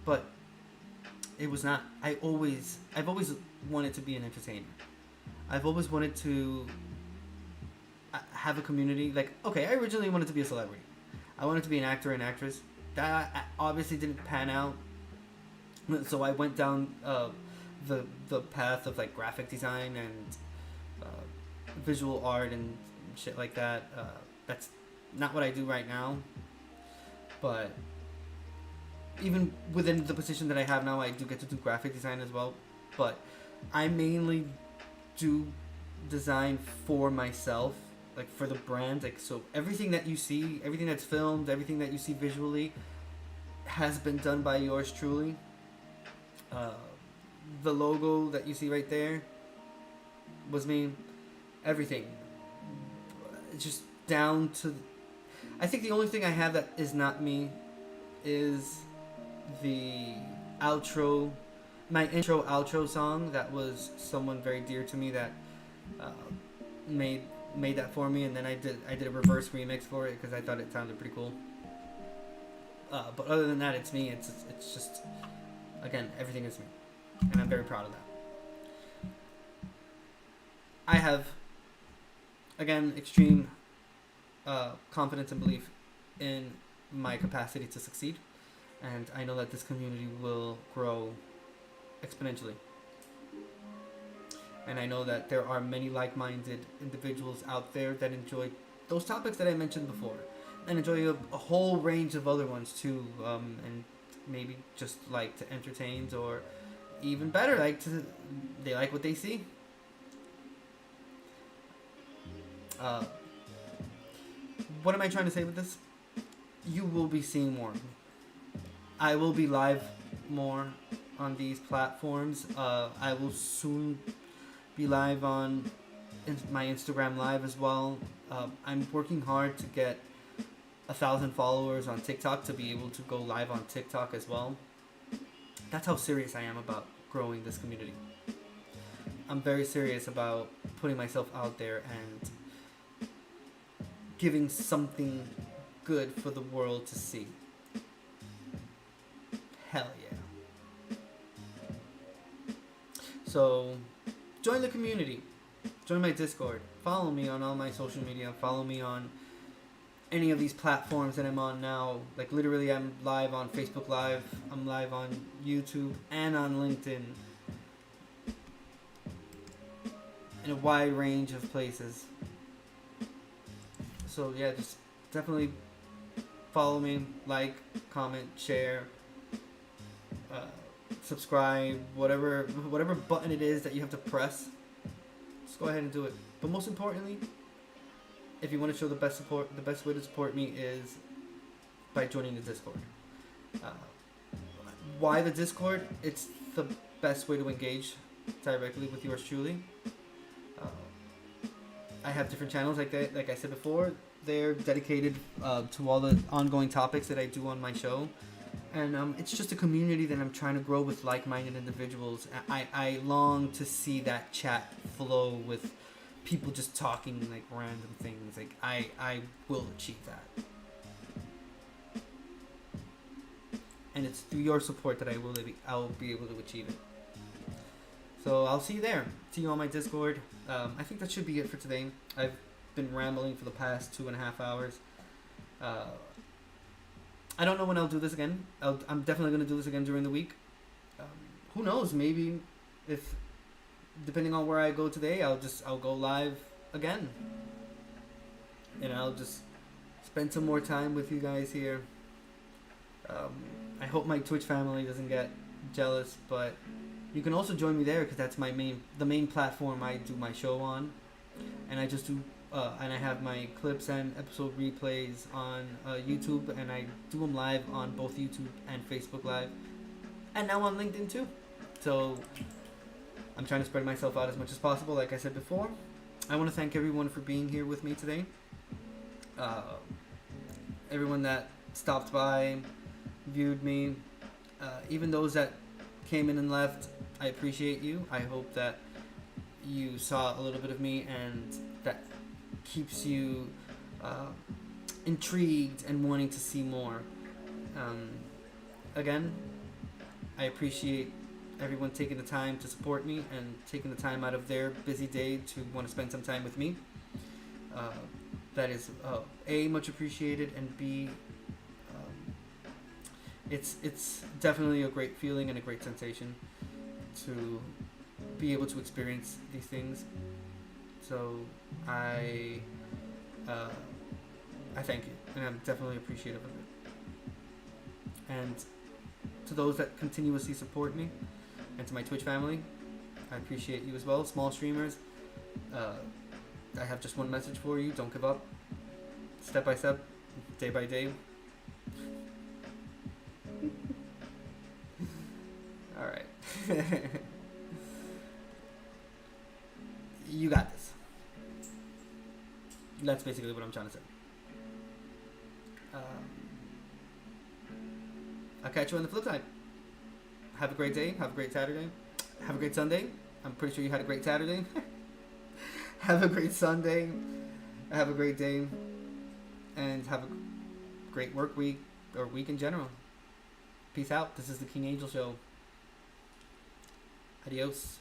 Speaker 2: but It was not. I've always wanted to be an entertainer. I've always wanted to have a community. Like, okay, I originally wanted to be a celebrity. I wanted to be an actor and actress. That obviously didn't pan out. So I went down the path of like graphic design and visual art and shit like that. That's not what I do right now. But even within the position that I have now, I do get to do graphic design as well. But I mainly do design for myself, like for the brand. Like, so everything that you see, everything that's filmed, everything that you see visually has been done by yours truly. The logo that you see right there was me. Everything. It's just down to... I think the only thing I have that is not me is the outro, my intro outro song. That was someone very dear to me that made that for me, and then I did a reverse remix for it because I thought it sounded pretty cool. But other than that, it's me. It's just, again, everything is me, and I'm very proud of that. I have, again, extreme confidence and belief in my capacity to succeed, and I know that this community will grow exponentially. And I know that there are many like-minded individuals out there that enjoy those topics that I mentioned before, and enjoy a whole range of other ones too, and maybe just like to entertain, or even better, they like what they see. What am I trying to say with this? You will be seeing more. I will be live more on these platforms. I will soon be live on my Instagram live as well. I'm working hard to get 1,000 followers on TikTok to be able to go live on TikTok as well. That's how serious I am about growing this community. I'm very serious about putting myself out there and giving something good for the world to see. Hell yeah. So, join the community. Join my Discord. Follow me on all my social media. Follow me on any of these platforms that I'm on now. Like, literally, I'm live on Facebook Live. I'm live on YouTube and on LinkedIn. In a wide range of places. So yeah, just definitely follow me, like, comment, share, subscribe, whatever button it is that you have to press. Just go ahead and do it. But most importantly, if you want to show the best support, the best way to support me is by joining the Discord. Why the Discord? It's the best way to engage directly with yours truly. I have different channels like that. Like I said before, they're dedicated to all the ongoing topics that I do on my show, and it's just a community that I'm trying to grow with like-minded individuals. I long to see that chat flow with people just talking like random things. Like I will achieve that, and it's through your support that I will be able to achieve it. So I'll see you there. See you on my Discord. I think that should be it for today. I've been rambling for the past 2.5 hours. I don't know when I'll do this again. I'm definitely going to do this again during the week. Who knows? Maybe if, depending on where I go today, I'll go live again. And I'll just spend some more time with you guys here. I hope my Twitch family doesn't get jealous, but you can also join me there because that's the main platform I do my show on, and I just do and I have my clips and episode replays on YouTube, and I do them live on both YouTube and Facebook Live, and now on LinkedIn too. So I'm trying to spread myself out as much as possible. Like I said before, I want to thank everyone for being here with me today. Everyone that stopped by, viewed me, even those that came in and left, I appreciate you. I hope that you saw a little bit of me and that keeps you intrigued and wanting to see more. Again, I appreciate everyone taking the time to support me and taking the time out of their busy day to want to spend some time with me. That is A, much appreciated, and B, it's definitely a great feeling and a great sensation to be able to experience these things. So I thank you, and I'm definitely appreciative of it. And to those that continuously support me, and to my Twitch family, I appreciate you as well. Small streamers, I have just one message for you: don't give up. Step by step, day by day. All right. You got this. That's basically what I'm trying to say. I'll catch you on the flip side. Have a great day. Have a great Saturday. Have a great Sunday. I'm pretty sure you had a great Saturday. Have a great Sunday. Have a great day. And have a great work week, or week in general. Peace out. This is the King Angel Show. Adios.